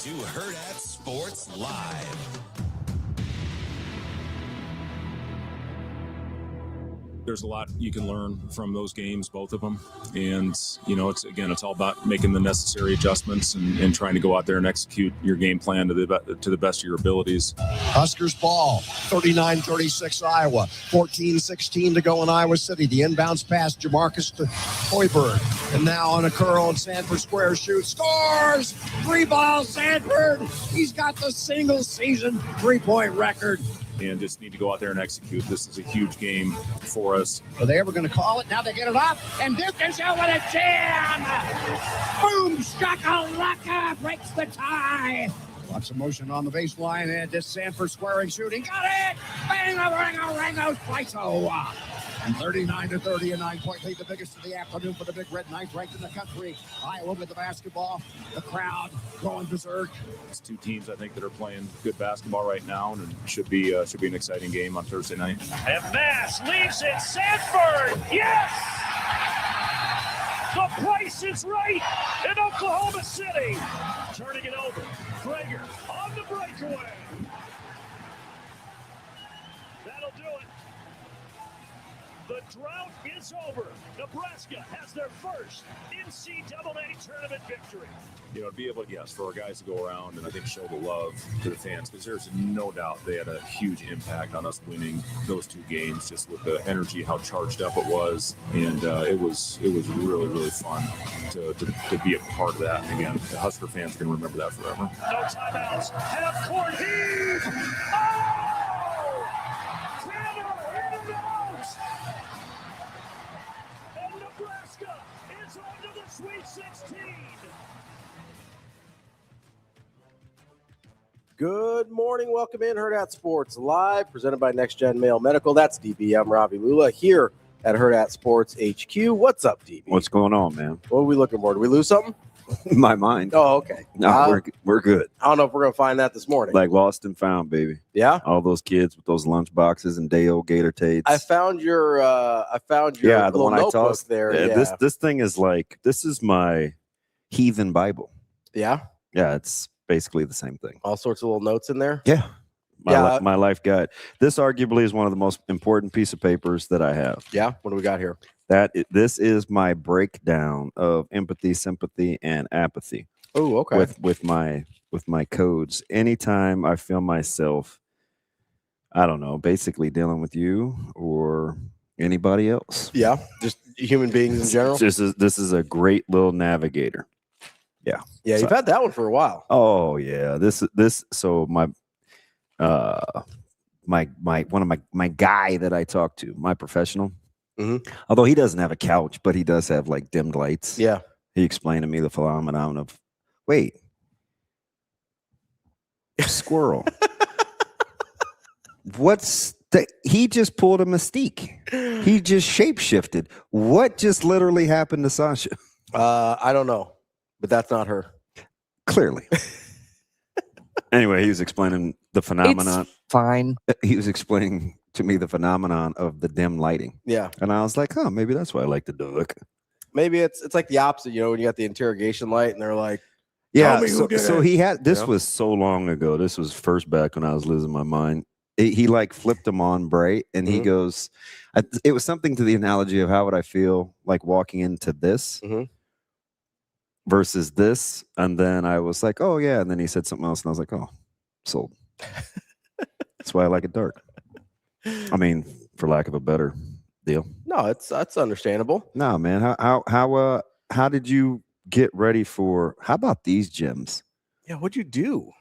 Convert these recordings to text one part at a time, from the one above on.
to Hurrdat Sports Live. There's a lot you can learn from those games, both of them. And, it's all about making the necessary adjustments and trying to go out there and execute your game plan to the best of your abilities. Huskers ball, 39-36 Iowa, 14-16 to go in Iowa City. The inbounds pass, Jamarcus to Hoiberg. And now on a curl, and Sanford Square shoots, scores! 3-ball Sanford! He's got the single season 3-point record. And just need to go out there and execute. This is a huge game for us. Are they ever going to call it? Now they get it up, and Duke is out with a jam! Boom! Shakalaka breaks the tie! Lots of motion on the baseline, and this Sanford squaring shooting. Got it! Bang! Ringo, Sliso! And 39-30, a 9-point lead, the biggest of the afternoon for the Big Red Knights, ranked in the country. Iowa with the basketball, the crowd going berserk. It's two teams, I think, that are playing good basketball right now, and it should be an exciting game on Thursday night. And Mass leaves it. Sanford, yes! The price is right in Oklahoma City. Turning it over. Prager on the breakaway. That'll do it. The drought is over. Nebraska has their first NCAA Tournament victory. To be able to, for our guys to go around and I think show the love to the fans, because there's no doubt they had a huge impact on us winning those two games, just with the energy, how charged up it was. And it was really, really fun to be a part of that. And again, the Husker fans are going to remember that forever. No timeouts. Half court heave. Oh! Tanner in the nose. And Nebraska is on to the Sweet 16. Good morning. Welcome in Hurrdat Sports Live, presented by Next Gen Mail Medical. That's DB. I'm Ravi Lulla here at Hurrdat Sports HQ. What's up, DB? What's going on, man? What are we looking for? Did we lose something? My mind. Oh, okay. No, we're good. I don't know if we're going to find that this morning. Like lost and found, baby. Yeah? All those kids with those lunch boxes and day-old gator tates. I found your the little one I notebook tossed there. Yeah. This thing is like, this is my heathen Bible. Yeah? Yeah, it's basically the same thing. All sorts of little notes in there? Yeah. My life guide. This arguably is one of the most important piece of papers that I have. Yeah? What do we got here? This is my breakdown of empathy, sympathy, and apathy. Oh, okay. With my codes. Anytime I feel myself, I don't know, basically dealing with you or anybody else. Yeah, just human beings in general. This is a great little navigator. Yeah. Yeah, you've had that one for a while. Oh yeah. So my one of my guy that I talk to, my professional. Mm-hmm. Although he doesn't have a couch, but he does have like dimmed lights. Yeah. He explained to me the phenomenon of, wait, squirrel. He just pulled a Mystique. He just shapeshifted. What just literally happened to Sasha? I don't know, but that's not her. Clearly. Anyway, he was explaining the phenomenon. It's fine. He was explaining to me the phenomenon of the dim lighting. Yeah. And I was like, oh, maybe that's why I like the dark. Maybe it's like the opposite, when you got the interrogation light and they're like, yeah. So he had this was so long ago. This was first back when I was losing my mind. He like flipped them on bright, and he goes, it was something to the analogy of how would I feel like walking into this versus this. And then I was like, oh yeah. And then he said something else, and I was like, oh, sold. That's why I like it dark. I mean, for lack of a better deal. No, that's understandable. No, man. How did you get ready for? How about these gems? Yeah, what'd you do?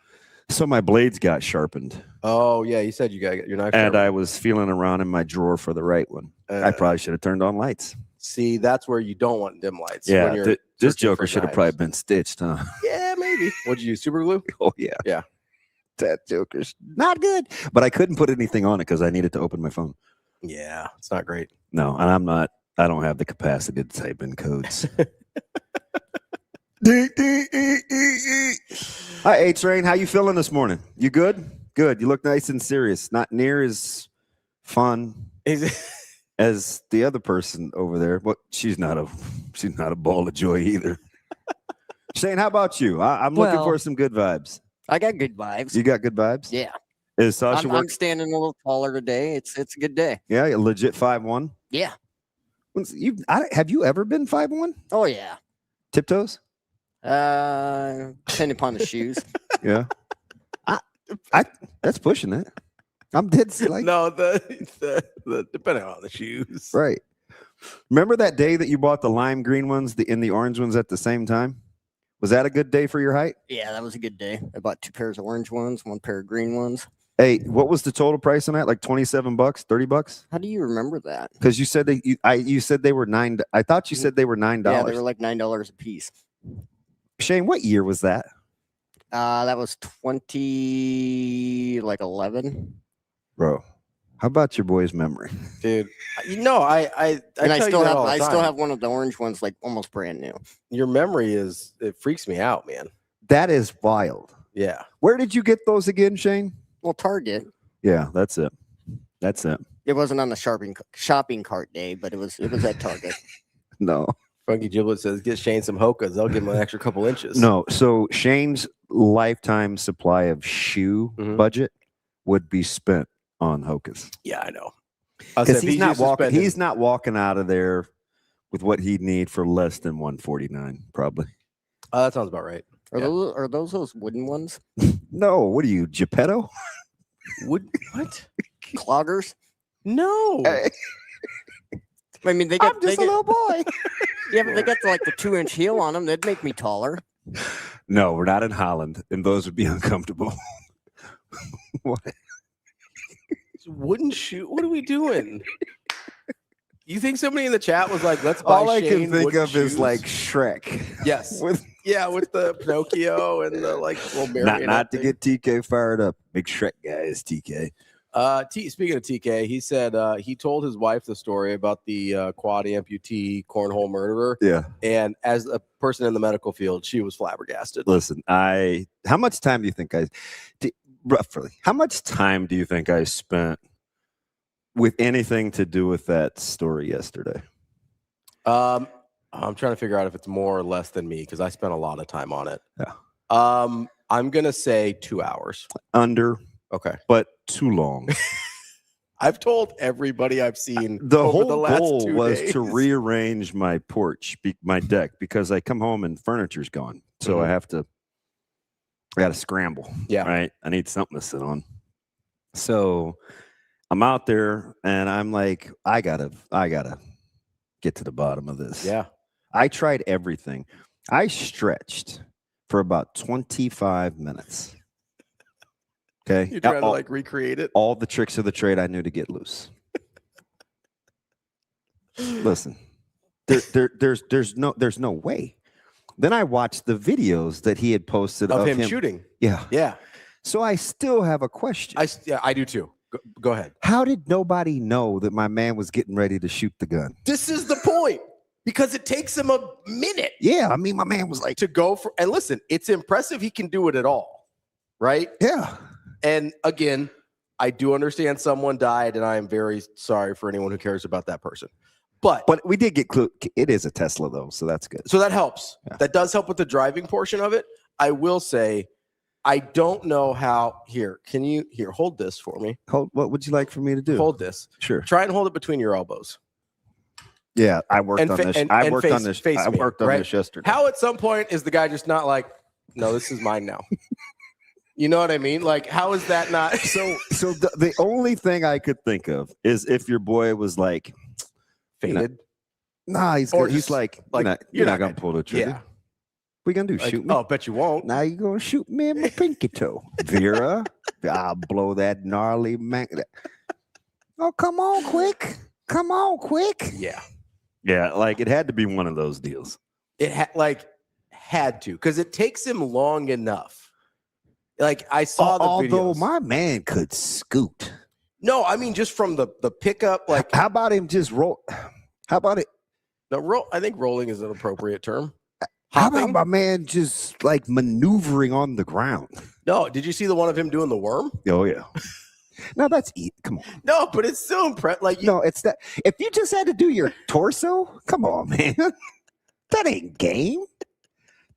So my blades got sharpened. Oh yeah, you said you got your knife. And sharpened. I was feeling around in my drawer for the right one. I probably should have turned on lights. See, that's where you don't want dim lights. Yeah, when you're this joker for should have knives. probably been stitched, huh? Yeah, maybe. What'd you use? Super glue? Oh yeah, Yeah. That joker's not good. But I couldn't put anything on it because I needed to open my phone. Yeah, it's not great. No, and I don't have the capacity to type in codes. Hi, A-Train. How you feeling this morning? You good? Good. You look nice and serious. Not near as fun as the other person over there. But she's not a ball of joy either. Shane, how about you? I'm looking Well- for some good vibes. I got good vibes. You got good vibes? Yeah. Is Sasha I'm standing a little taller today. It's a good day. Yeah, you're legit 5'1". Yeah. Have you ever been 5'1"? Oh yeah. Tiptoes? Depending upon the shoes. Yeah. That's pushing it. I'm dead like No, the depending on the shoes. right. Remember that day that you bought the lime green ones and the orange ones at the same time? Was that a good day for your height? Yeah, that was a good day. I bought 2 pairs of orange ones, 1 pair of green ones. Hey, what was the total price on that? Like $27, $30? How do you remember that? Because you said you said they were $9. I thought you said they were $9. Yeah, they were like $9 a piece. Shane, what year was that? That was 2011. Bro, how about your boy's memory? Dude. I And I tell you still that have all the time. have one of the orange ones like almost brand new. Your memory it freaks me out, man. That is wild. Yeah. Where did you get those again, Shane? Well, Target. Yeah, that's it. That's it. It wasn't on the shopping cart day, but it was at Target. No. Funky Giblet says, get Shane some Hokas. They'll give him an extra couple inches. No. So Shane's lifetime supply of shoe budget would be spent on Hawkeyes. Yeah, I know. Because he's not walking out of there with what he'd need for less than 149, probably. Oh, that sounds about right. Are those wooden ones? No, what are you, Geppetto? What? Cloggers? No. I mean, they got. I'm just a little boy. Yeah, but they got like the 2-inch heel on them. That'd make me taller. No, we're not in Holland, and those would be uncomfortable. What? Wooden shoe? What are we doing? You think somebody in the chat was like, let's buy All I Shane can think wooden of is shoes? like Shrek. Yes. With with the Pinocchio and the like little marionette not to thing. get TK fired up. Big Shrek guy is TK. Speaking of TK, he said he told his wife the story about the quad amputee cornhole murderer. Yeah. And as a person in the medical field, she was flabbergasted. Listen, how much time do you think roughly, how much time do you think I spent with anything to do with that story yesterday? I'm trying to figure out if it's more or less than me because I spent a lot of time on it. Yeah. I'm gonna say 2 hours. Under, Okay. but too long. I've told everybody I've seen The over whole the last goal 2 was days. to rearrange my porch, my deck, because I come home and furniture's gone. So I got to scramble. Yeah. Right. I need something to sit on. So I'm out there and I'm like, I gotta get to the bottom of this. Yeah. I tried everything. I stretched for about 25 minutes. Okay. You're trying to like recreate it. All the tricks of the trade I knew to get loose. Listen, there's no way. Then I watched the videos that he had posted Of him shooting. Yeah. Yeah. So I still have a question. I do too. Go ahead. How did nobody know that my man was getting ready to shoot the gun? This is the point. Because it takes him a minute Yeah, I mean, my man was like, to go for, and listen, it's impressive he can do it at all. Right? yeah. And again, I do understand someone died, and I am very sorry for anyone who cares about that person. But we did get clue. It is a Tesla though, so that's good. so that helps. Yeah. That does help with the driving portion of it. I will say, I don't know how. Can you hold this for me? What would you like for me to do? Hold this. Sure. Try and hold it between your elbows. Yeah, I worked And on fa- this. and- I and worked face- on this. face I me, worked on right? this yesterday. How at some point is the guy just not like, no, this is mine now? You know what I mean? Like, how is that not? So the only thing I could think of is if your boy was like, Faded. nah, he's Or good. He's just, like, like, you're not gonna pull the trigger. Yeah. We gonna do Like, shoot me? oh, bet you won't. Now you gonna shoot me in my pinky toe, Vera? I'll blow that gnarly man. Oh, come on, quick! Come on, quick! Yeah. Yeah, like it had to be one of those deals. It had to, because it takes him long enough. Like I saw the Although videos. my man could scoot. No, I mean just from the pickup. Like How about him just roll? How about it? the roll. I think rolling is an appropriate term. How about Hopping? my man just like maneuvering on the ground? No, did you see the one of him doing the worm? Oh yeah. Now that's come on. No, but it's still impressive. Like No, it's that. If you just had to do your torso, come on, man. That ain't game.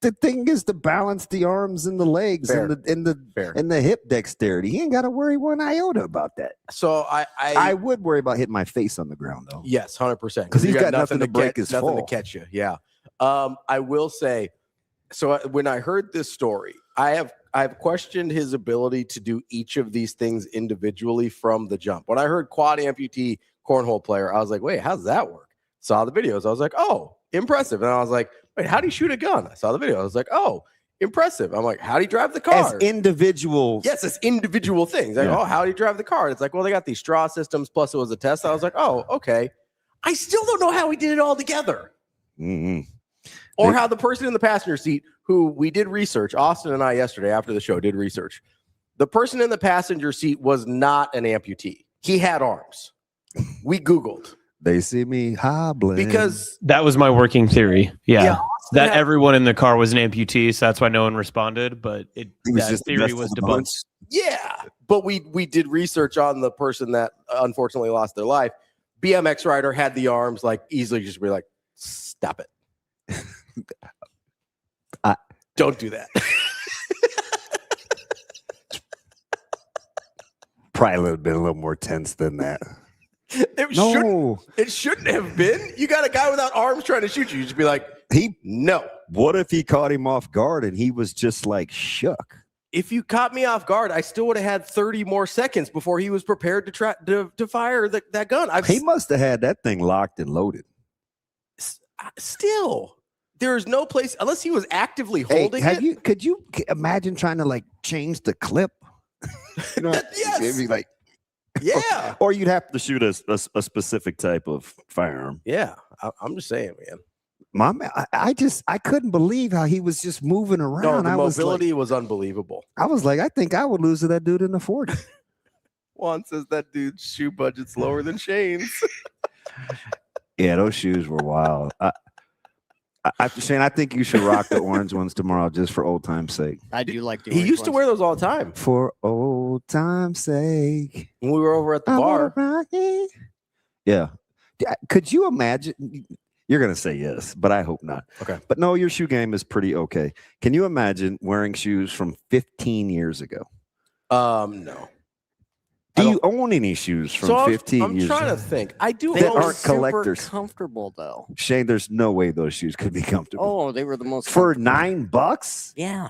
The thing is to balance the arms and the legs Fair. and the hip dexterity. He ain't got to worry one iota about that. So I would worry about hitting my face on the ground though. yes, 100%. Because he's you got nothing to break his nothing fall. to catch you. Yeah. I will say, so when I heard this story, I've questioned his ability to do each of these things individually from the jump. When I heard quad amputee cornhole player, I was like, wait, how does that work? Saw the videos. I was like, oh, impressive. And I was like, wait, how do you shoot a gun? I saw the video. I was like, oh, impressive. I'm like, how do you drive the car? As individual. Yes, it's individual things. Like, oh, how do you drive the car? It's like, well, they got these straw systems, plus it was a test. I was like, oh, okay. I still don't know how we did it all together. Mm-hmm. Or how the person in the passenger seat, who we did research, Austin and I yesterday after the show did research. The person in the passenger seat was not an amputee. He had arms. We Googled. They see me hobbling. Because that was my working theory. Yeah. That Everyone in the car was an amputee, so that's why no one responded. But that theory was debunked. Yeah. But we did research on the person that unfortunately lost their life. BMX rider had the arms, like easily just be like, stop it. Don't do that. Probably would have been a little more tense than that. It shouldn't have been. You got a guy without arms trying to shoot you. You just be like, no. What if he caught him off guard and he was just like shook? If you caught me off guard, I still would have had 30 more seconds before he was prepared to try to fire that gun. He must have had that thing locked and loaded. Still, there is no place unless he was actively holding it. Could you imagine trying to like change the clip? You know, yes. It'd be like, yeah. Or you'd have to shoot a specific type of firearm. Yeah, I'm just saying, man. I couldn't believe how he was just moving around. No, the mobility was unbelievable. I was like, I think I would lose to that dude in the 40. Juan says that dude's shoe budget's lower than Shane's. Yeah, those shoes were wild. Shane, I think you should rock the orange ones tomorrow just for old time's sake. I do like the He orange used to ones. wear those all the time. For old time's sake. When we were over at the bar. Yeah. Could you imagine? You're going to say yes, but I hope not. Okay. But no, your shoe game is pretty okay. Can you imagine wearing shoes from 15 years ago? No. Do you own any shoes from 15 years ago? I'm trying to think. I do They own aren't collectors. Comfortable though. Shane, there's no way those shoes could be comfortable. Oh, they were the most For comfortable. $9? Yeah.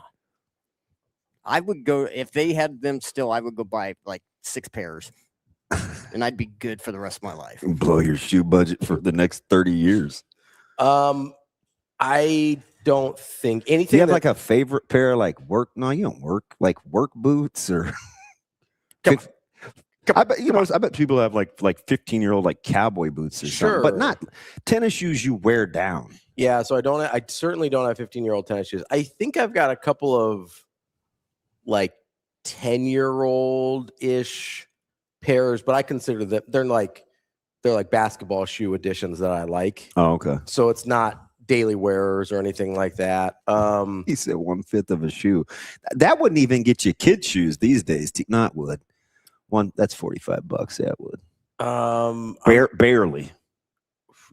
I would go if they had them still. I would go buy like 6 pairs, and I'd be good for the rest of my life. Blow your shoe budget for the next 30 years. I don't think anything. Do you have like a favorite pair of like work? No, you don't work like work boots or. I bet people have like 15-year-old like cowboy boots or something, but not tennis shoes you wear down. Yeah, so I certainly don't have 15-year-old tennis shoes. I think I've got a couple of like 10-year-old-ish pairs, but I consider them they're like basketball shoe editions that I like. Oh, okay. So it's not daily wearers or anything like that. He said 1/5 of a shoe. That wouldn't even get you kid shoes these days. Not would. That's $45. Yeah, it would. Barely.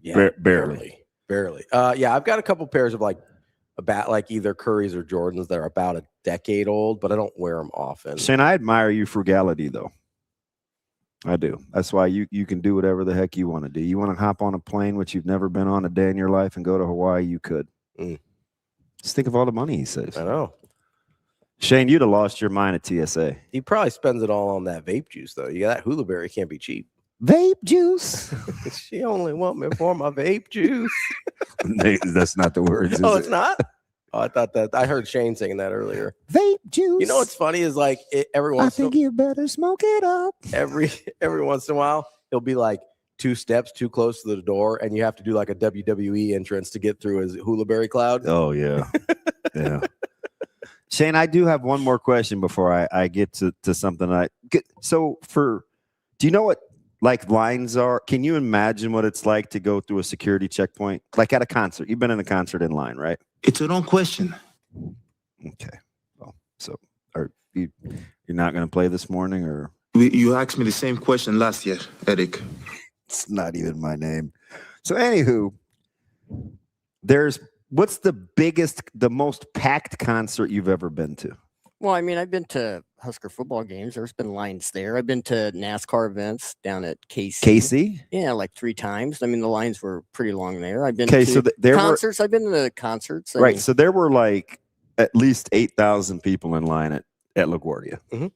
Yeah, barely. Yeah, I've got a couple pairs of like either Curry's or Jordans that are about a decade old, but I don't wear them often. Shane, I admire your frugality though. I do. That's why you can do whatever the heck you want to do. You want to hop on a plane, which you've never been on a day in your life, and go to Hawaii, you could. Just think of all the money he saves. I know. Shane, you'd have lost your mind at TSA. He probably spends it all on that vape juice, though. You got that hula berry can't be cheap. Vape juice. She only want me for my vape juice. That's not the words. Oh, it's not? Oh, I thought that. I heard Shane singing that earlier. Vape juice. You know what's funny is like every once. I think you better smoke it up. Every once in a while, he'll be like 2 steps too close to the door, and you have to do like a WWE entrance to get through his hula berry cloud. Oh yeah, yeah. Shane, I do have one more question before I get to something. Do you know what like lines are? Can you imagine what it's like to go through a security checkpoint, like at a concert? You've been in a concert in line, right? It's a wrong question. Okay. Well, so are you're not going to play this morning, or you asked me the same question last year, Eric? It's not even my name. So, anywho, there's What's the most packed concert you've ever been to? Well, I mean, I've been to Husker football games. There's been lines there. I've been to NASCAR events down at KC. Yeah, like 3 times. I mean, the lines were pretty long there. I've been to concerts. I've been to the concerts. I mean, so there were like at least 8,000 people in line at LaGuardia. Mm-hmm.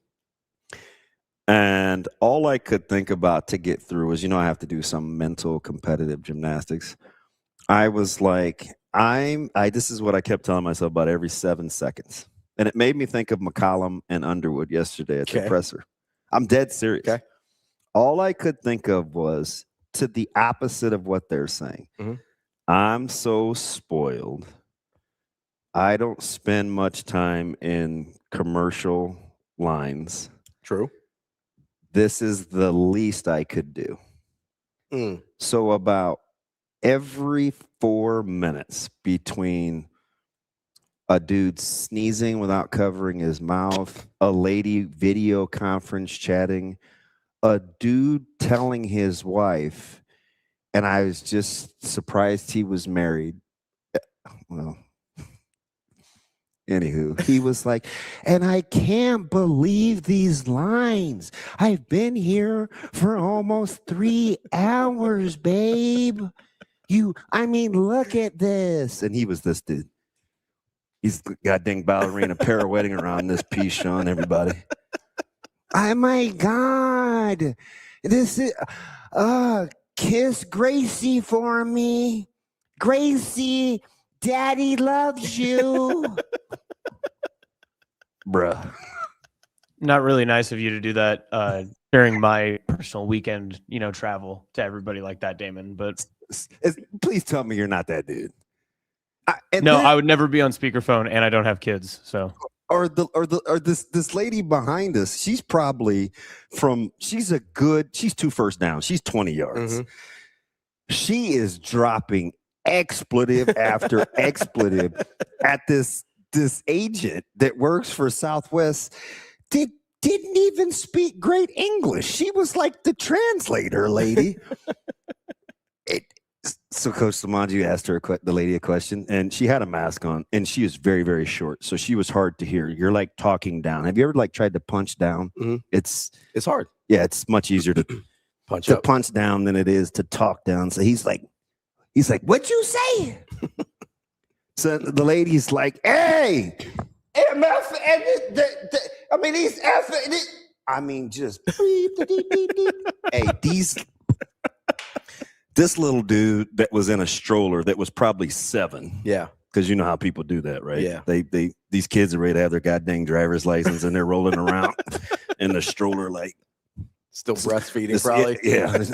And all I could think about to get through was, I have to do some mental competitive gymnastics. I was like, this is what I kept telling myself about every 7 seconds. And it made me think of McCollum and Underwood yesterday at the presser. I'm dead serious. Okay. All I could think of was to the opposite of what they're saying. Mm-hmm. I'm so spoiled. I don't spend much time in commercial lines. True. This is the least I could do. So about every 4 minutes between a dude sneezing without covering his mouth, a lady video conference chatting, a dude telling his wife, and I was just surprised he was married. Well, anywho, he was like, and I can't believe these lines. I've been here for almost 3 hours, babe. Look at this. And he was this dude. He's the goddamn ballerina pirouetting around this piece, Sean, everybody. Oh, my God. This is, kiss Gracie for me. Gracie, Daddy loves you. Bruh. Not really nice of you to do that during my personal weekend, travel to everybody like that, Damon. But please tell me you're not that dude. I would never be on speakerphone, and I don't have kids. So, or this lady behind us, she's probably she's 2 first downs. She's 20 yards. Mm-hmm. She is dropping expletive after expletive at this agent that works for Southwest. Didn't even speak great English. She was like the translator lady. So Coach Samanju asked the lady a question, and she had a mask on, and she is very, very short, so she was hard to hear. You're like talking down. Have you ever tried to punch down? Mm-hmm. It's hard. Yeah, it's much easier to punch down than it is to talk down. So he's like, "What'd you say?" So the lady's like, "Hey, MF, and he's F. Just hey, this little dude that was in a stroller that was probably 7. Yeah. Because you know how people do that, right? Yeah. These kids are ready to have their goddamn driver's license and they're rolling around in the stroller like still breastfeeding, probably. Yeah.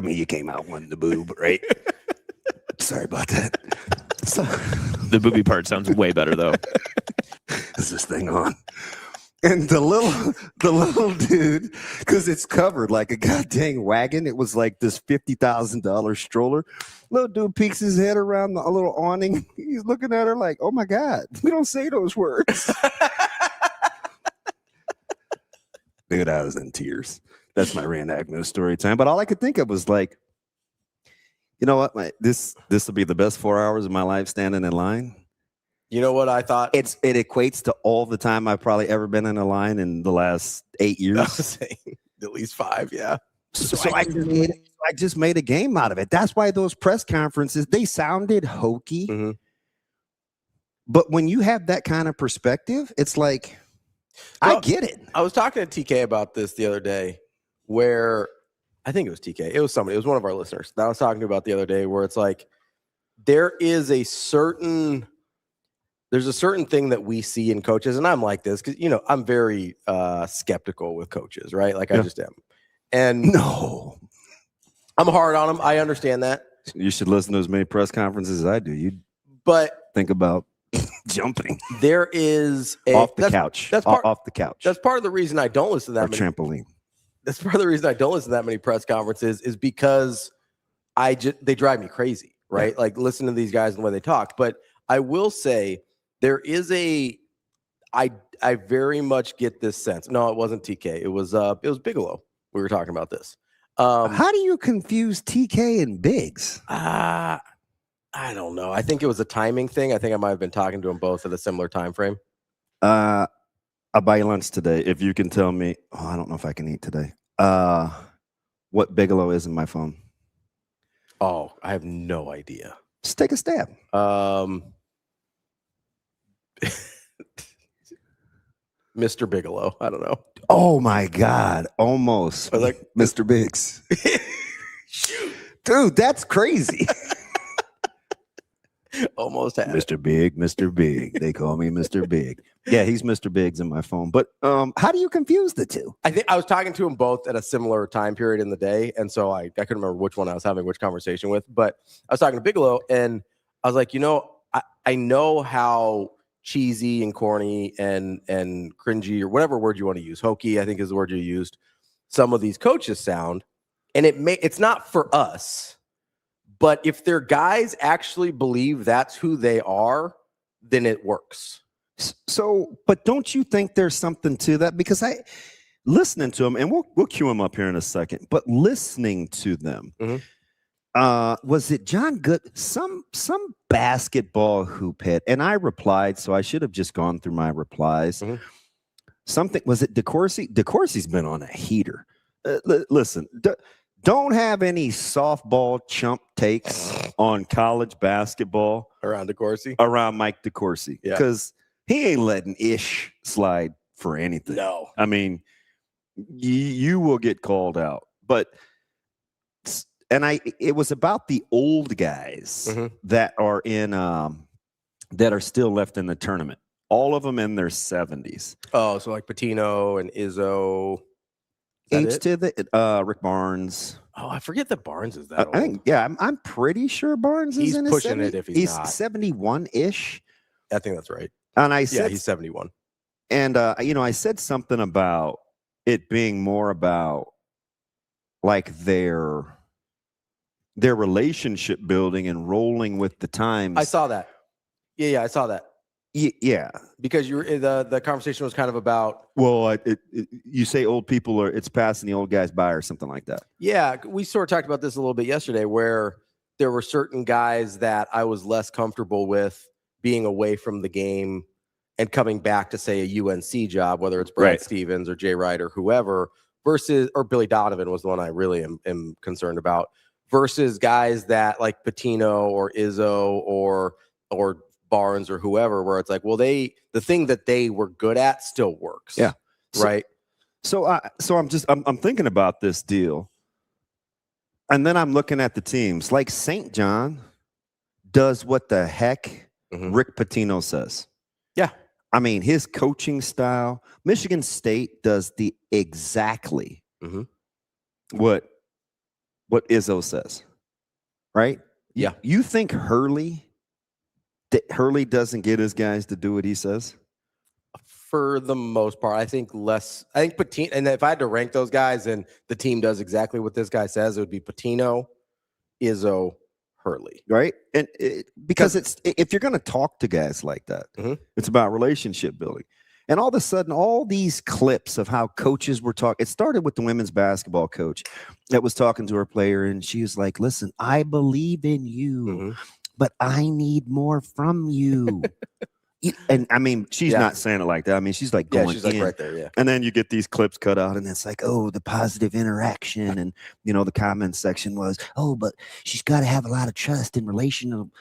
You came out wanting the boob, right? Sorry about that. So, the booby part sounds way better though. Is this thing on? And the little dude, because it's covered like a goddamn wagon. It was like this $50,000 stroller. Little dude peeks his head around the little awning. He's looking at her like, "Oh my God, we don't say those words." Dude, I was in tears. That's my reenactment of story time. But all I could think of was like, you know what? This will be the best 4 hours of my life standing in line. You know what I thought? It equates to all the time I've probably ever been in a line in the last 8 years. At least 5, yeah. So I just made a game out of it. That's why those press conferences, they sounded hokey. Mm-hmm. But when you have that kind of perspective, it's like, I get it. I was talking to TK about this the other day where I think it was TK. It was somebody. It was one of our listeners that I was talking about the other day where it's like there's a certain thing that we see in coaches, and I'm like this because, I'm very skeptical with coaches, right? Like I just am. And no, I'm hard on them. I understand that. You should listen to as many press conferences as I do. But think about jumping. There is off the couch. That's off the couch. That's part of the reason I don't listen to that many trampoline. That's part of the reason I don't listen to that many press conferences is because they drive me crazy, right? Yeah. Like listen to these guys and the way they talk. But I will say there is I very much get this sense. No, it wasn't TK. It was Bigelow. We were talking about this. How do you confuse TK and Biggs? I don't know. I think it was a timing thing. I think I might have been talking to them both at a similar time frame. I'll buy you lunch today if you can tell me. Oh, I don't know if I can eat today. What Bigelow is in my phone? Oh, I have no idea. Just take a stab. Mr. Bigelow. I don't know. Oh my God. Almost. I was like Mr. Biggs. Shoot. Dude, that's crazy. Almost had Mr. Big, Mr. Big. They call me Mr. Big. Yeah, he's Mr. Biggs in my phone. But how do you confuse the two? I think I was talking to them both at a similar time period in the day. And so I couldn't remember which one I was having which conversation with. But I was talking to Bigelow and I was like, I know how cheesy and corny and cringy or whatever word you want to use. Hokey, I think is the word you used. Some of these coaches sound. And it's not for us. But if their guys actually believe that's who they are, then it works. So, but don't you think there's something to that? Because listening to them, and we'll cue them up here in a second, but listening to them, was it John Good? Some basketball hoop hit, and I replied, so I should have just gone through my replies. Something, was it DeCourcy? DeCourcy's been on a heater. Listen, don't have any softball chump takes on college basketball around DeCourcy, around Mike DeCourcy, because he ain't letting ish slide for anything. No, I mean, you will get called out. But it was about the old guys that are in that are still left in the tournament. All of them in their 70s. Oh, so like Pitino and Izzo. H to the Rick Barnes. Oh, I forget that Barnes is that old. I think, I'm pretty sure Barnes is in his pushing 70s. it if he's not. 71-ish. I think that's right. And I said, he's 71. And I said something about it being more about like their relationship building and rolling with the times. I saw that. Yeah, I saw that. Yeah, because the conversation was kind of about. Well, you say old people it's passing the old guys by or something like that. Yeah, we sort of talked about this a little bit yesterday, where there were certain guys that I was less comfortable with being away from the game and coming back to say a UNC job, whether it's Brad Stevens or Jay Wright or whoever, or Billy Donovan was the one I really am concerned about, versus guys that like Pitino or Izzo or Barnes or whoever, where it's like, well, the thing that they were good at still works. Yeah. Right. So I'm thinking about this deal. And then I'm looking at the teams like St. John does what the heck Rick Pitino says. Yeah. I mean, his coaching style. Michigan State does the exactly what Izzo says. Right? Yeah. You think Hurley doesn't get his guys to do what he says? For the most part, I think Patino, and if I had to rank those guys and the team does exactly what this guy says, it would be Pitino, Izzo, Hurley. Right? And because if you're going to talk to guys like that, it's about relationship building. And all of a sudden, all these clips of how coaches were talking, it started with the women's basketball coach that was talking to her player, and she was like, listen, I believe in you. But I need more from you. And I mean, she's not saying it like that. I mean, she's like going she's like right there, yeah. And then you get these clips cut out, and it's like, oh, the positive interaction. And, the comment section was, oh, but she's got to have a lot of trust in relational,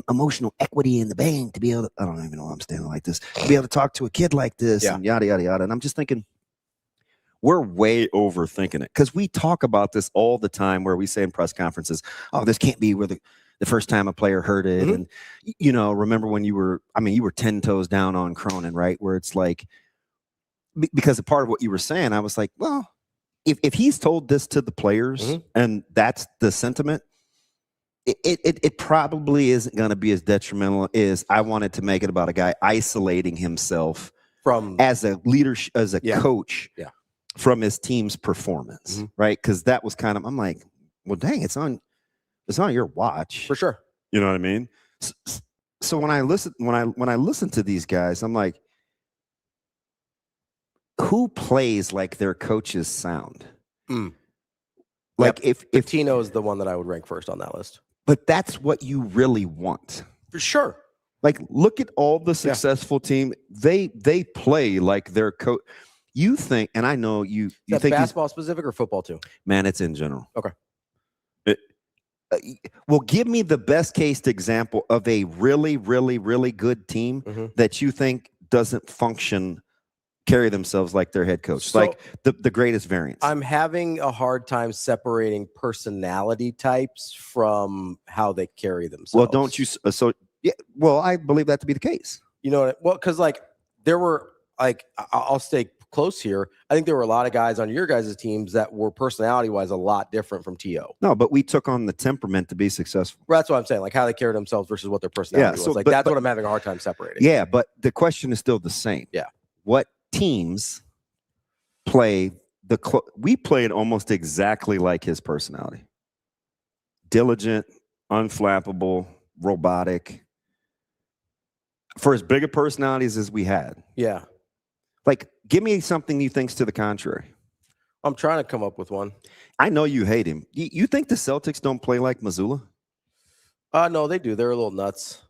emotional equity in the bank to be able to, I don't even know why I'm standing like this, to be able to talk to a kid like this and yada, yada, yada. And I'm just thinking, we're way overthinking it, because we talk about this all the time where we say in press conferences, oh, this can't be where the first time a player heard it. And, remember when you were 10 toes down on Cronin, right? Where it's like, because a part of what you were saying, I was like, well, if he's told this to the players and that's the sentiment, it probably isn't going to be as detrimental as I wanted to make it about a guy isolating himself from as a leader, as a coach from his team's performance, right? Because that was kind of, I'm like, well, dang, it's on your watch for sure. You know what I mean? So when I listen to these guys, I'm like, who plays like their coaches sound? Like if Tino is the one that I would rank first on that list. But that's what you really want. For sure. Like, look at all the successful team. They play like their coach. You think, and I know you think basketball specific or football too? Man, it's in general. Okay. Well, give me the best case example of a really, really, really good team that you think doesn't carry themselves like their head coach, so, like the greatest variance. I'm having a hard time separating personality types from how they carry themselves. Well, don't you? Well, I believe that to be the case. You know, because like there were like I'll stay close here. I think there were a lot of guys on your guys' teams that were personality-wise a lot different from T.O. No, but we took on the temperament to be successful. Well, that's what I'm saying, like how they carried themselves versus what their personality was. Like that's what I'm having a hard time separating. Yeah, but the question is still the same. Yeah. What teams play we played almost exactly like his personality. Diligent, unflappable, robotic. For as big of personalities as we had. Yeah. Like, give me something you think's to the contrary. I'm trying to come up with one. I know you hate him. You think the Celtics don't play like Missoula? No, they do. They're a little nuts.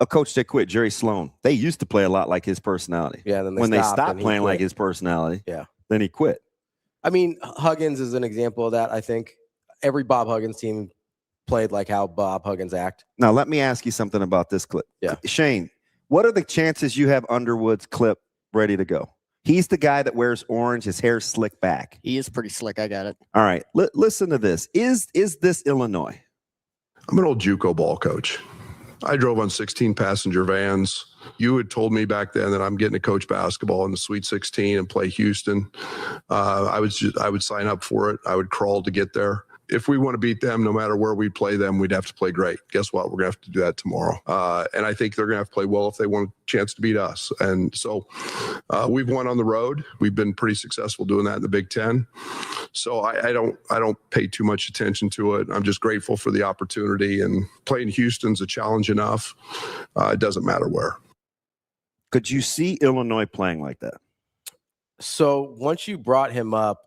A coach that quit, Jerry Sloan. They used to play a lot like his personality. Yeah. Then when they stopped playing like his personality, then he quit. I mean, Huggins is an example of that. I think every Bob Huggins team played like how Bob Huggins act. Now, let me ask you something about this clip. Yeah. Shane, what are the chances you have Underwood's clip ready to go? He's the guy that wears orange. His hair's slicked back. He is pretty slick. I got it. All right. Listen to this. Is this Illinois? I'm an old JUCO ball coach. I drove on 16 passenger vans. You had told me back then that I'm getting to coach basketball in the Sweet 16 and play Houston. I would sign up for it. I would crawl to get there. If we want to beat them, no matter where we play them, we'd have to play great. Guess what? We're going to have to do that tomorrow. And I think they're going to have to play well if they want a chance to beat us. And so we've won on the road. We've been pretty successful doing that in the Big Ten. So I don't pay too much attention to it. I'm just grateful for the opportunity. And playing Houston's a challenge enough. It doesn't matter where. Could you see Illinois playing like that? So once you brought him up,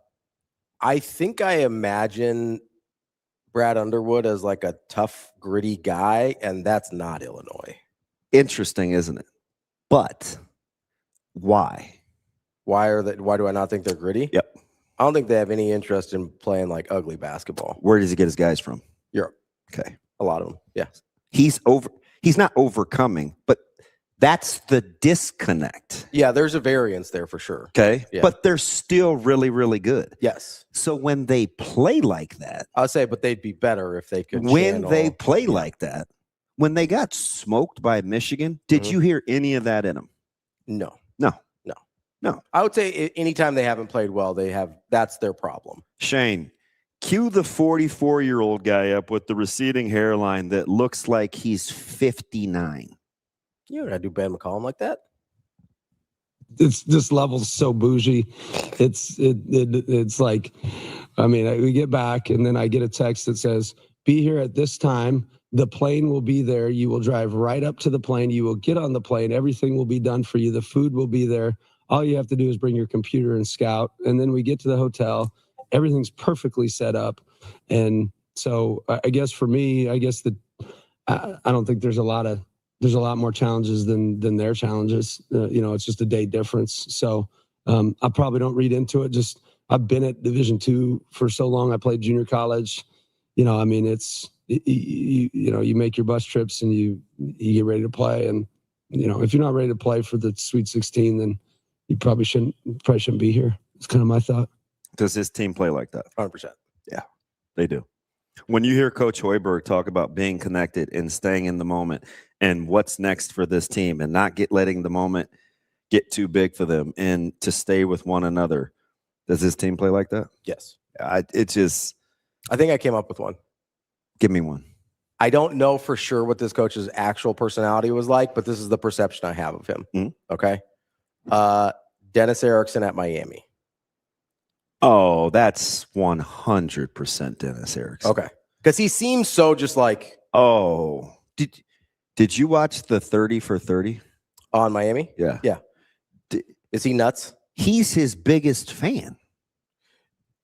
I think I imagine Brad Underwood as like a tough, gritty guy, and that's not Illinois. Interesting, isn't it? But why? Why do I not think they're gritty? Yep. I don't think they have any interest in playing like ugly basketball. Where does he get his guys from? Europe. Okay. A lot of them. Yes. He's not overcoming, but that's the disconnect. Yeah, there's a variance there for sure. Okay. Yeah. But they're still really, really good. Yes. So when they play like that, I'll say, but they'd be better if they could. When they play like that, when they got smoked by Michigan, did you hear any of that in them? No. I would say anytime they haven't played well, that's their problem. Shane, cue the 44-year-old guy up with the receding hairline that looks like he's 59. You gotta do Ben McCollum like that. This level's so bougie. It's like, I mean, we get back and then I get a text that says, "Be here at this time. The plane will be there. You will drive right up to the plane. You will get on the plane. Everything will be done for you. The food will be there. All you have to do is bring your computer and scout." And then we get to the hotel. Everything's perfectly set up. And so I guess for me, I don't think there's a lot more challenges than their challenges. It's just a day difference. So I probably don't read into it. Just I've been at Division II for so long. I played junior college. It's you make your bus trips and you get ready to play. And if you're not ready to play for the Sweet 16, then you probably shouldn't be here. It's kind of my thought. Does his team play like that? 100%. Yeah, they do. When you hear Coach Hoiberg talk about being connected and staying in the moment and what's next for this team and not letting the moment get too big for them and to stay with one another, does this team play like that? Yes. I think I came up with one. Give me one. I don't know for sure what this coach's actual personality was like, but this is the perception I have of him. Mm-hmm. Okay. Dennis Erickson at Miami. Oh, that's 100% Dennis Erickson. Okay. Because he seems so just like. Oh, did you watch the 30 for 30 on Miami? Yeah. Yeah. Is he nuts? He's his biggest fan.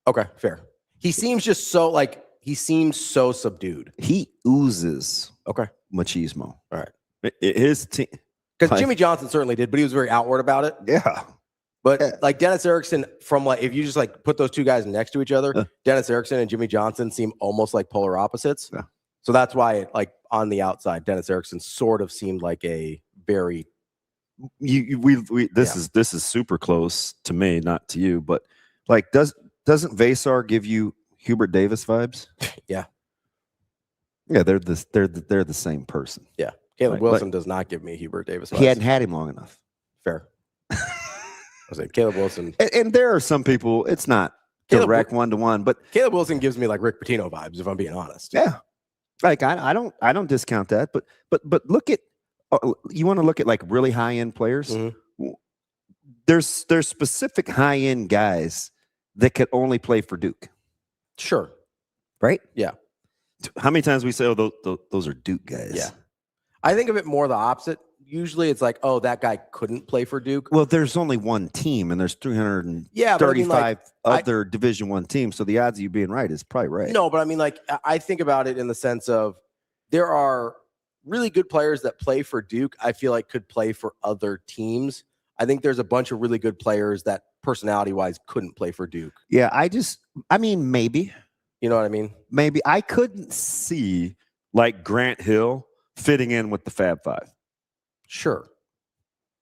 Okay, fair. He seems just so like he seems so subdued. He oozes okay machismo. All right. His team, because Jimmy Johnson certainly did, but he was very outward about it. Yeah. But like Dennis Erickson, from like if you just like put those two guys next to each other, Dennis Erickson and Jimmy Johnson seem almost like polar opposites. Yeah. So that's why, like on the outside, Dennis Erickson sort of seemed like a very. This is super close to me, not to you, but like doesn't Vasar give you Hubert Davis vibes? Yeah. Yeah, they're the same person. Yeah. Caleb Wilson does not give me Hubert Davis vibes. He hadn't had him long enough. Fair. I was like Caleb Wilson, and there are some people. It's not direct 1-to-1, but Caleb Wilson gives me like Rick Pitino vibes, if I'm being honest. Yeah, like I don't discount that, but look at you want to look at like really high end players. Mm-hmm. There's specific high end guys that could only play for Duke. Sure, right? Yeah. How many times we say, "Oh, those are Duke guys"? Yeah, I think of it more the opposite. Usually it's like, oh, that guy couldn't play for Duke. Well, there's only one team, and there's 335 other Division I teams. So the odds of you being right is probably right. No, but I mean, like, I think about it in the sense of there are really good players that play for Duke. I feel like could play for other teams. I think there's a bunch of really good players that personality-wise couldn't play for Duke. Yeah, I mean, maybe. You know what I mean? Maybe. I couldn't see like Grant Hill fitting in with the Fab Five. Sure.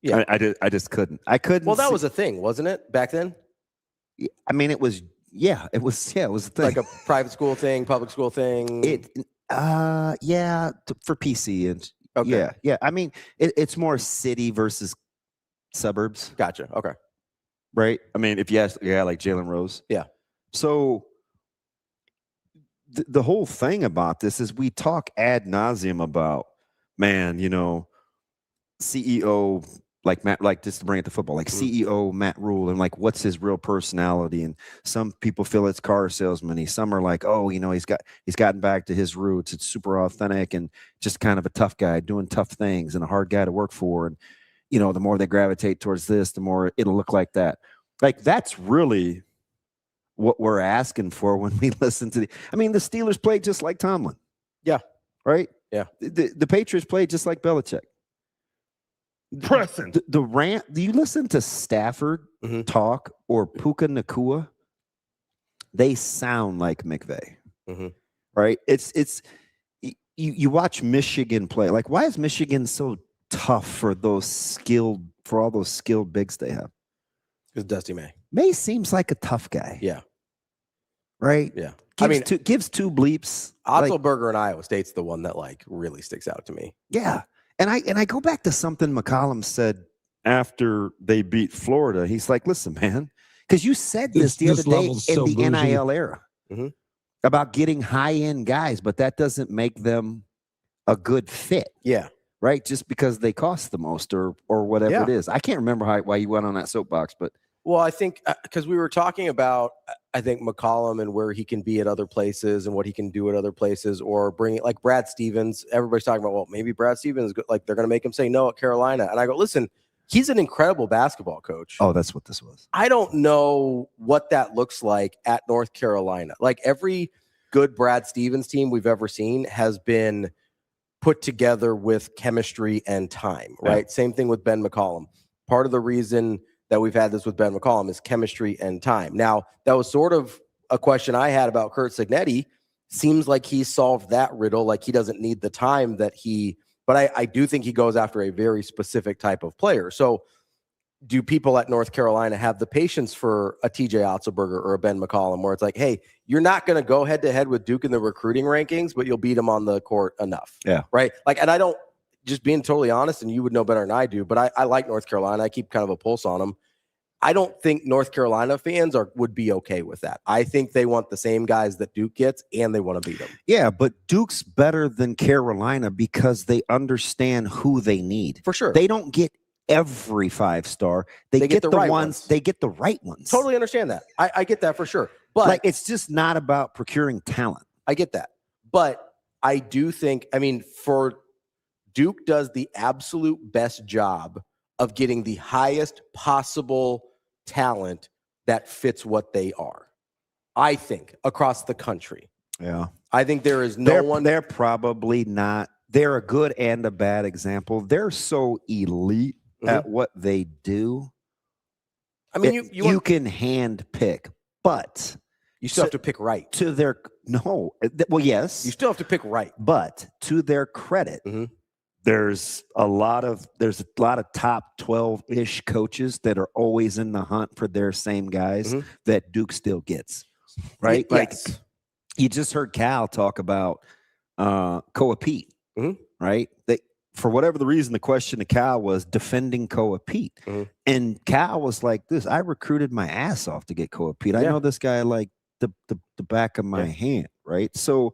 Yeah. I just couldn't. I couldn't. Well, that was a thing, wasn't it, back then? I mean, it was a thing. Like a private school thing, public school thing. For PC and okay. Yeah. I mean, it's more city versus suburbs. Gotcha. Okay. Right. I mean, if you ask, like Jalen Rose. Yeah. So the whole thing about this is we talk ad nauseum about, man, CEO like Matt, like just to bring it to football, like CEO Matt Rule, and like what's his real personality? And some people feel it's car salesman. Some are like, oh, he's gotten back to his roots. It's super authentic and just kind of a tough guy doing tough things and a hard guy to work for. And the more they gravitate towards this, the more it'll look like that. Like that's really what we're asking for when we listen to the Steelers played just like Tomlin. Yeah. Right? Yeah. The Patriots played just like Belichick. Present. The rant. Do you listen to Stafford talk or Puka Nacua? They sound like McVay. Right? It's you watch Michigan play. Like, why is Michigan so tough for all those skilled bigs they have? It's Dusty May. May seems like a tough guy. Yeah. Right? Yeah. Gives two bleeps. Otzelberger in Iowa State's the one that like really sticks out to me. Yeah. And I go back to something McCollum said after they beat Florida. He's like, listen, man, because you said this the other day in the NIL era about getting high-end guys, but that doesn't make them a good fit. Yeah. Right? Just because they cost the most or whatever it is. I can't remember why you went on that soapbox, but. Well, I think because we were talking about, I think McCollum and where he can be at other places and what he can do at other places, or bring it like Brad Stevens. Everybody's talking about, well, maybe Brad Stevens, like they're going to make him say no at Carolina. And I go, listen, he's an incredible basketball coach. Oh, that's what this was. I don't know what that looks like at North Carolina. Like every good Brad Stevens team we've ever seen has been put together with chemistry and time, right? Yeah. Same thing with Ben McCollum. Part of the reason that we've had this with Ben McCollum is chemistry and time. Now, that was sort of a question I had about Curt Cignetti. Seems like he solved that riddle. Like he doesn't need the time but I do think he goes after a very specific type of player. So do people at North Carolina have the patience for a TJ Otzelberger or a Ben McCollum where it's like, hey, you're not going to go head to head with Duke in the recruiting rankings, but you'll beat them on the court enough. Yeah. Right. Like, and I don't, just being totally honest, and you would know better than I do, but I like North Carolina. I keep kind of a pulse on them. I don't think North Carolina fans would be okay with that. I think they want the same guys that Duke gets, and they want to beat them. Yeah, but Duke's better than Carolina because they understand who they need. For sure. They don't get every 5-star. They get the right ones. They get the right ones. Totally understand that. I get that for sure. But like, it's just not about procuring talent. I get that. But I do think, for Duke does the absolute best job of getting the highest possible talent that fits what they are. I think, across the country. Yeah. I think there is no one. They're probably not. They're a good and a bad example. They're so elite at what they do. I mean, you can hand pick, but you still have to pick right. Well, yes. You still have to pick right. But to their credit, there's a lot of top 12-ish coaches that are always in the hunt for their same guys that Duke still gets. Right? Yes. Like you just heard Cal talk about Koa Pete, right? For whatever the reason, the question to Cal was defending Koa Pete. And Cal was like this. I recruited my ass off to get Koa Pete. I know this guy like the back of my hand, right? So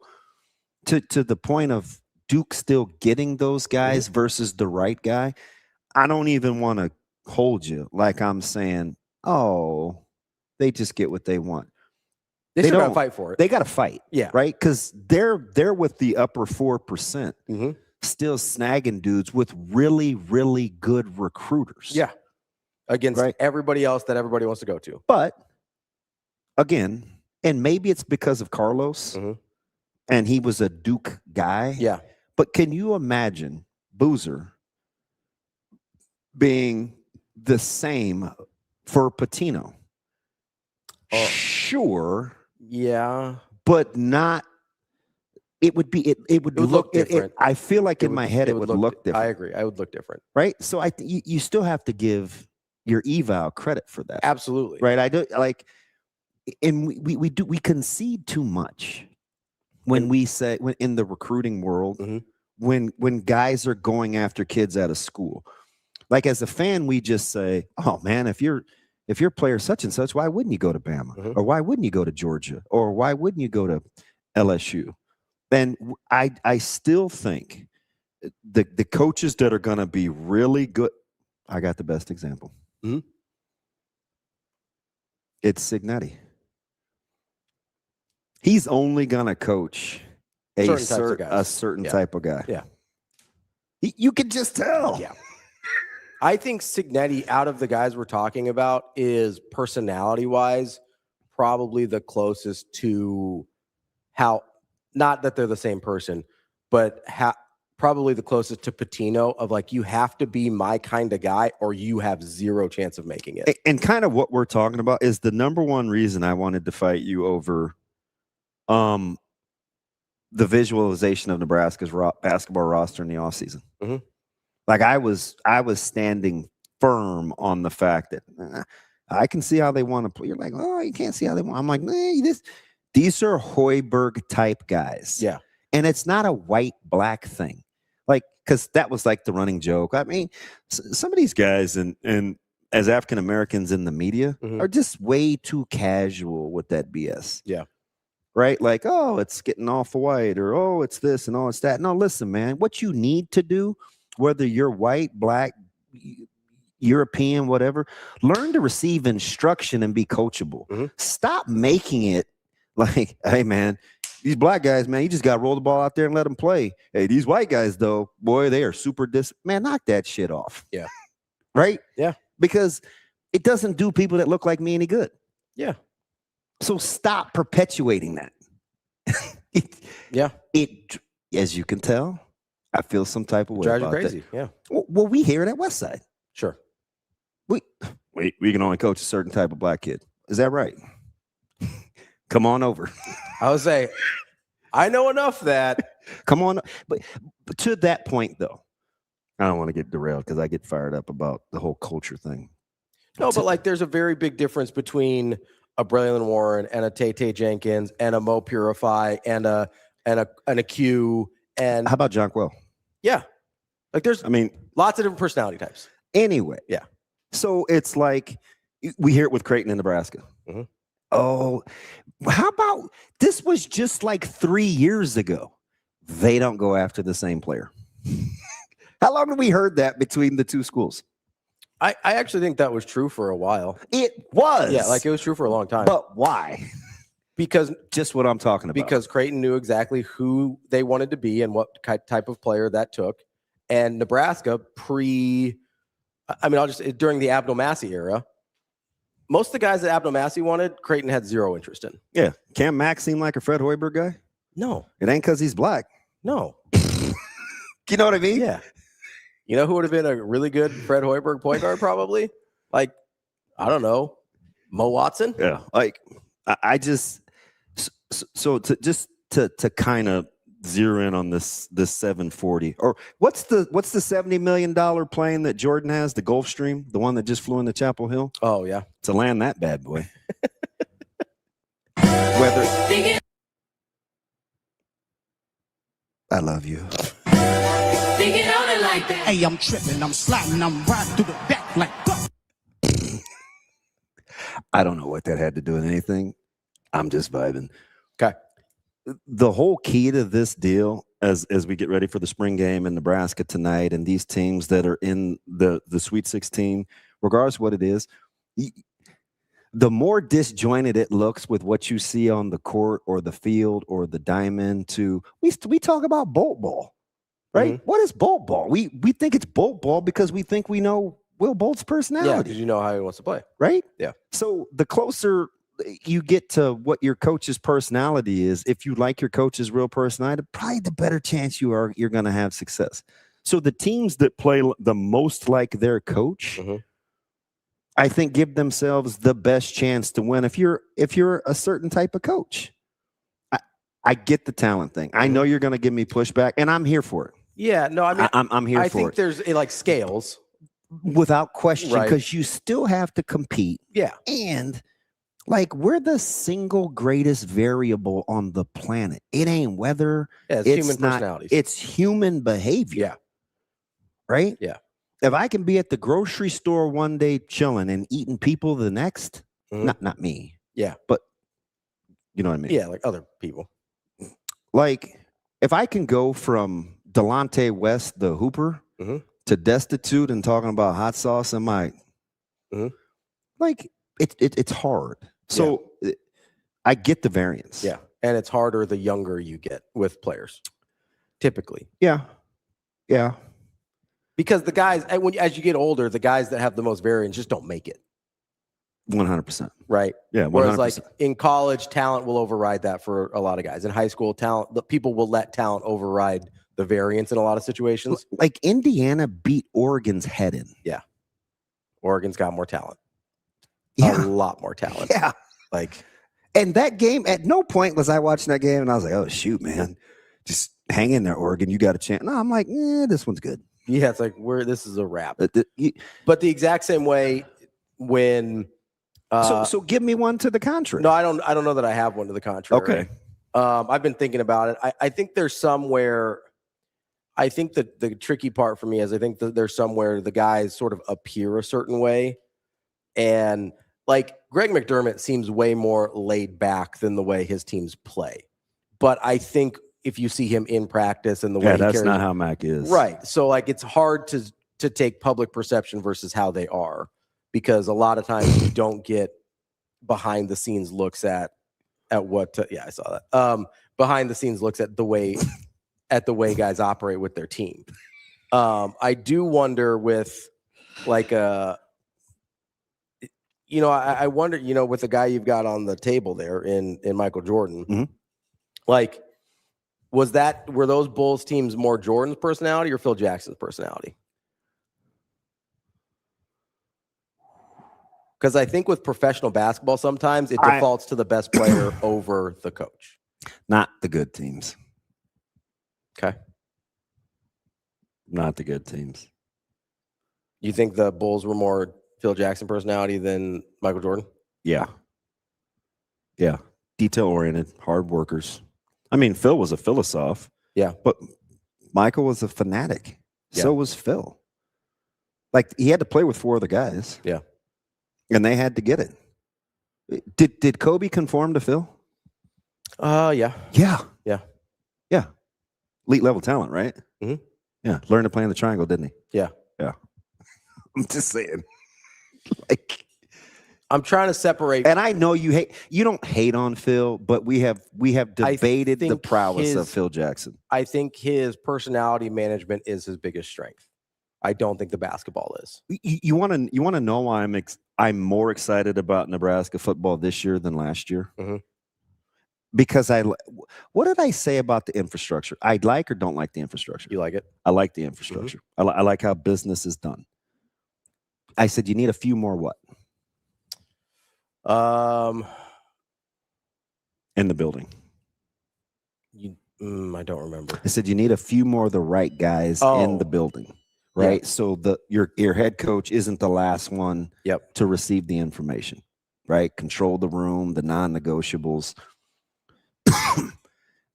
to the point of Duke still getting those guys versus the right guy, I don't even want to hold you like I'm saying, oh, they just get what they want. They still got to fight for it. They got to fight. Yeah. Right? Because they're with the upper 4%. Still snagging dudes with really, really good recruiters. Yeah. Against everybody else that everybody wants to go to. But again, and maybe it's because of Carlos and he was a Duke guy. Yeah. But can you imagine Boozer being the same for Patino? Sure. Yeah. But not. It would look different. I feel like in my head it would look different. I agree. I would look different. Right? So you still have to give your eval credit for that. Absolutely. Right? I do like, and we concede too much when we say in the recruiting world when guys are going after kids out of school. Like as a fan, we just say, "Oh man, if you're player such and such, why wouldn't you go to Bama? Or why wouldn't you go to Georgia? Or why wouldn't you go to LSU?" And I still think the coaches that are going to be really good. I got the best example. It's Signetti. He's only going to coach a certain type of guy. Yeah. You can just tell. Yeah. I think Signetti, out of the guys we're talking about, is personality-wise probably the closest to how, not that they're the same person, but probably the closest to Patino of like, you have to be my kind of guy or you have zero chance of making it. And kind of what we're talking about is the number one reason I wanted to fight you over the visualization of Nebraska's basketball roster in the offseason. Like I was standing firm on the fact that I can see how they want to play. You're like, oh, you can't see how they want. I'm like, these are Hoiberg type guys. Yeah. And it's not a white-black thing. Like, because that was like the running joke. I mean, some of these guys and as African-Americans in the media are just way too casual with that BS. Yeah. Right? Like, oh, it's getting off the white, or oh, it's this and oh, it's that. No, listen, man, what you need to do, whether you're white, black, European, whatever, learn to receive instruction and be coachable. Stop making it like, hey, man, these black guys, man, you just got to roll the ball out there and let them play. Hey, these white guys, though, boy, they are super man, knock that shit off. Yeah. Right? Yeah. Because it doesn't do people that look like me any good. Yeah. So stop perpetuating that. It, as you can tell, I feel some type of way drives about you crazy. that. Yeah. Well, we hear it at Westside. Sure. We can only coach a certain type of black kid. Is that right? Come on over. I would say, I know enough that. Come on. But to that point, though, I don't want to get derailed because I get fired up about the whole culture thing. No, but like there's a very big difference between a Braylon Warren and a Tay Jenkins and a Mo Purify and a Q and how about Jonquil? Yeah. Like there's lots of different personality types. Anyway. Yeah. So it's like we hear it with Creighton in Nebraska. Oh, how about this was just like 3 years ago. They don't go after the same player. How long have we heard that between the two schools? I actually think that was true for a while. It was. Yeah, like it was true for a long time. But why? Because just what I'm talking about. Because Creighton knew exactly who they wanted to be and what type of player that took. And Nebraska during the Abdul Massey era, Most of the guys that Abdelmassih wanted, Creighton had zero interest in. Yeah. Cam Mack seem like a Fred Hoiberg guy? No. It ain't because he's black. No. You know what I mean? Yeah. You know who would have been a really good Fred Hoiberg point guard probably? Like, I don't know, Mo Watson? Yeah. Like, I just so to kind of zero in on this 740, or what's the $70 million plane that Jordan has, the Gulfstream, the one that just flew into Chapel Hill? Oh yeah, to land that bad boy. Whether I love you. Like that. Hey, I'm tripping, I'm sliding, I'm riding through the back like I don't know what that had to do with anything. I'm just vibing. Okay. The whole key to this deal, as we get ready for the spring game in Nebraska tonight, and these teams that are in the Sweet 16, regardless of what it is, the more disjointed it looks with what you see on the court or the field or the diamond, to we talk about bolt ball, right? Mm-hmm. What is bolt ball? We think it's bolt ball because we think we know Will Bolt's personality. Yeah, because you know how he wants to play, right? Yeah. So the closer you get to what your coach's personality is, if you like your coach's real personality, probably the better chance you're going to have success. So the teams that play the most like their coach, mm-hmm. I think give themselves the best chance to win. If you're a certain type of coach, I get the talent thing. I know you're going to give me pushback, and I'm here for it. Yeah, no, I mean, I'm here for it. I think there's like scales, without question, because right. you still have to compete. Yeah, and like we're the single greatest variable on the planet. It ain't weather. Yeah, it's human personalities. It's human behavior. Yeah, right. Yeah. If I can be at the grocery store one day chilling and eating people the next, mm-hmm. not me. Yeah. But you know what I mean? Yeah, like other people. Like if I can go from Delonte West, the hooper, mm-hmm. to destitute and talking about hot sauce and my mm-hmm. like it's hard. So I get the variance. Yeah. And it's harder the younger you get with players. Typically. Yeah. Yeah. Because the guys, as you get older, the guys that have the most variance just don't make it. 100%. Right? Yeah, 100%. Whereas like in college, talent will override that for a lot of guys. In high school, the people will let talent override the variance in a lot of situations. Like Indiana beat Oregon's head in. Yeah. Oregon's got more talent. Yeah. A lot more talent. Yeah. Like, and that game, at no point was I watching that game and I was like, oh, shoot, man. Just hang in there, Oregon. You got a chance. No, I'm like, this one's good. Yeah, it's like this is a wrap. But the exact same way when so give me one to the contrary. No, I don't know that I have one to the contrary. Okay. I've been thinking about it. I think there's somewhere. I think that the tricky part for me is I think that there's somewhere the guys sort of appear a certain way, and like Greg McDermott seems way more laid back than the way his teams play. But I think if you see him in practice and the way that's not how Mac is. Right. So like it's hard to take public perception versus how they are, because a lot of times you don't get behind the scenes looks at what I saw that. Behind the scenes looks at the way guys operate with their team. I do wonder with like I wonder, with the guy you've got on the table there in Michael Jordan, mm-hmm. like were those Bulls teams more Jordan's personality or Phil Jackson's personality? Because I think with professional basketball, sometimes it defaults to the best player over the coach. Not the good teams. Okay. Not the good teams. You think the Bulls were more Phil Jackson personality than Michael Jordan? Yeah. Yeah. Detail-oriented, hard workers. I mean, Phil was a philosopher. Yeah. But Michael was a fanatic. Yeah. So was Phil. Like, he had to play with four other guys. Yeah. And they had to get it. Did Kobe conform to Phil? Yeah. Yeah. Yeah. Yeah. Elite level talent, right? Mm-hmm. Yeah. Learned to play in the triangle, didn't he? Yeah. Yeah. I'm just saying. Like, I'm trying to separate. And I know you don't hate on Phil, but we have debated the prowess of Phil Jackson. I think his personality management is his biggest strength. I don't think the basketball is. You want to know why I'm more excited about Nebraska football this year than last year. Mm-hmm. Because what did I say about the infrastructure? I like or don't like the infrastructure. You like it? I like the infrastructure. Mm-hmm. I like how business is done. I said, you need a few more what? In the building. I don't remember. I said, you need a few more of the right guys in the building. Right. Yeah. So your head coach isn't the last one to receive the information. Right. Control the room, the non-negotiables.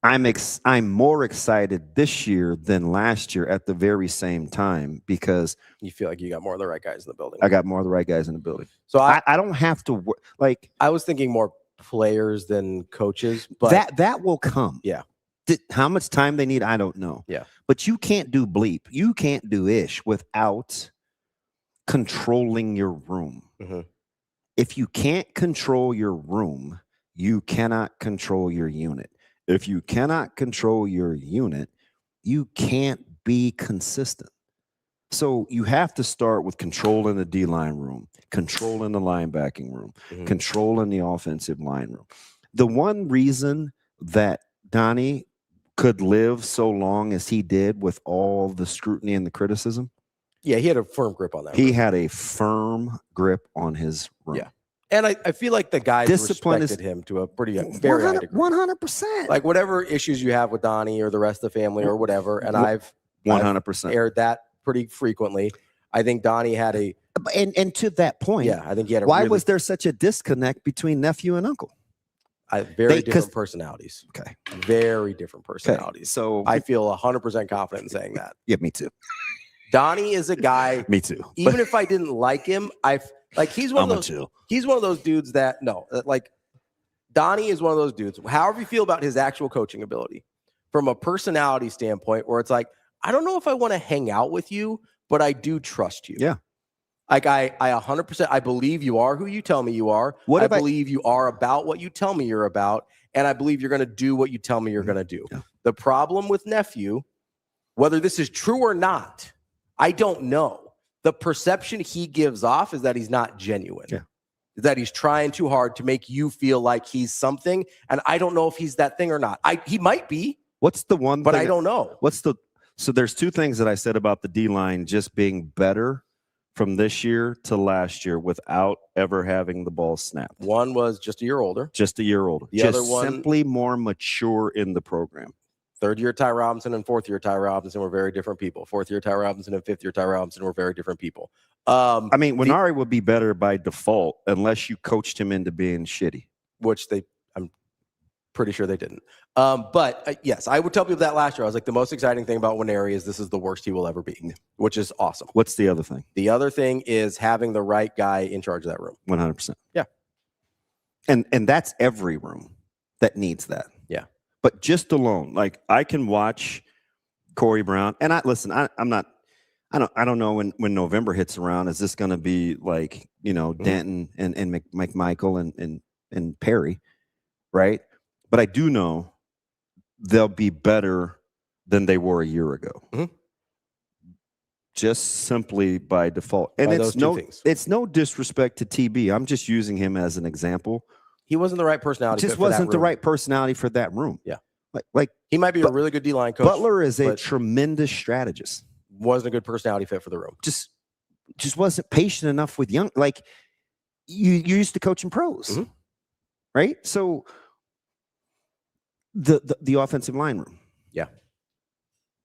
I'm more excited this year than last year at the very same time because you feel like you got more of the right guys in the building. I got more of the right guys in the building. So I don't have to work. Like I was thinking more players than coaches, but that will come. Yeah. How much time they need, I don't know. Yeah. But you can't do bleep. You can't do ish without controlling your room. Mm-hmm. If you can't control your room, you cannot control your unit. If you cannot control your unit, you can't be consistent. So you have to start with controlling the D-line room, controlling the linebacking room, controlling the offensive line room. The one reason that Donnie could live so long as he did with all the scrutiny and the criticism. Yeah, he had a firm grip on that. He had a firm grip on his room. Yeah. And I feel like the guys respected him to a very high degree. 100%. Like whatever issues you have with Donnie or the rest of the family or whatever, and I've 100% aired that pretty frequently. I think Donnie had and to that point, I think he had why was there such a disconnect between nephew and uncle? Very different personalities. Okay. Very different personalities. Okay. So I feel 100% confident in saying that. Yeah, me too. Donnie is a guy. Me too. Even if I didn't like him, he's one of those. He's one of those dudes that Donnie is one of those dudes. However you feel about his actual coaching ability, from a personality standpoint, where it's like, I don't know if I want to hang out with you, but I do trust you. Yeah. Like I 100%, I believe you are who you tell me you are. I believe you are about what you tell me you're about, and I believe you're going to do what you tell me you're going to do. Yeah. The problem with nephew, whether this is true or not, I don't know. The perception he gives off is that he's not genuine. Yeah. That he's trying too hard to make you feel like he's something, and I don't know if he's that thing or not. He might be. What's the one? But I don't know. So there's two things that I said about the D-line just being better from this year to last year without ever having the ball snapped. One was just a year older. Just a year older. The other one, simply more mature in the program. Third-year Ty Robinson and fourth-year Ty Robinson were very different people. Fourth-year Ty Robinson and fifth-year Ty Robinson were very different people. I mean, Winari would be better by default unless you coached him into being shitty. Which I'm pretty sure they didn't. But yes, I would tell people that last year. I was like, the most exciting thing about Winari is this is the worst he will ever be, which is awesome. What's the other thing? The other thing is having the right guy in charge of that room. 100%. Yeah. And that's every room that needs that. Yeah. But just alone, like I can watch Corey Brown, and I don't know when November hits around, is this going to be like, Denton and McMichael and Perry, right? But I do know they'll be better than they were a year ago. Mm-hmm. Just simply by default. And it's no disrespect to TB. I'm just using him as an example. He wasn't the right personality. Just wasn't the right personality for that room. Yeah. Like he might be a really good D-line coach. Butler is a tremendous strategist. Wasn't a good personality fit for the room. Just wasn't patient enough with young. Like you used to coaching pros, right? So the offensive line room, yeah,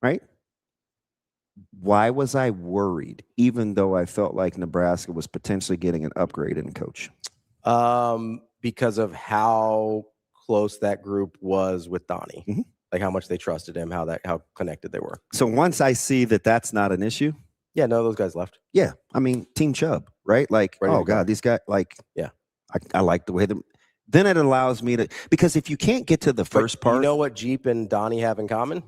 right. Why was I worried, even though I felt like Nebraska was potentially getting an upgrade in coach? Because of how close that group was with Donnie, like how much they trusted him, how connected they were. So once I see that that's not an issue, yeah, no, those guys left. Yeah, I mean Team Chubb, right? Like, oh god, these guys, like, yeah, I like the way them. Then it allows me to, because if you can't get to the first part, you know what Jeep and Donnie have in common?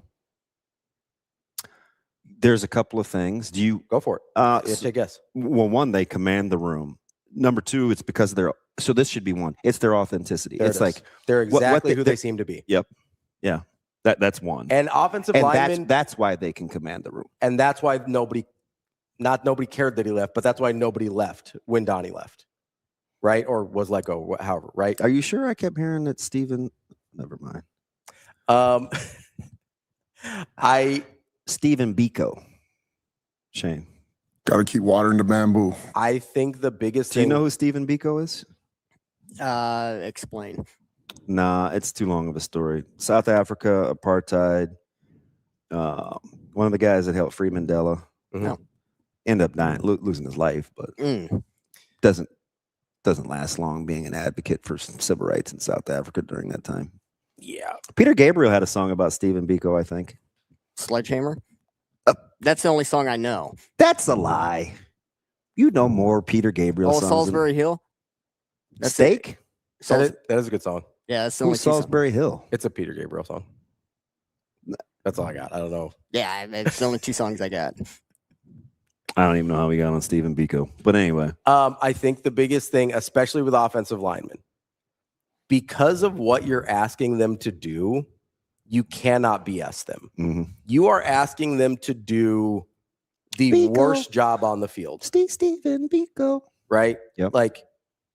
There's a couple of things. Do you go for it? Take a guess. Well, one, they command the room. Number two, it's because of their. So this should be one. It's their authenticity. It's like they're exactly who they seem to be. Yep. Yeah. That's one. And offensive linemen. That's why they can command the room. And that's why nobody cared that he left, but that's why nobody left when Donnie left. right? Or was let go, however, right? Are you sure? I kept hearing that Steven. Never mind. Steven Biko. Shane. Got to keep watering the bamboo. I think the biggest thing. Do you know who Steven Biko is? Explain. Nah, it's too long of a story. South Africa, apartheid. One of the guys that helped free Mandela ended up dying, losing his life, but doesn't last long being an advocate for civil rights in South Africa during that time. Yeah. Peter Gabriel had a song about Steven Biko, I think. Sledgehammer? That's the only song I know. That's a lie. You know more Peter Gabriel songs. Salisbury Hill? That's Steak? That is a good song. Yeah, that's the only Salisbury Hill. It's a Peter Gabriel song. That's all I got. I don't know. Yeah, it's the only 2 songs I got. I don't even know how we got on Steven Biko. But anyway. I think the biggest thing, especially with offensive linemen, because of what you're asking them to do, you cannot BS them. Mm-hmm. You are asking them to do the worst job on the field. Steven Biko. Right? Yep. Like,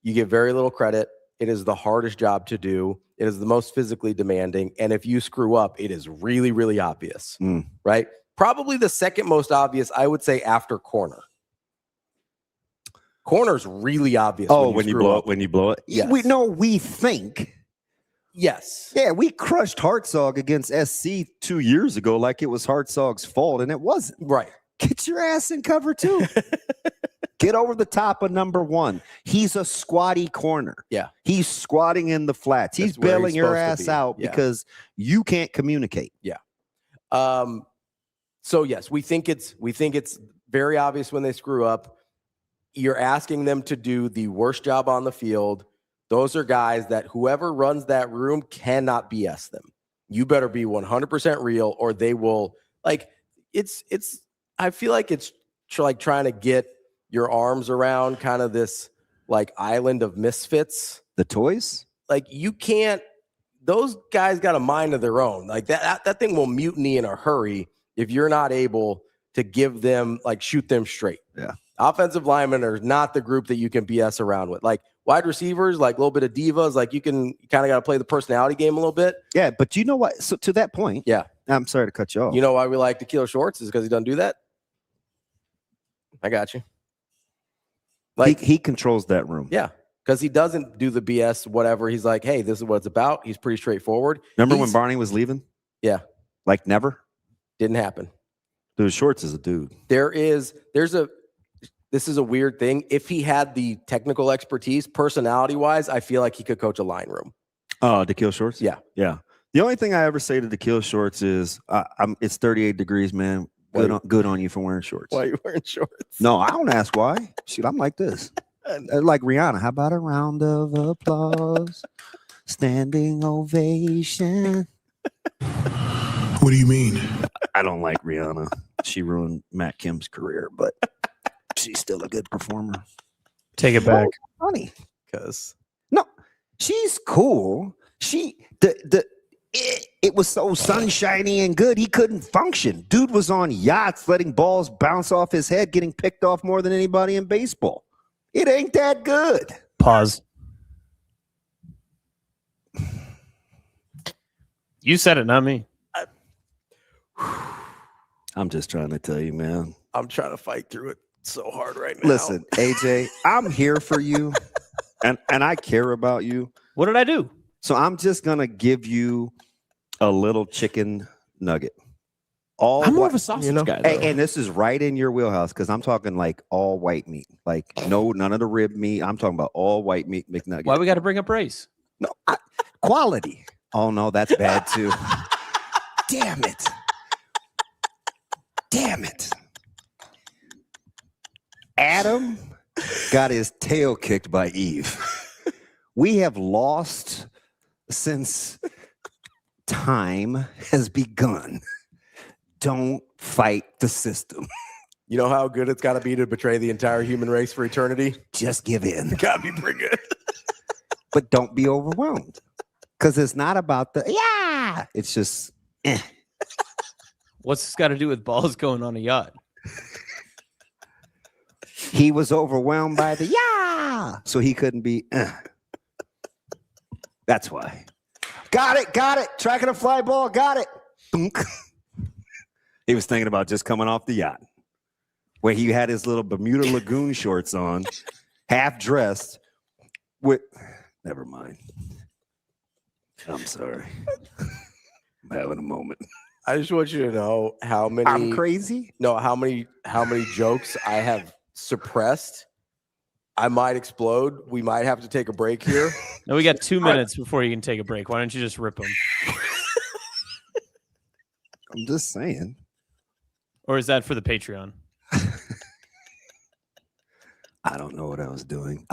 you get very little credit. It is the hardest job to do. It is the most physically demanding. And if you screw up, it is really, really obvious. Right? Probably the second most obvious, I would say, after corner. Corner's really obvious. Oh, when you blow it? Yes. We think. Yes. Yeah, we crushed Hartzog against SC 2 years ago like it was Hartzog's fault, and it wasn't. Right. Get your ass in cover 2. Get over the top of number 1. He's a squatty corner. Yeah. He's squatting in the flats. He's bailing your ass out because you can't communicate. Yeah. So yes, we think it's very obvious when they screw up. You're asking them to do the worst job on the field. Those are guys that whoever runs that room cannot BS them. You better be 100% real, or they will I feel like it's like trying to get your arms around kind of this like island of misfits. The toys? Like, you can't, those guys got a mind of their own. Like that thing will mutiny in a hurry if you're not able to give them, like, shoot them straight. Yeah. Offensive linemen are not the group that you can BS around with. Like, wide receivers, like a little bit of divas, like you kind of got to play the personality game a little bit. Yeah, but you know what? So to that point, yeah, I'm sorry to cut you off. You know why we like Da'Keil Shorts is because he doesn't do that. I got you. Like he controls that room. Yeah, because he doesn't do the BS, whatever. He's like, hey, this is what it's about. He's pretty straightforward. Remember when Barney was leaving? Yeah. Like never? Didn't happen. Dude, Shorts is a dude. This is a weird thing. If he had the technical expertise, personality-wise, I feel like he could coach a line room. Oh, Da'Keil Shorts? Yeah. Yeah. The only thing I ever say to Da'Keil Shorts is, it's 38 degrees, man. Good on you for wearing shorts. Why are you wearing shorts? No, I don't ask why. Shoot, I'm like this. Like Rihanna. How about a round of applause? Standing ovation. What do you mean? I don't like Rihanna. She ruined Matt Kim's career, but she's still a good performer. Take it back. Funny. Because no, she's cool. It was so sunshiny and good, he couldn't function. Dude was on yachts, letting balls bounce off his head, getting picked off more than anybody in baseball. It ain't that good. Pause. You said it, not me. I'm just trying to tell you, man. I'm trying to fight through it so hard right now. Listen, AJ, I'm here for you, and I care about you. What did I do? So I'm just going to give you a little chicken nugget. I'm more of a sausage guy, though. And this is right in your wheelhouse because I'm talking like all white meat. Like none of the rib meat. I'm talking about all white meat McNugget. Why we got to bring up race? No, quality. Oh, no, that's bad too. Damn it. Damn it. Adam got his tail kicked by Eve. We have lost since time has begun. Don't fight the system. You know how good it's got to be to betray the entire human race for eternity? Just give in. Got to be pretty good. But don't be overwhelmed. Because it's not about it's just What's this got to do with balls going on a yacht? He was overwhelmed by the so he couldn't be. That's why. Got it. Tracking a fly ball. Got it. He was thinking about just coming off the yacht, where he had his little Bermuda Lagoon shorts on, half dressed. With never mind. I'm sorry. I'm having a moment. I just want you to know how many. I'm crazy. No, how many jokes I have suppressed. I might explode. We might have to take a break here. No, we got 2 minutes before you can take a break. Why don't you just rip them? I'm just saying. Or is that for the Patreon? I don't know what I was doing.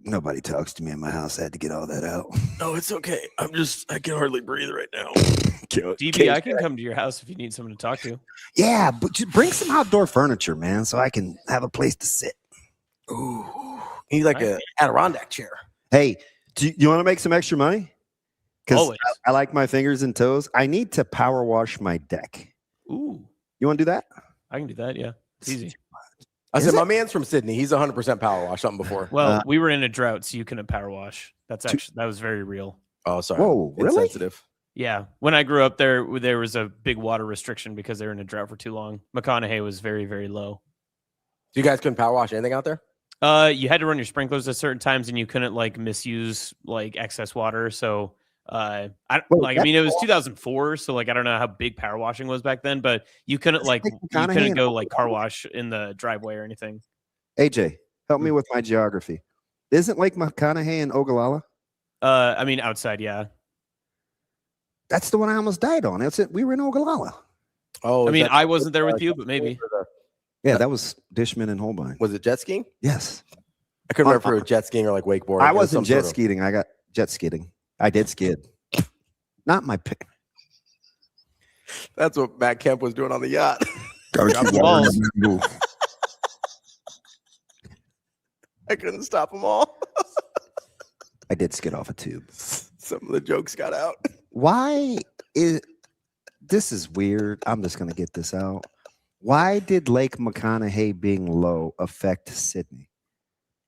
Nobody talks to me in my house. I had to get all that out. No, it's okay. I can hardly breathe right now. DB, I can come to your house if you need someone to talk to. Yeah, but just bring some outdoor furniture, man, so I can have a place to sit. Ooh, you need like a Adirondack chair. Hey, do you want to make some extra money? Because Always. I like my fingers and toes. I need to power wash my deck. Ooh, you want to do that? I can do that. Yeah, it's easy. I said my man's from Sydney. He's 100% power wash something before. Well, we were in a drought, so you couldn't power wash. That was very real. Oh, sorry. Whoa, really? Insensitive. Yeah, when I grew up there was a big water restriction because they were in a drought for too long. McConaughey was very, very low. So you guys couldn't power wash anything out there? You had to run your sprinklers at certain times, and you couldn't like misuse like excess water. So, it was 2004, so like I don't know how big power washing was back then, but you couldn't go like car wash in the driveway or anything. AJ, help me with my geography. Isn't Lake McConaughey in Ogallala? Outside, yeah. That's the one I almost died on. That's it. We were in Ogallala. Oh, I wasn't there with you, but maybe. Yeah, that was Dishman and Holbein. Was it jet skiing? Yes. I couldn't remember if it was jet skiing or like wakeboarding. I wasn't jet skiing. I got jet skidding. I did skid. Not my pick. That's what Matt Kemp was doing on the yacht. I couldn't stop them all. I did skid off a tube. Some of the jokes got out. This is weird. I'm just going to get this out. Why did Lake McConaughey being low affect Sydney?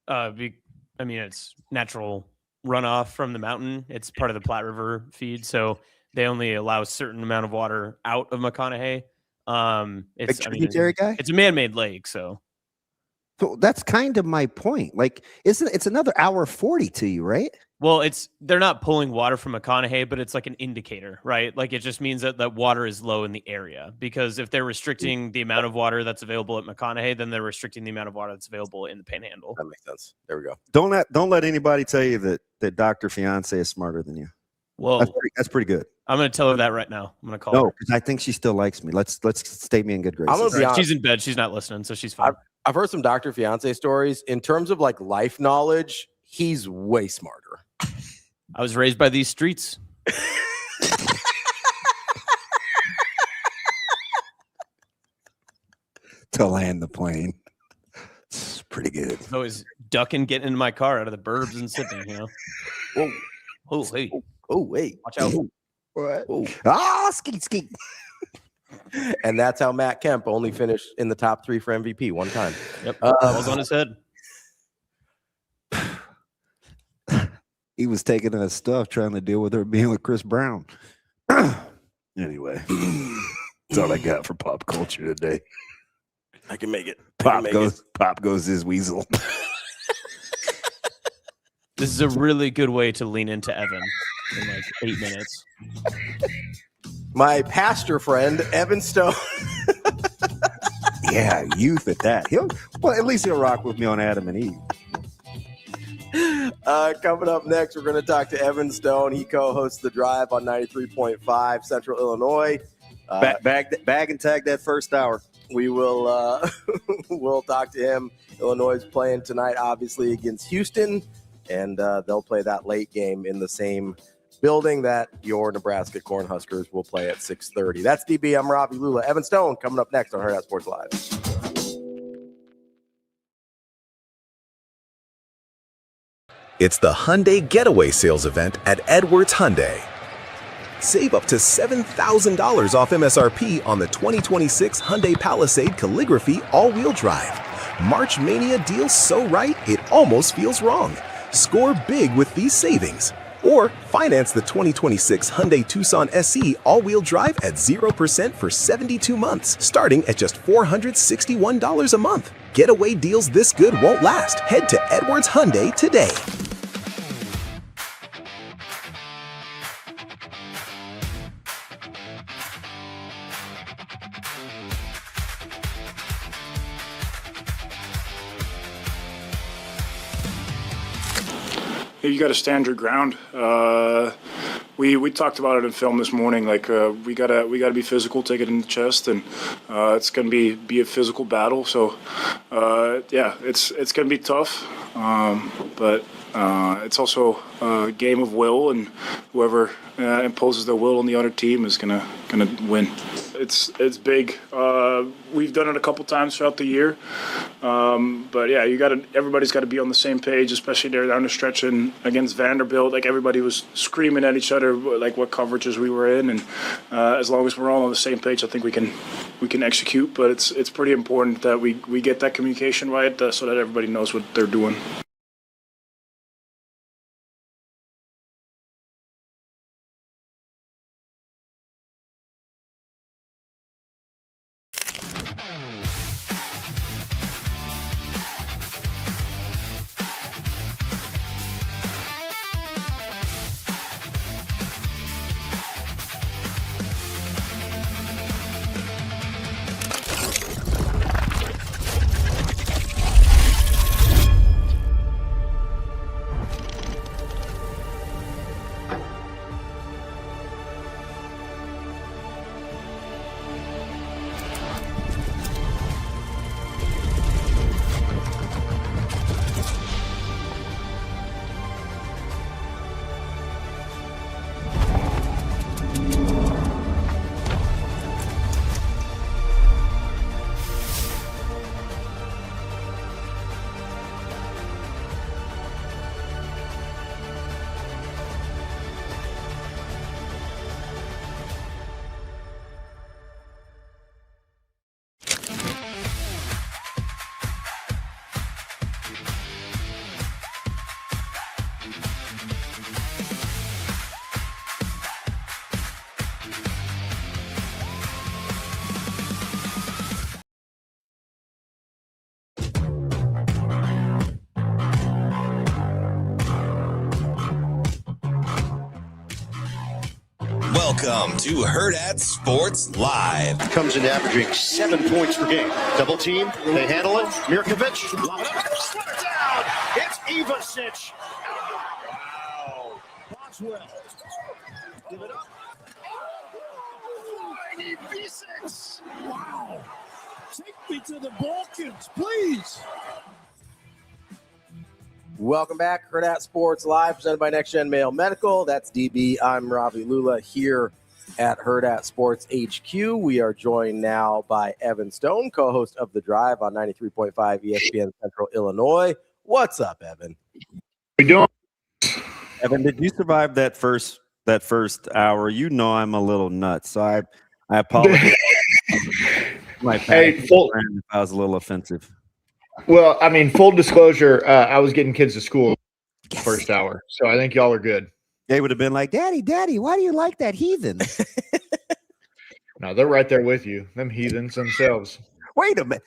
It's natural runoff from the mountain. It's part of the Platte River feed, so they only allow a certain amount of water out of McConaughey. It's a man-made lake, so that's kind of my point. Like, it's another hour 40 to you, right? Well, they're not pulling water from McConaughey, but it's like an indicator, right? Like it just means that the water is low in the area, because if they're restricting the amount of water that's available at McConaughey, then they're restricting the amount of water that's available in the Panhandle. That makes sense. There we go. Don't let anybody tell you that Dr. Fiance is smarter than you. Well, that's pretty good. I'm going to tell her that right now. I'm going to call her. No, because I think she still likes me. Let's state me in good graces. I'm gonna be honest. She's in bed. She's not listening, so she's fine. I've heard some Dr. Fiance stories. In terms of like life knowledge, he's way smarter. I was raised by these streets. To land the plane. It's pretty good. I was ducking, getting into my car out of the burbs and sipping, you know. Whoa. Oh, hey. Oh, wait. Watch out. What? Skeet. And that's how Matt Kemp only finished in the top 3 for MVP one time. Yep. Balls on his head. He was taking his stuff, trying to deal with her being with Chris Brown. Anyway, that's all I got for pop culture today. I can make it. Pop goes his weasel. This is a really good way to lean into Evan in like 8 minutes. My pastor friend, Evan Stone. Yeah, youth at that. At least he'll rock with me on Adam and Eve. Coming up next, we're going to talk to Evan Stone. He co-hosts The Drive on 93.5 Central Illinois. Bag and tag that first hour. We will we'll talk to him. Illinois is playing tonight, obviously, against Houston, and they'll play that late game in the same building that your Nebraska Cornhuskers will play at 6:30. That's DB. I'm Ravi. Lulla. Evan Stone coming up next on Hurrdat Sports Live. It's the Hyundai Getaway Sales Event at Edwards Hyundai. Save up to $7,000 off MSRP on the 2026 Hyundai Palisade Calligraphy all-wheel drive. March Mania deals so right, it almost feels wrong. Score big with these savings. Or finance the 2026 Hyundai Tucson SE all-wheel drive at 0% for 72 months, starting at just $461 a month. Getaway deals this good won't last. Head to Edwards Hyundai today. You got to stand your ground. We talked about it in film this morning. Like we gotta be physical, take it in the chest, and it's gonna be a physical battle. So yeah, it's gonna be tough, but it's also a game of will, and whoever imposes their will on the other team is gonna win. It's big. We've done it a couple times throughout the year, but yeah, everybody's got to be on the same page, especially there down the stretch and against Vanderbilt. Like everybody was screaming at each other, like what coverages we were in, and as long as we're all on the same page, I think we can execute. But it's pretty important that we get that communication right, so that everybody knows what they're doing. Welcome to Hurrdat Sports Live. Comes in averaging 7 points per game. Double team, they handle it. Mirkovic, slip it down. It's Ivasic. Wow. Boswell. Give it up. Oh, and Ivasic. Wow. Take me to the Balkans, please. Welcome back, Hurrdat Sports Live, presented by Next Gen Mail Medical. That's DB. I'm Ravi Lulla here at Hurrdat Sports HQ. We are joined now by Evan Stone, co-host of The Drive on 93.5 ESPN Central Illinois. What's up, Evan? We doing? Evan, did you survive that first hour? You know I'm a little nuts, so I apologize. If I was a little offensive. Well, I mean, full disclosure, I was getting kids to school first hour, so I think y'all are good. They would have been like, Daddy, why do you like that heathen? No, they're right there with you. Them heathens themselves. Wait a minute.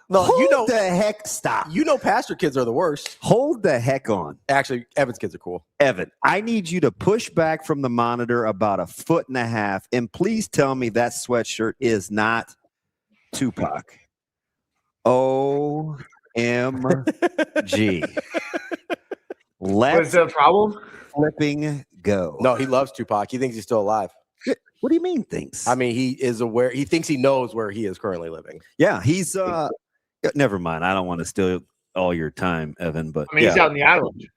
No, Hold the heck, stop. You know pastor kids are the worst. Hold the heck on. Actually, Evan's kids are cool. Evan, I need you to push back from the monitor about 1.5 feet, and please tell me that sweatshirt is not Tupac. OMG. What's the problem? Flipping go. No, he loves Tupac. He thinks he's still alive. What do you mean thinks? I mean, he is aware. He thinks he knows where he is currently living. Yeah, he's never mind. I don't want to steal all your time, Evan, but I mean, he's out in the island.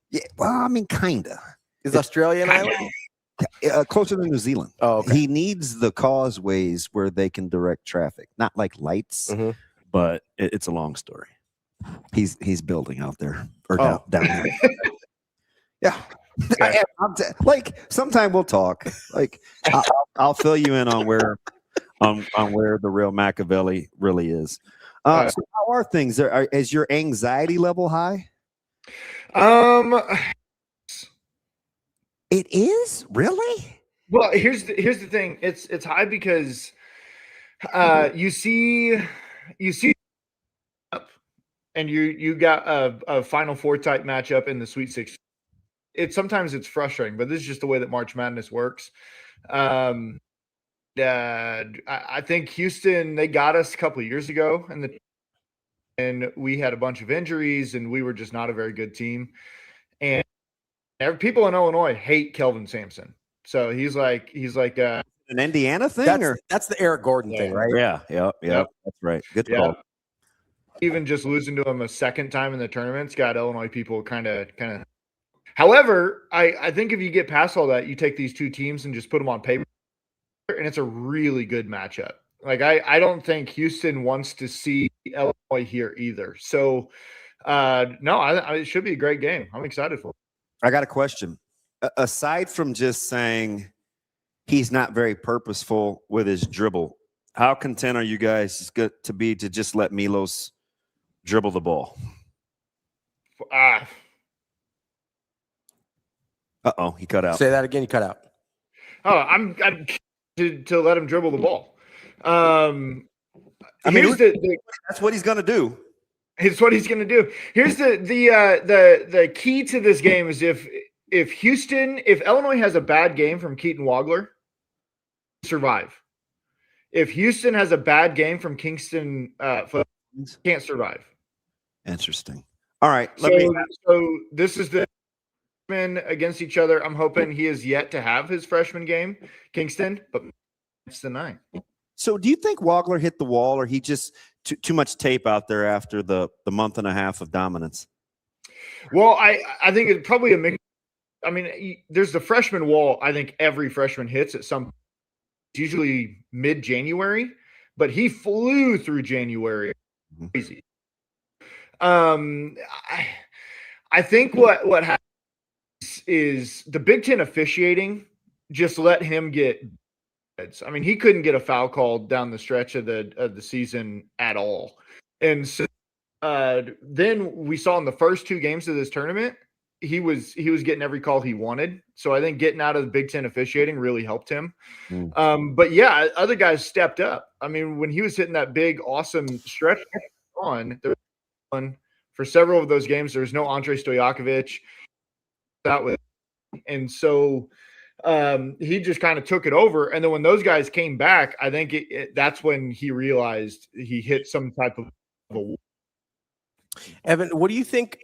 Yeah, well, I mean, kinda. Is Australia an island? Closer to New Zealand. Oh, okay. He needs the causeways where they can direct traffic, not like lights, but it's a long story. He's building out there or down there. Yeah. Okay. Like sometime we'll talk. Like I'll fill you in on where the real Machiavelli really is. So how are things? Is your anxiety level high? It is really. Well, here's the thing. It's high because you see, and you got a Final Four type matchup in the Sweet 16. Sometimes it's frustrating, but this is just the way that March Madness works. I think Houston, they got us a couple of years ago, and we had a bunch of injuries, and we were just not a very good team. And people in Illinois hate Kelvin Sampson. So he's like an Indiana thing, that's the Eric Gordon thing, right? Yeah. That's right. Good call. Even just losing to him a second time in the tournament's got Illinois people kind of. However, I think if you get past all that, you take these two teams and just put them on paper, and it's a really good matchup. Like I don't think Houston wants to see Illinois here either. So no, it should be a great game. I'm excited for it. I got a question. Aside from just saying he's not very purposeful with his dribble, how content are you guys to just let Milos dribble the ball? He cut out. Say that again. You cut out. Oh, I'm to let him dribble the ball. That's what he's going to do. It's what he's going to do. Here's the key to this game is if Illinois has a bad game from Keaton Wagler, survive. If Houston has a bad game from Kingston, can't survive. Interesting. All right. So this is the against each other. I'm hoping he is yet to have his freshman game, Kingston, but it's the 9. So do you think Wagler hit the wall, or he just too much tape out there after the month and a half of dominance? Well, I think it's probably a mix. I mean, there's the freshman wall. I think every freshman hits at some. It's usually mid-January, but he flew through January. Crazy. I think what happens is the Big Ten officiating just let him get. I mean, he couldn't get a foul called down the stretch of the season at all, and so then we saw in the first 2 games of this tournament, he was getting every call he wanted. So I think getting out of the Big Ten officiating really helped him. But yeah, other guys stepped up. I mean, when he was hitting that big, awesome stretch for several of those games, there was no Andre Stojakovic. And so he just kind of took it over. And then when those guys came back, I think that's when he realized he hit some type of a. Evan, what do you think?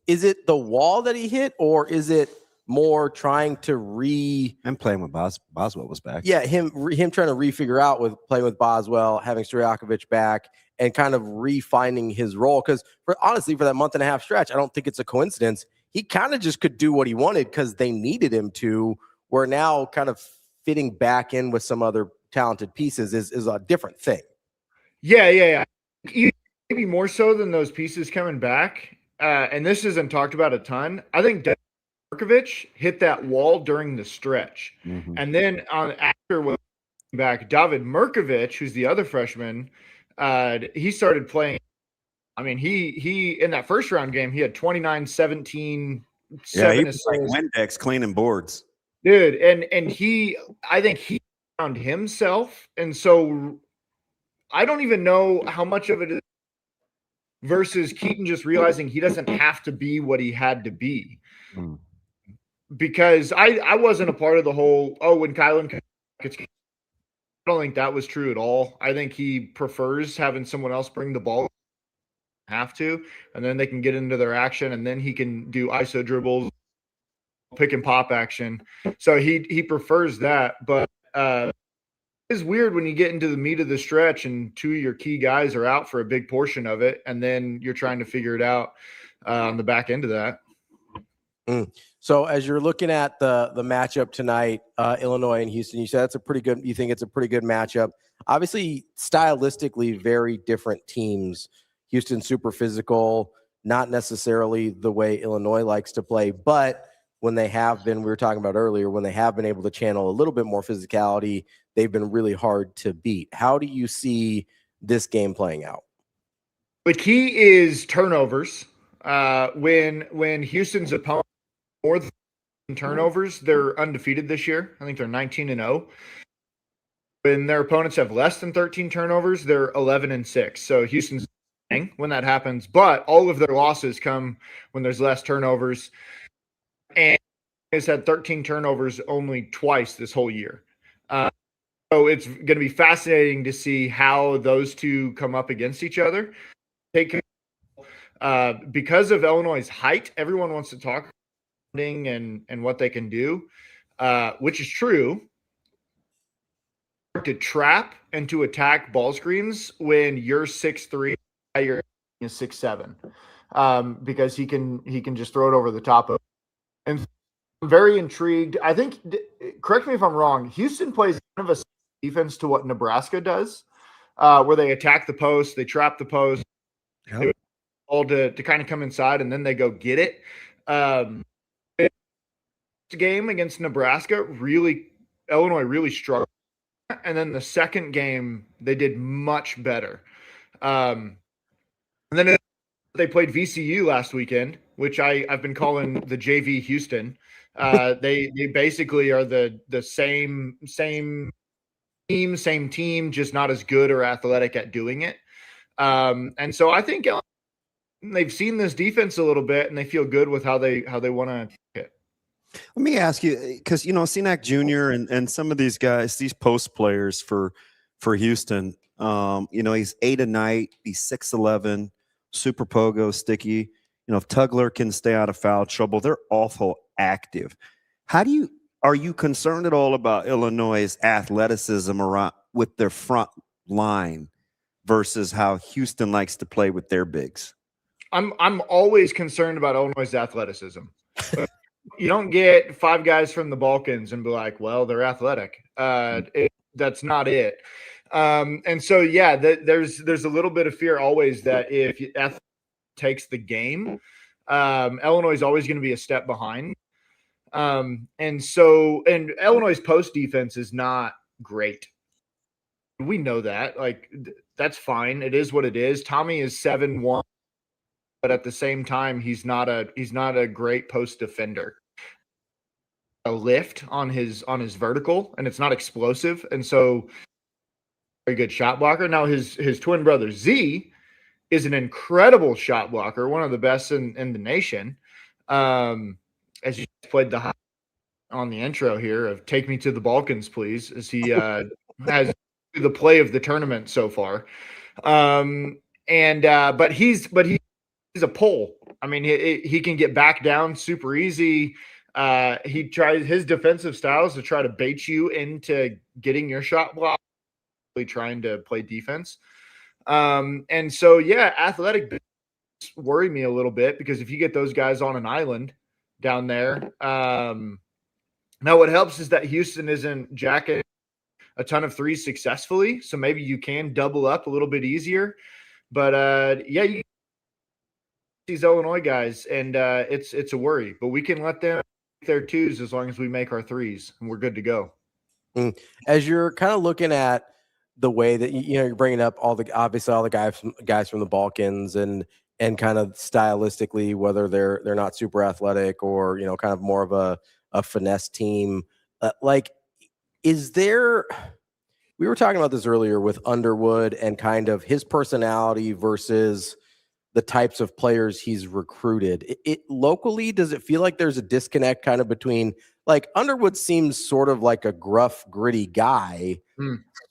Is it the wall that he hit, or is it more trying to I'm playing with Boswell was back. Yeah, him trying to refigure out with playing with Boswell, having Stojakovic back, and kind of refining his role. Because honestly, for that month and a half stretch, I don't think it's a coincidence. He kind of just could do what he wanted because they needed him to. Where now kind of fitting back in with some other talented pieces is a different thing. Yeah. Maybe more so than those pieces coming back. And this isn't talked about a ton. I think Markovic hit that wall during the stretch. And then after when back, David Mirkovic, who's the other freshman, he started playing. I mean, he in that first round game, he had 29, 17, 7 he was like Windex cleaning boards. Dude, and I think he found himself. And so I don't even know how much of it is versus Keaton just realizing he doesn't have to be what he had to be. Because I wasn't a part of the whole, when Kylan gets, I don't think that was true at all. I think he prefers having someone else bring the ball, have to, and then they can get into their action, and then he can do ISO dribbles, pick and pop action. So he prefers that, but it's weird when you get into the meat of the stretch and 2 of your key guys are out for a big portion of it, and then you're trying to figure it out on the back end of that. So as you're looking at the matchup tonight, Illinois and Houston, you said you think it's a pretty good matchup. Obviously, stylistically, very different teams. Houston super physical, not necessarily the way Illinois likes to play, but when they have been, we were talking about earlier, when they have been able to channel a little bit more physicality, they've been really hard to beat. How do you see this game playing out? The key is turnovers. When Houston's opponent more than turnovers, they're undefeated this year. I think they're 19-0. When their opponents have less than 13 turnovers, they're 11-6. So Houston's when that happens, but all of their losses come when there's less turnovers. And has had 13 turnovers only twice this whole year. So it's going to be fascinating to see how those two come up against each other. Because of Illinois' height, everyone wants to talk and what they can do, which is true. To trap and to attack ball screens when you're 6'3", you're 6'7", because he can just throw it over the top of. And I'm very intrigued. I think, correct me if I'm wrong, Houston plays kind of a defense to what Nebraska does, where they attack the post, they trap the post, all to kind of come inside, and then they go get it. Game against Nebraska, Illinois really struggled. And then the second game, they did much better. And then they played VCU last weekend, which I've been calling the JV Houston. They basically are the same team, just not as good or athletic at doing it. And so I think they've seen this defense a little bit, and they feel good with how they want to hit. Let me ask you, because Senac Jr. and some of these guys, these post players for Houston, he's 8 a night, he's 6'11", super pogo, sticky. If Tugler can stay out of foul trouble, they're awful active. Are you concerned at all about Illinois' athleticism around with their front line versus how Houston likes to play with their bigs? I'm always concerned about Illinois' athleticism. You don't get 5 guys from the Balkans and be like, well, they're athletic. That's not it. And so, yeah, there's a little bit of fear always that if athletics takes the game, Illinois is always going to be a step behind. And Illinois' post defense is not great. We know that. That's fine. It is what it is. Tommy is 7'1", but at the same time, he's not a great post defender. A lift on his vertical, and it's not explosive, and so very good shot blocker. Now his twin brother Z is an incredible shot blocker, one of the best in the nation. As you played the on the intro here of "Take Me to the Balkans, Please," as he has the play of the tournament so far. But he's a pole. I mean, he can get back down super easy. He tries his defensive styles to try to bait you into getting your shot block, trying to play defense. And so, yeah, athletic worry me a little bit because if you get those guys on an island down there, now what helps is that Houston isn't jacking a ton of threes successfully. So maybe you can double up a little bit easier. But yeah, you these Illinois guys, and it's a worry, but we can let them make their twos as long as we make our threes, and we're good to go. As you're kind of looking at the way that you're bringing up obviously all the guys from the Balkans and kind of stylistically whether they're not super athletic or kind of more of a finesse team, is there? We were talking about this earlier with Underwood and kind of his personality versus the types of players he's recruited. It locally, does it feel like there's a disconnect kind of between, like, Underwood seems sort of like a gruff, gritty guy,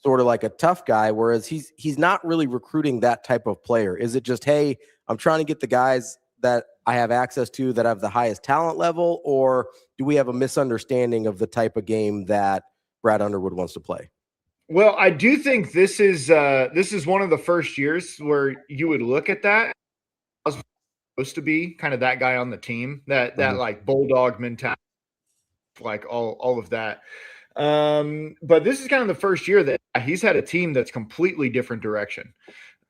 sort of like a tough guy, whereas he's not really recruiting that type of player. Is it just, hey, I'm trying to get the guys that I have access to that have the highest talent level, or do we have a misunderstanding of the type of game that Brad Underwood wants to play? Well, I do think this is one of the first years where you would look at that. I was supposed to be kind of that guy on the team, that like bulldog mentality, like all of that. But this is kind of the first year that he's had a team that's completely different direction.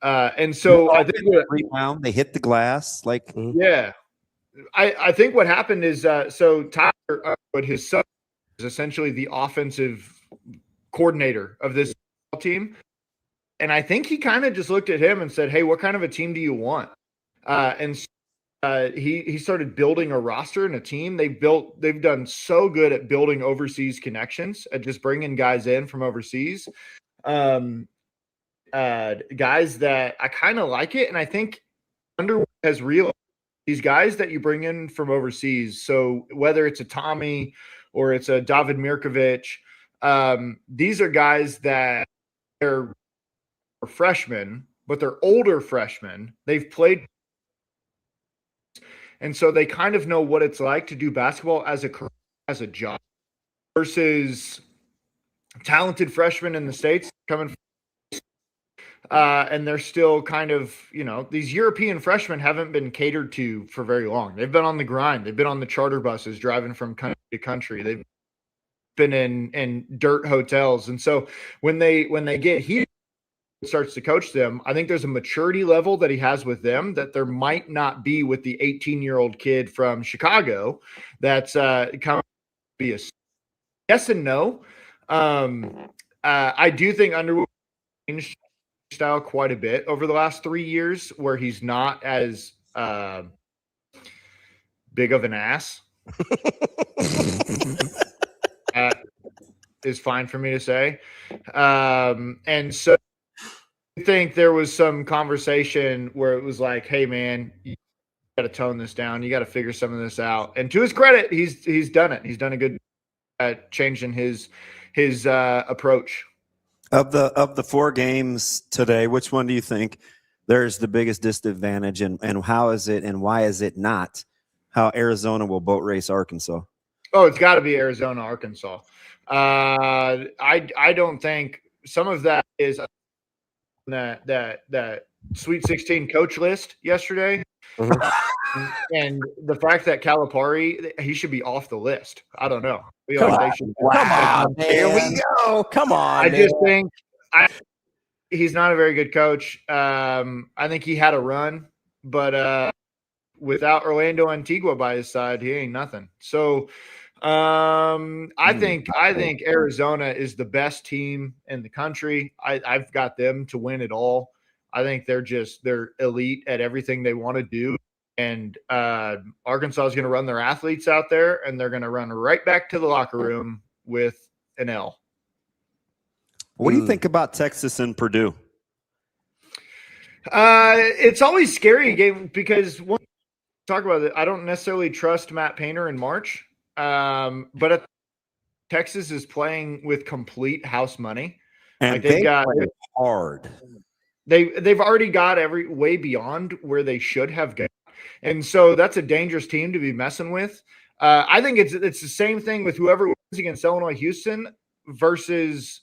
And so I think rebound, they hit the glass. Like, yeah, I think what happened is so Tyler, but his son is essentially the offensive coordinator of this team. And I think he kind of just looked at him and said, "Hey, what kind of a team do you want?" And he started building a roster and a team. They've done so good at building overseas connections, at just bringing guys in from overseas, guys that I kind of like it. And I think Underwood has realized these guys that you bring in from overseas. So whether it's a Tommy or it's a David Mirkovic, these are guys that they're freshmen, but they're older freshmen. They've played, and so they kind of know what it's like to do basketball as a job versus talented freshmen in the States coming from, and they're still kind of, these European freshmen haven't been catered to for very long. They've been on the grind. They've been on the charter buses driving from country to country. They've been in dirt hotels. And so when they get here, starts to coach them, I think there's a maturity level that he has with them that there might not be with the 18-year-old kid from Chicago that's coming to be a yes and no. I do think Underwood changed style quite a bit over the last 3 years, where he's not as big of an ass. Is fine for me to say. And so I think there was some conversation where it was like, "Hey man, you got to tone this down. You got to figure some of this out." And to his credit, he's done it. He's done a good changing his approach. Of the 4 games today, which one do you think there's the biggest disadvantage, and how is it, and why is it not how Arizona will boat race Arkansas? Oh, it's got to be Arizona, Arkansas. I don't think some of that is that Sweet 16 coach list yesterday. And the fact that Calipari, he should be off the list. I don't know. Come on, here we go. Come on. I just think he's not a very good coach. I think he had a run, but without Orlando Antigua by his side, he ain't nothing. So I think Arizona is the best team in the country. I've got them to win it all. I think they're elite at everything they want to do. And Arkansas is going to run their athletes out there, and they're going to run right back to the locker room with an L. What do you think about Texas and Purdue? It's always scary game because when we talk about it, I don't necessarily trust Matt Painter in March. But Texas is playing with complete house money, and they've got hard. They've already got way beyond where they should have gone, and so that's a dangerous team to be messing with. I think it's the same thing with whoever wins against Illinois, Houston versus,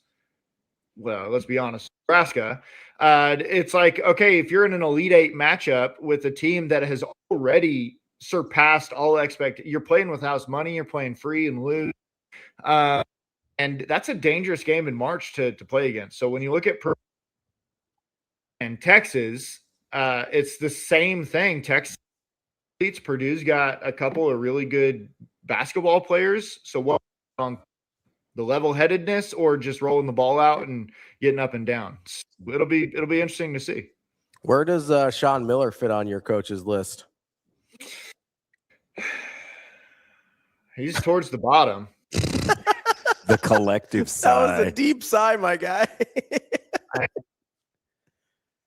well, let's be honest, Nebraska. It's like, okay, if you're in an Elite Eight matchup with a team that has already surpassed all expectations, you're playing with house money, you're playing free and lose. And that's a dangerous game in March to play against. So when you look at Purdue and Texas, it's the same thing. Texas, Purdue's got a couple of really good basketball players. So what on the level-headedness or just rolling the ball out and getting up and down? It'll be interesting to see. Where does Sean Miller fit on your coach's list? He's towards the bottom. The collective sigh. That was a deep sigh, my guy. I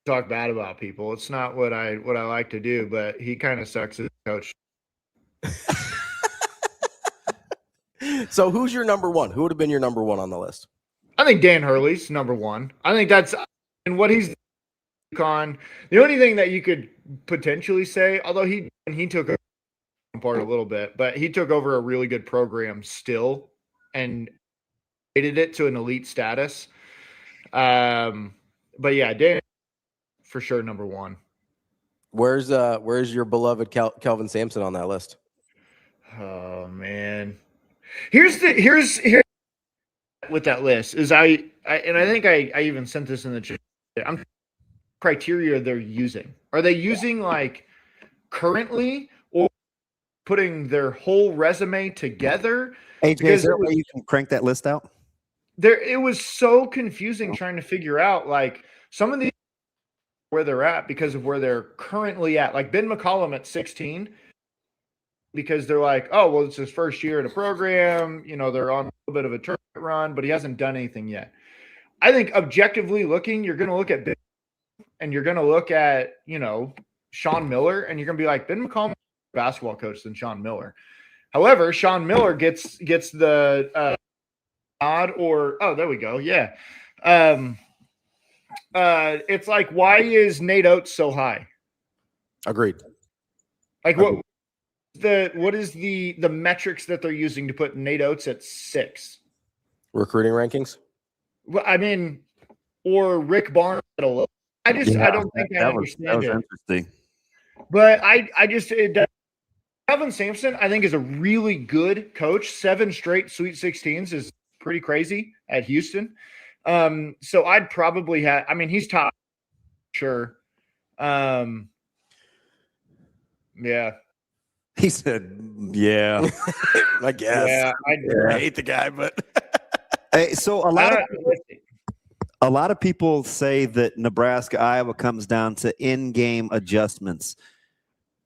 talk bad about people. It's not what I like to do, but he kind of sucks as a coach. So who's your number one? Who would have been your number one on the list? I think Dan Hurley's number one. I think that's and what he's on. The only thing that you could potentially say, although he took apart a little bit, but he took over a really good program still and rated it to an elite status. But yeah, Dan for sure number one. Where's your beloved Kelvin Sampson on that list? Oh man. Here's with that list is I think I even sent this in the chat. I'm criteria they're using? Are they using like currently or putting their whole resume together? AJ, is there a way you can crank that list out? It was so confusing trying to figure out like some of these where they're at because of where they're currently at. Like Ben McCollum at 16, because they're like, oh, well, it's his first year in a program. You know, they're on a little bit of a tournament run, but he hasn't done anything yet. I think objectively looking, you're going to look at Ben and you're going to look at, you know, Sean Miller, and you're going to be like, Ben McCollum is a basketball coach than Sean Miller. However, Sean Miller gets the nod, or there we go. Yeah. It's like, why is Nate Oates so high? Agreed. Like what is the metrics that they're using to put Nate Oates at 6? Recruiting rankings? Well, I mean, or Rick Barnes at 11. I don't think I understand that was it. interesting. But Calvin Sampson, I think, is a really good coach. 7 straight Sweet 16s is pretty crazy at Houston. So I'd probably have. I mean, he's top, sure. Yeah. He said, "Yeah, I guess." Yeah, I hate the guy, but hey, so a lot of people say that Nebraska Iowa comes down to in-game adjustments.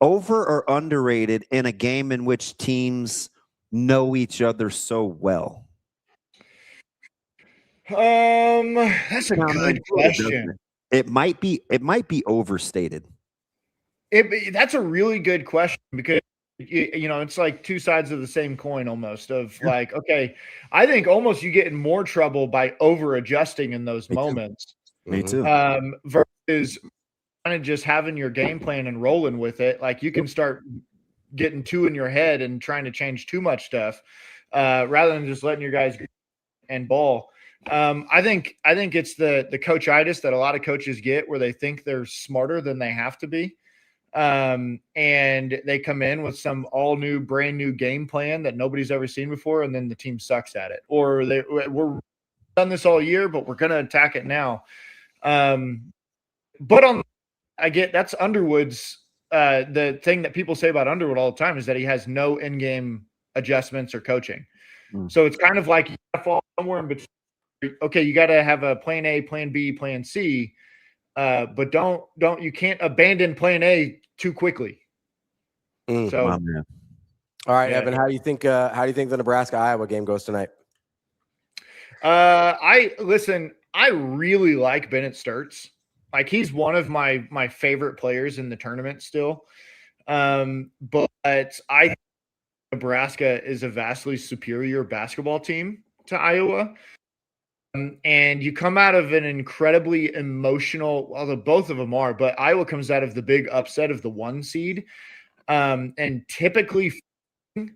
Over or underrated in a game in which teams know each other so well? That's a good question. It might be overstated. That's a really good question, because you know, it's like two sides of the same coin almost, of like, okay, I think almost you get in more trouble by over adjusting in those moments. Me too. Versus kind of just having your game plan and rolling with it. Like you can start getting too in your head and trying to change too much stuff, rather than just letting your guys and ball. I think it's the coachitis that a lot of coaches get, where they think they're smarter than they have to be. And they come in with some brand new game plan that nobody's ever seen before, and then the team sucks at it. Or we're done this all year, but we're going to attack it now. But I get that's Underwood's. The thing that people say about Underwood all the time is that he has no in-game adjustments or coaching. So it's kind of like you got to fall somewhere in between. Okay, you got to have a plan A, plan B, plan C. But you can't abandon plan A too quickly. So, all right, Evan, how do you think the Nebraska Iowa game goes tonight? I really like Bennett Sturtz. Like, he's one of my favorite players in the tournament still. But I think Nebraska is a vastly superior basketball team to Iowa. And you come out of an incredibly emotional, although both of them are, but Iowa comes out of the big upset of the 1 seed. And typically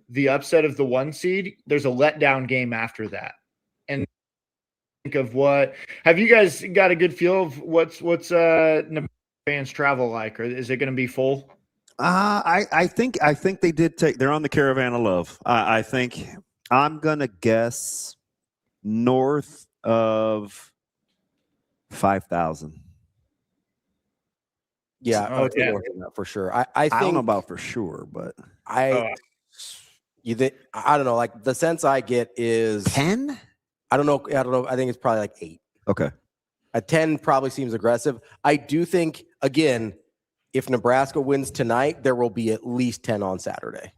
the upset of the 1 seed, there's a letdown game after that. And think of have you guys got a good feel of what's fans travel like, or is it going to be full? I think they did they're on the Caravan of Love. I think I'm going to guess north of 5,000. Yeah, more than that for sure. I think, I don't know about for sure, but I don't know. Like, the sense I get is 10. I don't know. I think it's probably like 8. Okay. A 10 probably seems aggressive. I do think, again, if Nebraska wins tonight, there will be at least 10 on Saturday.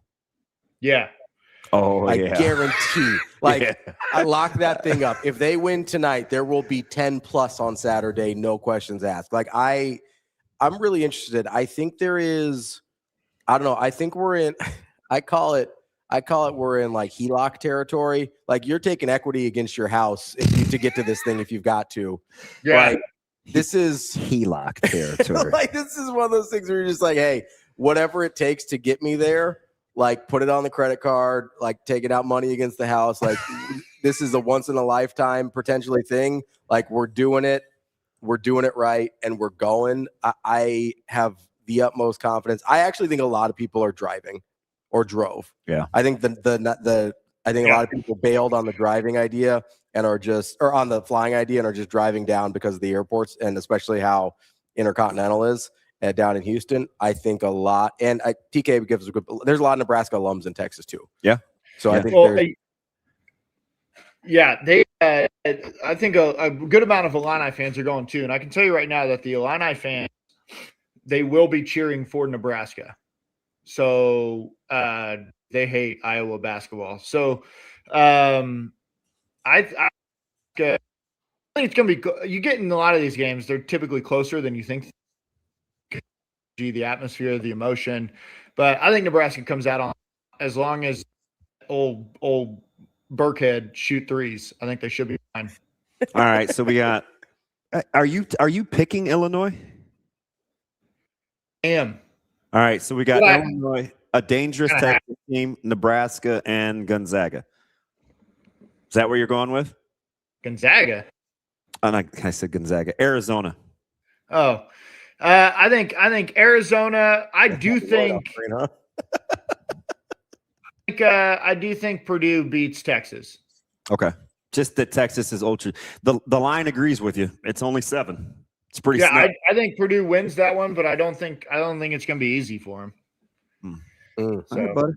Yeah. Oh, I guarantee. I lock that thing up. If they win tonight, there will be 10 plus on Saturday, no questions asked. Like, I'm really interested. I think there is, I don't know. I think we're in, I call it we're in like HELOC territory. Like, you're taking equity against your house to get to this thing if you've got to. Yeah. Like, this is HELOC territory. like, this is one of those things where you're just like, hey, whatever it takes to get me there, like, put it on the credit card, like, taking out money against the house. Like, this is a once in a lifetime potentially thing. Like, we're doing it right, and we're going. I have the utmost confidence. I actually think a lot of people are driving or drove. Yeah. I think a lot of people bailed on the driving idea and or on the flying idea and are just driving down because of the airports, and especially how Intercontinental is down in Houston. I think a lot, and TK gives a good. There's a lot of Nebraska alums in Texas too. Yeah. So I think I think a good amount of Illini fans are going too, and I can tell you right now that the Illini fans, they will be cheering for Nebraska. So they hate Iowa basketball. So I think it's going to be – you get in a lot of these games, they're typically closer than you think. The atmosphere, the emotion. But I think Nebraska comes out on as long as old Burkhead shoot threes. I think they should be fine. All right, so we got are you picking Illinois? I am. All right, so we got Illinois, a dangerous Texas team, Nebraska, and Gonzaga. Is that where you're going with? Gonzaga. I said Gonzaga. Arizona. Oh, I think Arizona. I do think. I do think Purdue beats Texas. Okay, just that Texas is ultra. The line agrees with you. It's only 7. It's pretty. Yeah, I think Purdue wins that one, but I don't think it's going to be easy for them. So, right, buddy.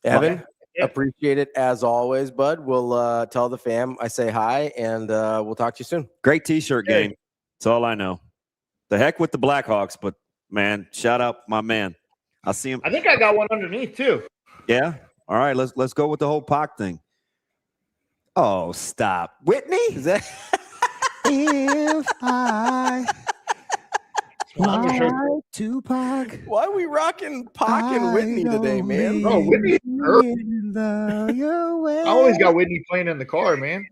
Evan, appreciate it as always, bud. We'll tell the fam I say hi, and we'll talk to you soon. Great T-shirt game. That's all I know. The heck with the Blackhawks, but man, shout out my man. I'll see him. I think I got one underneath too. Yeah. All right. Let's go with the whole Pac thing. Oh, stop, Whitney. Is that? If I like Tupac. Why are we rocking Pac and Whitney today, man? Oh, Whitney. I always got Whitney playing in the car, man.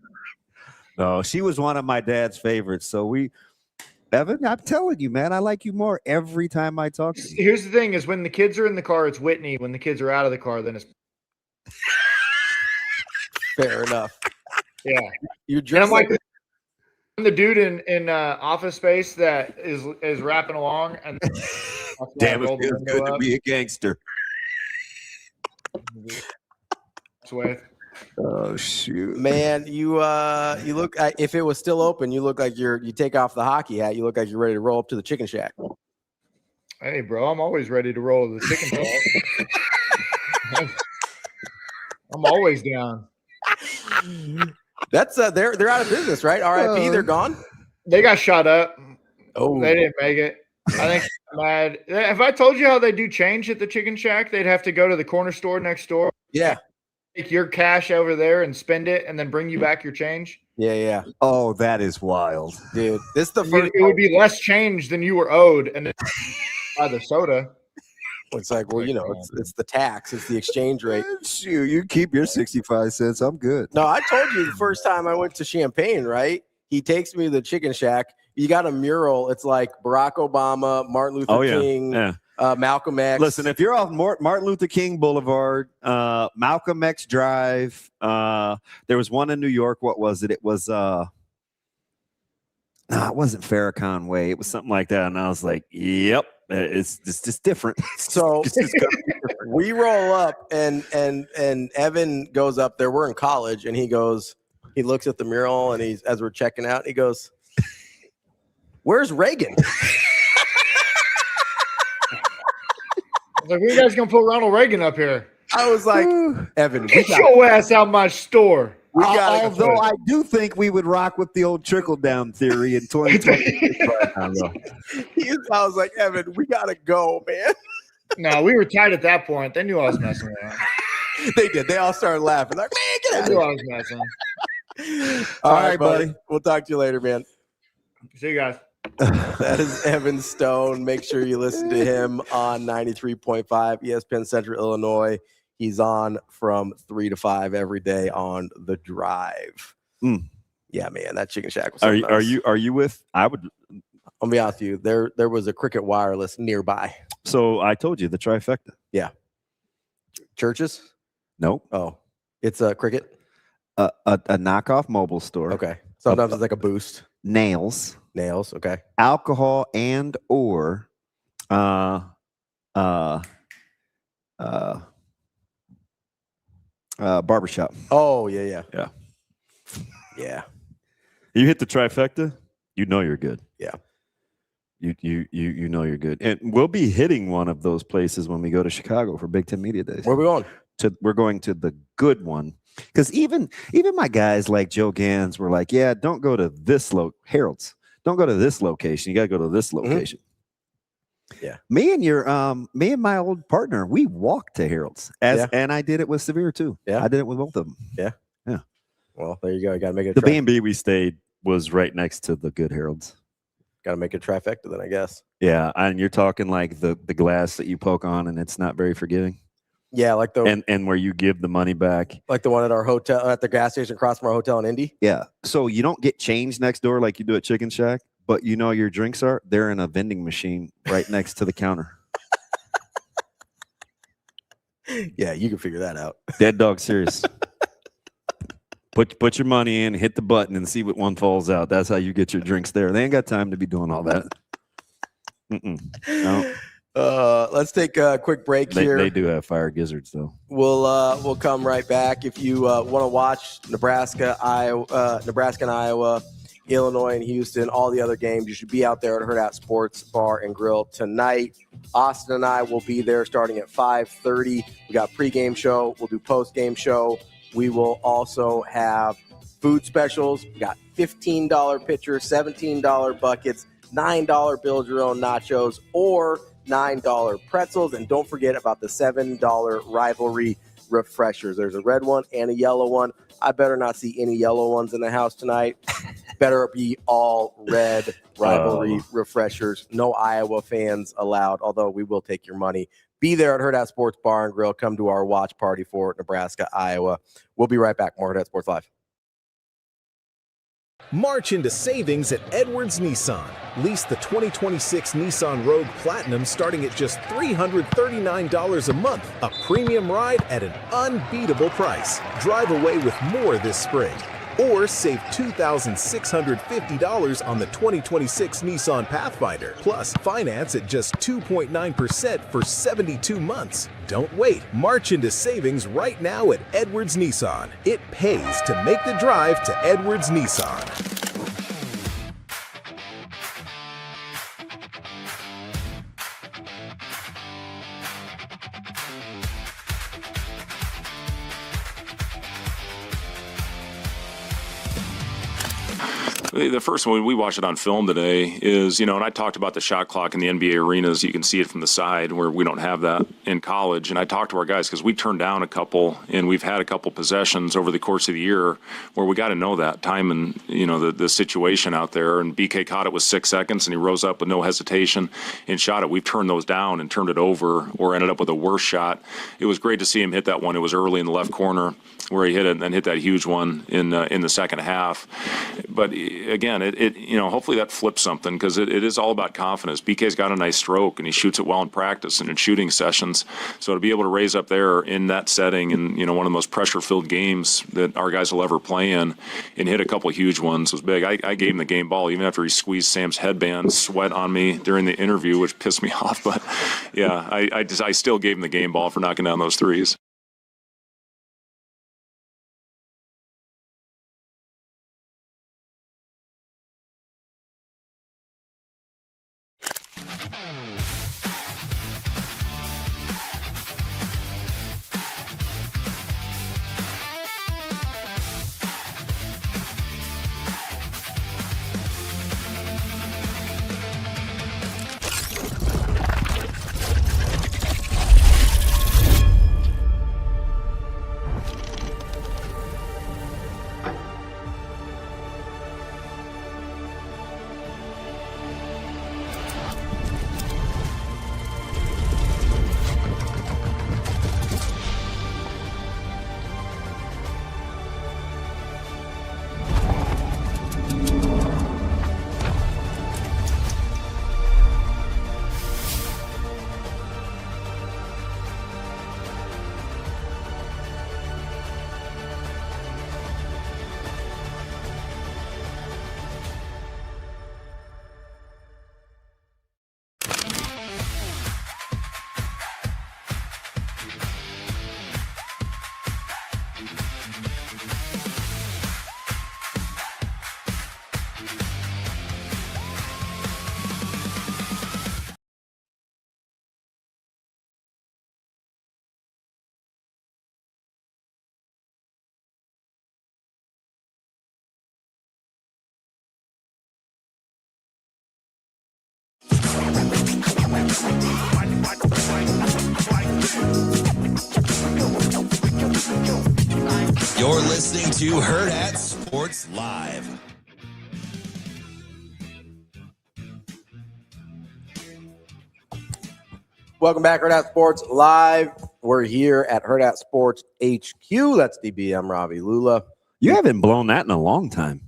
No, she was one of my dad's favorites. So Evan, I'm telling you, man, I like you more every time I talk to you. Here's the thing: is when the kids are in the car, it's Whitney. When the kids are out of the car, then it's fair enough. Yeah, you just I'm the dude in Office Space that is rapping along, and damn, it feels good to be a gangster. Oh shoot, man! You look. If it was still open, you look like you take off the hockey hat. You look like you're ready to roll up to the chicken shack. Hey, bro, I'm always ready to roll to the chicken shack. I'm always down. That's they're out of business, right? RIP, they're gone. They got shot up. Oh, they didn't make it. I think I'm mad. If I told you how they do change at the chicken shack, they'd have to go to the corner store next door. Yeah. Take your cash over there and spend it, and then bring you back your change. Yeah. Oh, that is wild, dude. This is the first. It would be less change than you were owed, and then buy the soda. It's like, well, it's the tax, it's the exchange rate. Shoot, you keep your 65 cents. I'm good. No, I told you the first time I went to Champaign, right? He takes me to the chicken shack. You got a mural. It's like Barack Obama, Martin Luther King, Malcolm X. Listen, if you're off Martin Luther King Boulevard, Malcolm X Drive, there was one in New York. What was it? It was it wasn't Farrakhan Way. It was something like that. And I was like, yep. It's just different. So we roll up and Evan goes up there. We're in college, and he looks at the mural, and as we're checking out, he goes, "Where's Reagan?" Like, you guys gonna put Ronald Reagan up here? I was like, Evan, get your ass out my store. Although I do think we would rock with the old trickle down theory in 2020. I was like, Evan, we gotta go, man. No, we were tight at that point. They knew I was messing around. They did. They all started laughing. Like, man, get out of here. I was messing. All right, buddy. We'll talk to you later, man. See you guys. That is Evan Stone. Make sure you listen to him on 93.5 ESPN Central Illinois. He's on from 3 to 5 every day on The Drive. Yeah, man, that chicken shack was so nice. Are you with? I would. I'll be honest with you. There was a Cricket Wireless nearby. So I told you the trifecta. Yeah. Churches? Nope. Oh, it's a Cricket. A knockoff mobile store. Okay. Sometimes it's like a Boost. Nails. Okay. Alcohol and or barbershop. Oh, yeah. You hit the trifecta, you know you're good. Yeah. You know you're good. And we'll be hitting one of those places when we go to Chicago for Big Ten Media Days. Where are we going? We're going to the good one. Because even my guys like Joe Gans were like, yeah, don't go to this Harold's. Don't go to this location. You got to go to this location. Yeah. Me and my old partner, we walked to Harold's. And I did it with Severe too. Yeah. I did it with both of them. Yeah. Yeah. Well, there you go. You got to make it. The B&B we stayed was right next to the good Harold's. Got to make a trifecta then, I guess. Yeah. And you're talking like the glass that you poke on and it's not very forgiving. Yeah, like and where you give the money back, like the one at our hotel at the gas station across from our hotel in Indy. Yeah, so you don't get change next door like you do at Chicken Shack, but you know your drinks they're in a vending machine right next to the counter. Yeah, you can figure that out. Dead dog serious. Put your money in, hit the button, and see what one falls out. That's how you get your drinks there. They ain't got time to be doing all that. No. Let's take a quick break here. They do have fire gizzards, though. We'll come right back. If you want to watch Nebraska and Iowa, Illinois and Houston, all the other games, you should be out there at Hurrdat Sports Bar and Grill tonight. Austin and I will be there starting at 5:30. We got pregame show. We'll do postgame show. We will also have food specials. We got $15 pitchers, $17 buckets, $9 build your own nachos, or $9 pretzels. And don't forget about the $7 rivalry refreshers. There's a red one and a yellow one. I better not see any yellow ones in the house tonight. Better be all red rivalry refreshers. No Iowa fans allowed, although we will take your money. Be there at Hurrdat Sports Bar and Grill. Come to our watch party for Nebraska, Iowa. We'll be right back. More Hurrdat Sports Live. March into savings at Edwards Nissan. Lease the 2026 Nissan Rogue Platinum starting at just $339 a month. A premium ride at an unbeatable price. Drive away with more this spring. Or save $2,650 on the 2026 Nissan Pathfinder. Plus, finance at just 2.9% for 72 months. Don't wait. March into savings right now at Edwards Nissan. It pays to make the drive to Edwards Nissan. The first one, we watched it on film today, is, and I talked about the shot clock in the NBA arenas. You can see it from the side where we don't have that in college. And I talked to our guys because we turned down a couple, and we've had a couple possessions over the course of the year where we got to know that time and, the situation out there. And BK caught it with 6 seconds, and he rose up with no hesitation and shot it. We've turned those down and turned it over or ended up with a worse shot. It was great to see him hit that one. It was early in the left corner where he hit it and then hit that huge one in the second half. But again, hopefully that flips something because it is all about confidence. BK's got a nice stroke and he shoots it well in practice and in shooting sessions. So to be able to raise up there in that setting and one of the most pressure-filled games that our guys will ever play in and hit a couple of huge ones was big. I gave him the game ball even after he squeezed Sam's headband sweat on me during the interview, which pissed me off. But yeah, I still gave him the game ball for knocking down those threes. You're listening to Hurrdat Sports Live. Welcome back, Hurrdat Sports Live. We're here at Hurrdat Sports HQ. That's DB. I'm Ravi. Lulla. You haven't blown that in a long time.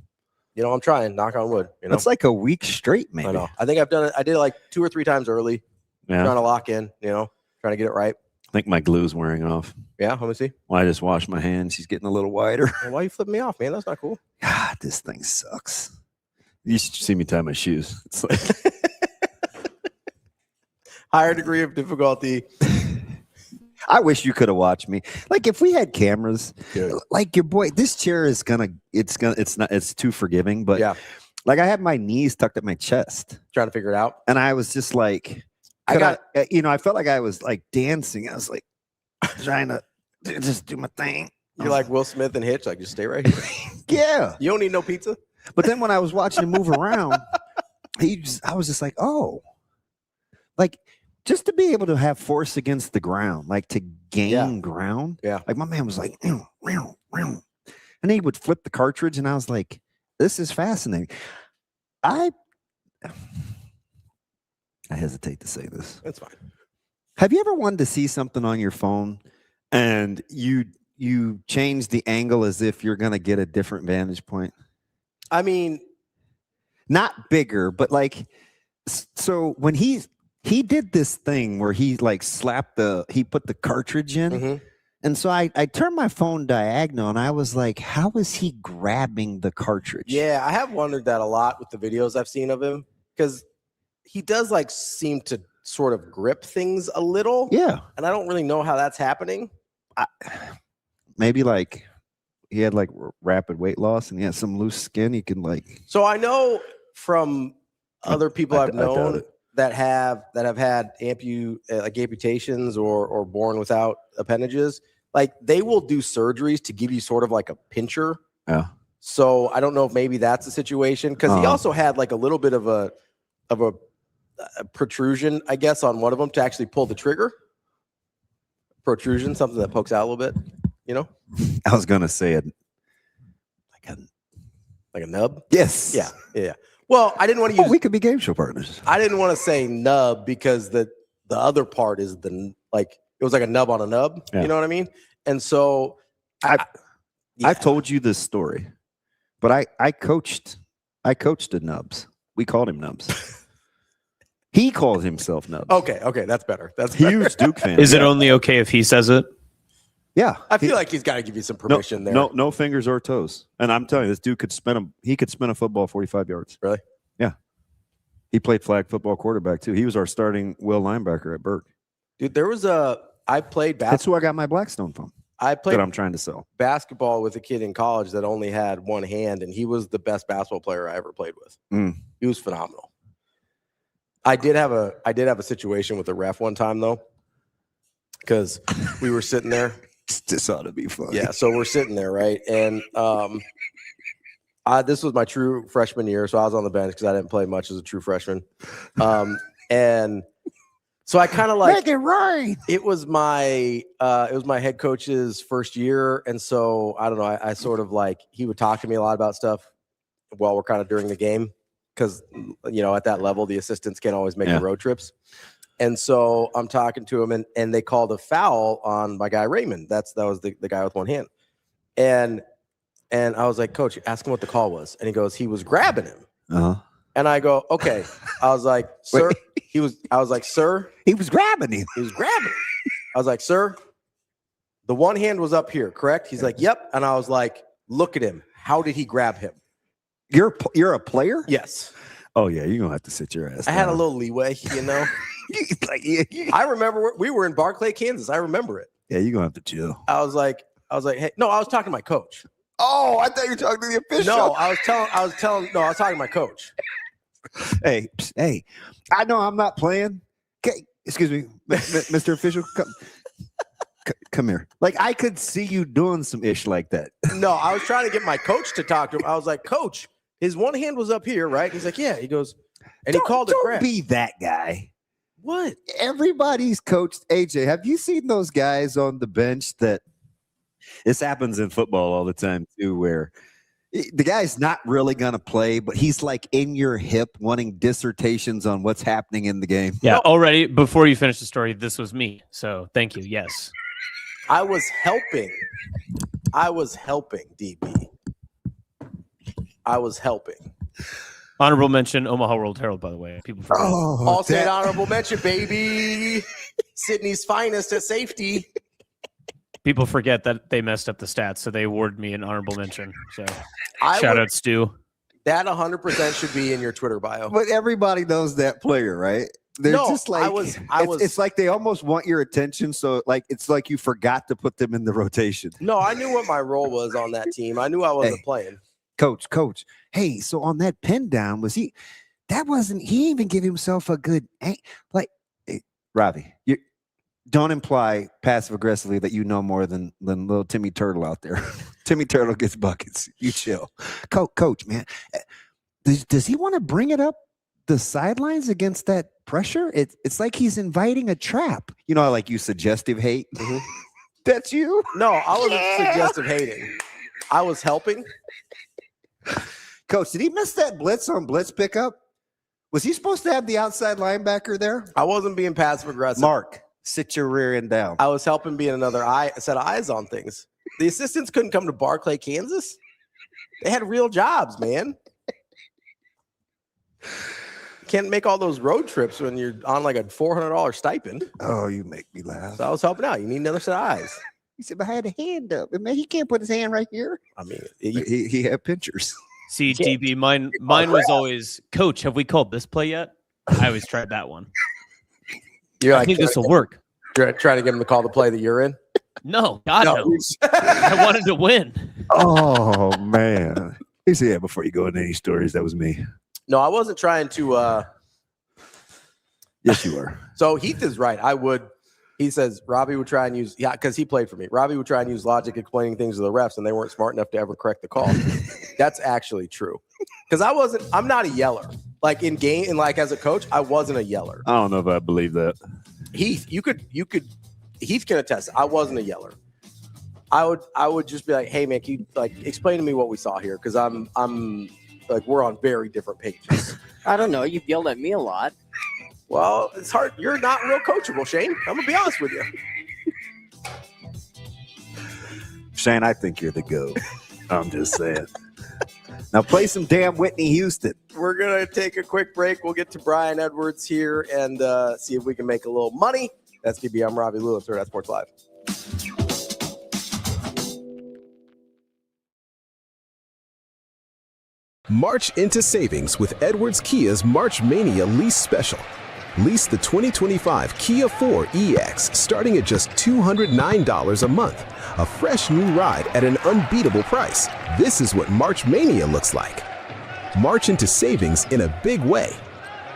You know, I'm trying. Knock on wood. You know, it's like a week straight, maybe. I know. I think I've done it. I did it like 2 or 3 times early. Yeah. Trying to lock in. You know, trying to get it right. I think my glue's wearing off. Yeah, let me see. Well, I just washed my hands. She's getting a little wider. Well, why are you flipping me off, man? That's not cool. God, this thing sucks. You should see me tie my shoes. It's like higher degree of difficulty. I wish you could have watched me. Like if we had cameras, like your boy, this chair is it's too forgiving, but yeah. Like I had my knees tucked at my chest. Trying to figure it out. And I was just like, I felt like I was like dancing. I was like trying to just do my thing. You're like Will Smith and Hitch, like just stay right here. Yeah. You don't need no pizza. But then when I was watching him move around, I was just like, oh, like just to be able to have force against the ground, like to gain ground. Yeah. Like my man was like, and he would flip the cartridge, and I was like, this is fascinating. I hesitate to say this. That's fine. Have you ever wanted to see something on your phone and you change the angle as if you're going to get a different vantage point? I mean, not bigger, but like, so when he did this thing where he like he put the cartridge in. Mm-hmm. And so I turned my phone diagonal and I was like, how is he grabbing the cartridge? Yeah, I have wondered that a lot with the videos I've seen of him, because he does like seem to sort of grip things a little. Yeah. And I don't really know how that's happening. Maybe like he had like rapid weight loss and he has some loose skin. He can like. So I know from other people I've known that have had amputations or born without appendages, like they will do surgeries to give you sort of like a pincher. Yeah. So I don't know if maybe that's a situation, because he also had like a little bit of a protrusion, I guess, on one of them to actually pull the trigger. Protrusion, something that pokes out a little bit, you know? I was gonna say it like a nub. Yes. Yeah. Well, I didn't want to use. We could be game show partners. I didn't want to say nub because the other part is it was like a nub on a nub. Yeah. You know what I mean? And so I've told you this story, but I coached the Nubs. We called him Nubs. He calls himself Nubs. Okay, that's better. That's huge Duke fan. Is it only okay if he says it? Yeah, I feel like he's got to give you some permission there. No fingers or toes. And I'm telling you, this dude could spin a football 45 yards. Really? Yeah. He played flag football quarterback too. He was our starting will linebacker at Burke. Dude, I played basketball. That's who I got my Blackstone from. That I'm trying to sell basketball with a kid in college that only had one hand, and he was the best basketball player I ever played with. He was phenomenal. I did have a situation with a ref one time though, because we were sitting there. This ought to be fun. Yeah, so we're sitting there, right? And this was my true freshman year, so I was on the bench because I didn't play much as a true freshman. And so I kind of like make it right. It was my head coach's first year, and so I don't know. I sort of like he would talk to me a lot about stuff while we're kind of during the game, because at that level the assistants can't always make the road trips. And so I'm talking to him, and they called a foul on my guy Raymond. That was the guy with one hand. And I was like, Coach, ask him what the call was. And he goes, he was grabbing him. Uh-huh. And I go, okay. I was like, sir, sir, he was grabbing him. He was grabbing him. I was like, sir, the one hand was up here, correct? He's like, yep. And I was like, look at him. How did he grab him? You're a player? Yes. Oh yeah, you're gonna have to sit your ass down. I had a little leeway, I remember we were in Barclay, Kansas. I remember it. Yeah, you're gonna have to chill. I was like, hey, no, I was talking to my coach. Oh, I thought you were talking to the official. No, I was talking to my coach. Hey, I know I'm not playing. Okay, excuse me, Mr. Official, come here. Like I could see you doing some ish like that. No, I was trying to get my coach to talk to him. I was like, Coach, his one hand was up here, right? He's like, yeah. He goes, and he called it grab. Don't be that guy. What? Everybody's coached. AJ, have you seen those guys on the bench that This happens in football all the time too, where the guy's not really going to play, but he's like in your hip wanting dissertations on what's happening in the game. Yeah, already, before you finish the story, this was me. So thank you. Yes. I was helping, DB. I was helping. Honorable mention, Omaha World Herald, by the way. People forget. All state honorable mention, baby. Sydney's finest at safety. People forget that they messed up the stats, so they awarded me an honorable mention. So shout out, Stu. That 100% should be in your Twitter bio. But everybody knows that player, right? They're just like it's like they almost want your attention, so like it's like you forgot to put them in the rotation. No, I knew what my role was on that team. I knew I wasn't playing. Coach. Hey, so on that pin down, he even give himself a good like hey, Ravi, you don't imply passive aggressively that you know more than little Timmy Turtle out there. Timmy Turtle gets buckets. You chill. Coach, man. Does he want to bring it up the sidelines against that pressure? It's like he's inviting a trap. You know, like you suggestive hate. Mm-hmm. That's you? No, I wasn't suggestive hating. I was helping. Coach, did he miss that blitz on blitz pickup? Was he supposed to have the outside linebacker there? I wasn't being passive aggressive. Mark, sit your rear end down. I was helping being another set of eyes on things. The assistants couldn't come to Barclay, Kansas. They had real jobs, man. Can't make all those road trips when you're on like a $400 stipend. Oh, you make me laugh. So I was helping out. You need another set of eyes. He said, but I had a hand up. Man, he can't put his hand right here. I mean, he had pinchers. See, DB, mine was always, Coach, have we called this play yet? I always tried that one. I think this will work. You're trying to get him to call the play that you're in? No, God, no. I wanted to win. Oh, man. He said, yeah, before you go into any stories, that was me. No, I wasn't trying to. Yes, you were. So Heath is right. I would. He says Ravi would try and use, because he played for me. Ravi would try and use logic explaining things to the refs, and they weren't smart enough to ever correct the call. That's actually true. Because I'm not a yeller. Like in game, and like as a coach, I wasn't a yeller. I don't know if I believe that. Heath, Heath can attest. I wasn't a yeller. I would just be like, hey man, can you like explain to me what we saw here? Because I'm like we're on very different pages. I don't know. You've yelled at me a lot. Well, it's hard. You're not real coachable, Shane. I'm going to be honest with you. Shane, I think you're the GOAT. I'm just saying. Now play some damn Whitney Houston. We're going to take a quick break. We'll get to Brian Edwards here and see if we can make a little money. That's going to be I'm Ravi Lulla, Hurrdat Sports Live. March into savings with Edwards Kia's March Mania lease special. Lease the 2025 Kia 4 EX starting at just $209 a month. A fresh new ride at an unbeatable price. This is what March Mania looks like. March into savings in a big way.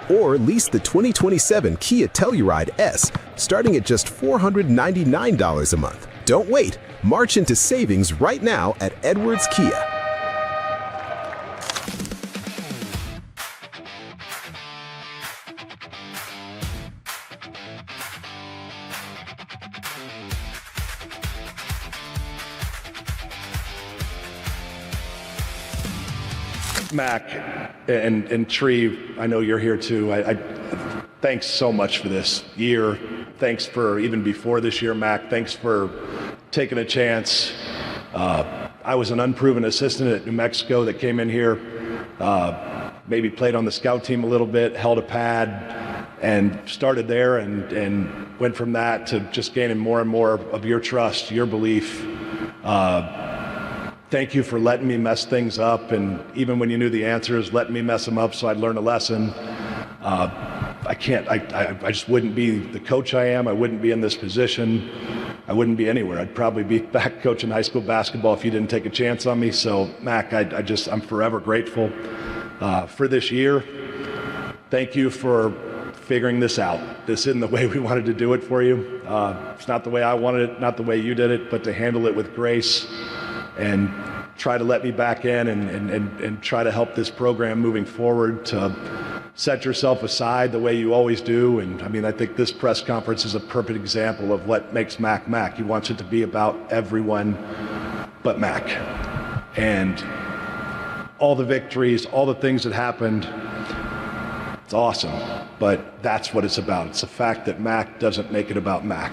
Or lease the 2027 Kia Telluride S starting at just $499 a month. Don't wait. March into savings right now at Edwards Kia. Mac and Tree, I know you're here too. I thanks so much for this year. Thanks for even before this year, Mac. Thanks for taking a chance. I was an unproven assistant at New Mexico that came in here, maybe played on the scout team a little bit, held a pad, and started there and went from that to just gaining more and more of your trust, your belief. Thank you for letting me mess things up, and even when you knew the answers, letting me mess them up so I'd learn a lesson. I just wouldn't be the coach I am. I wouldn't be in this position. I wouldn't be anywhere. I'd probably be back coaching high school basketball if you didn't take a chance on me. So, Mac, I'm forever grateful for this year. Thank you for figuring this out. This isn't the way we wanted to do it for you. It's not the way I wanted it, not the way you did it, but to handle it with grace and try to let me back in and try to help this program moving forward to set yourself aside the way you always do. And I mean, I think this press conference is a perfect example of what makes Mac Mac. He wants it to be about everyone but Mac. And all the victories, all the things that happened, it's awesome. But that's what it's about. It's the fact that Mac doesn't make it about Mac.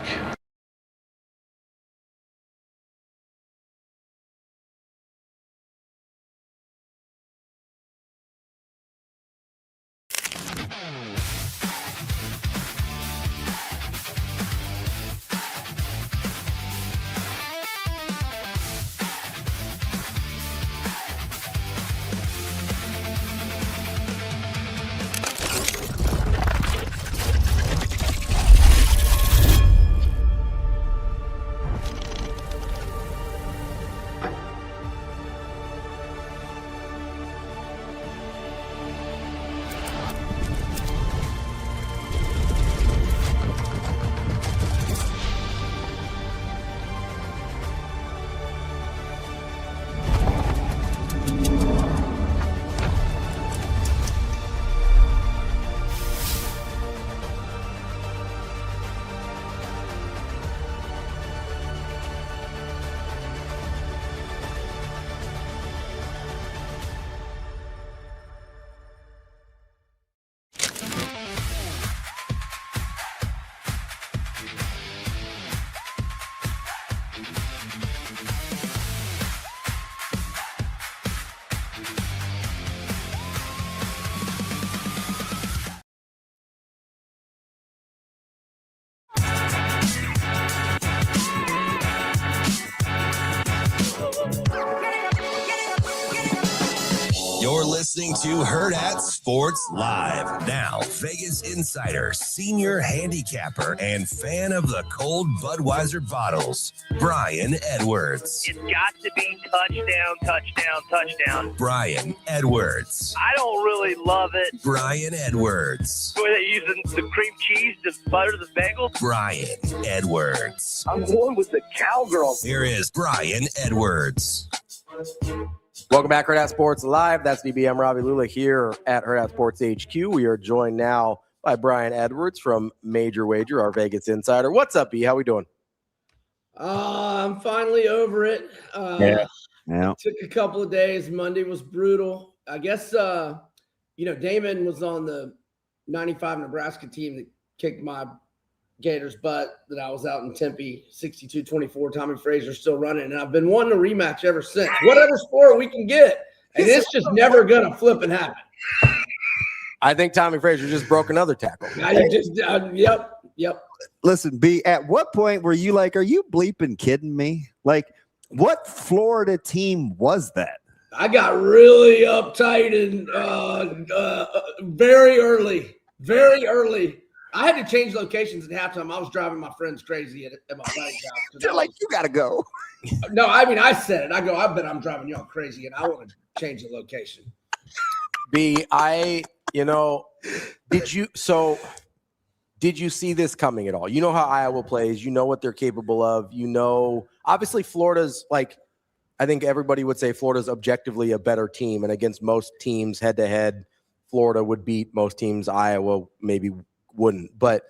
You're listening to Hurrdat Sports Live. Now, Vegas insider, senior handicapper, and fan of the cold Budweiser bottles, Brian Edwards. It's got to be touchdown, touchdown, touchdown. Brian Edwards. I don't really love it. Brian Edwards. Were they using the cream cheese to butter the bagel? Brian Edwards. I'm going with the cowgirl. Here is Brian Edwards. Welcome back, Hurrdat Sports Live. That's DBM Ravi Lulla here at Hurrdat Sports HQ. We are joined now by Brian Edwards from Major Wager, our Vegas insider. What's up, B? How we doing? I'm finally over it. Took a couple of days. Monday was brutal. I guess, Damon was on the 95 Nebraska team that kicked my Gators' butt that I was out in Tempe, 62-24. Tommy Frazier's still running, and I've been wanting a rematch ever since. Whatever sport we can get, and it's just never going to flip and happen. I think Tommy Frazier just broke another tackle. Yep. Listen, B, at what point were you like, are you bleeping kidding me? Like, what Florida team was that? I got really uptight and very early. I had to change locations at halftime. I was driving my friends crazy at my buddy's house. They're like, you got to go. No, I mean, I said it. I bet I'm driving y'all crazy, and I want to change the location. B, did you see this coming at all? You know how Iowa plays. You know what they're capable of. Obviously Florida's I think everybody would say Florida's objectively a better team, and against most teams head-to-head, Florida would beat most teams. Iowa maybe wouldn't. But,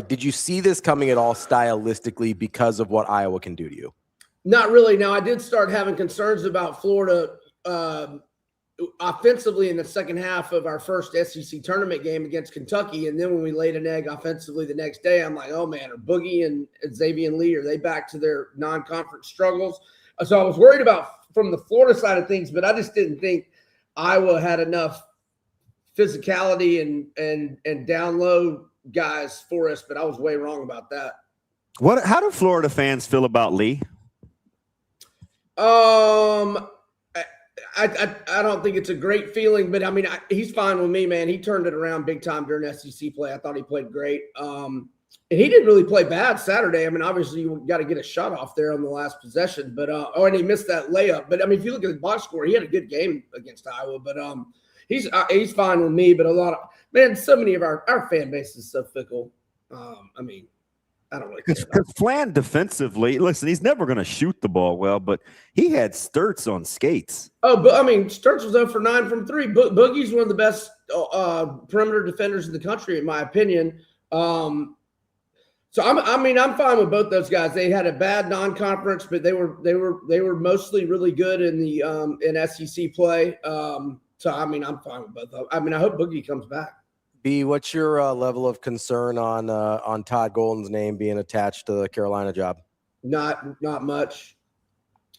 did you see this coming at all stylistically because of what Iowa can do to you? Not really. Now, I did start having concerns about Florida offensively in the second half of our first SEC tournament game against Kentucky. And then when we laid an egg offensively the next day, I'm like, oh, man, are Boogie and Xavier Lee, are they back to their non-conference struggles? So I was worried about from the Florida side of things, but I just didn't think Iowa had enough physicality and down low guys for us, but I was way wrong about that. How do Florida fans feel about Lee? I don't think it's a great feeling, but I mean, he's fine with me, man. He turned it around big time during SEC play. I thought he played great. And he didn't really play bad Saturday. I mean, obviously you got to get a shot off there on the last possession, but and he missed that layup. But I mean, if you look at the box score, he had a good game against Iowa, but he's fine with me, but so many of our fan base is so fickle. I don't really care. Because Flan defensively, listen, he's never going to shoot the ball well, but he had Sturts on skates. Oh, but I mean, Sturts was 0 for 9 from 3. Boogie's one of the best perimeter defenders in the country, in my opinion. So I'm fine with both those guys. They had a bad non-conference, but they were mostly really good in the in SEC play. So I mean, I'm fine with both of them. I mean, I hope Boogie comes back. B, what's your level of concern on Todd Golden's name being attached to the Carolina job? Not much.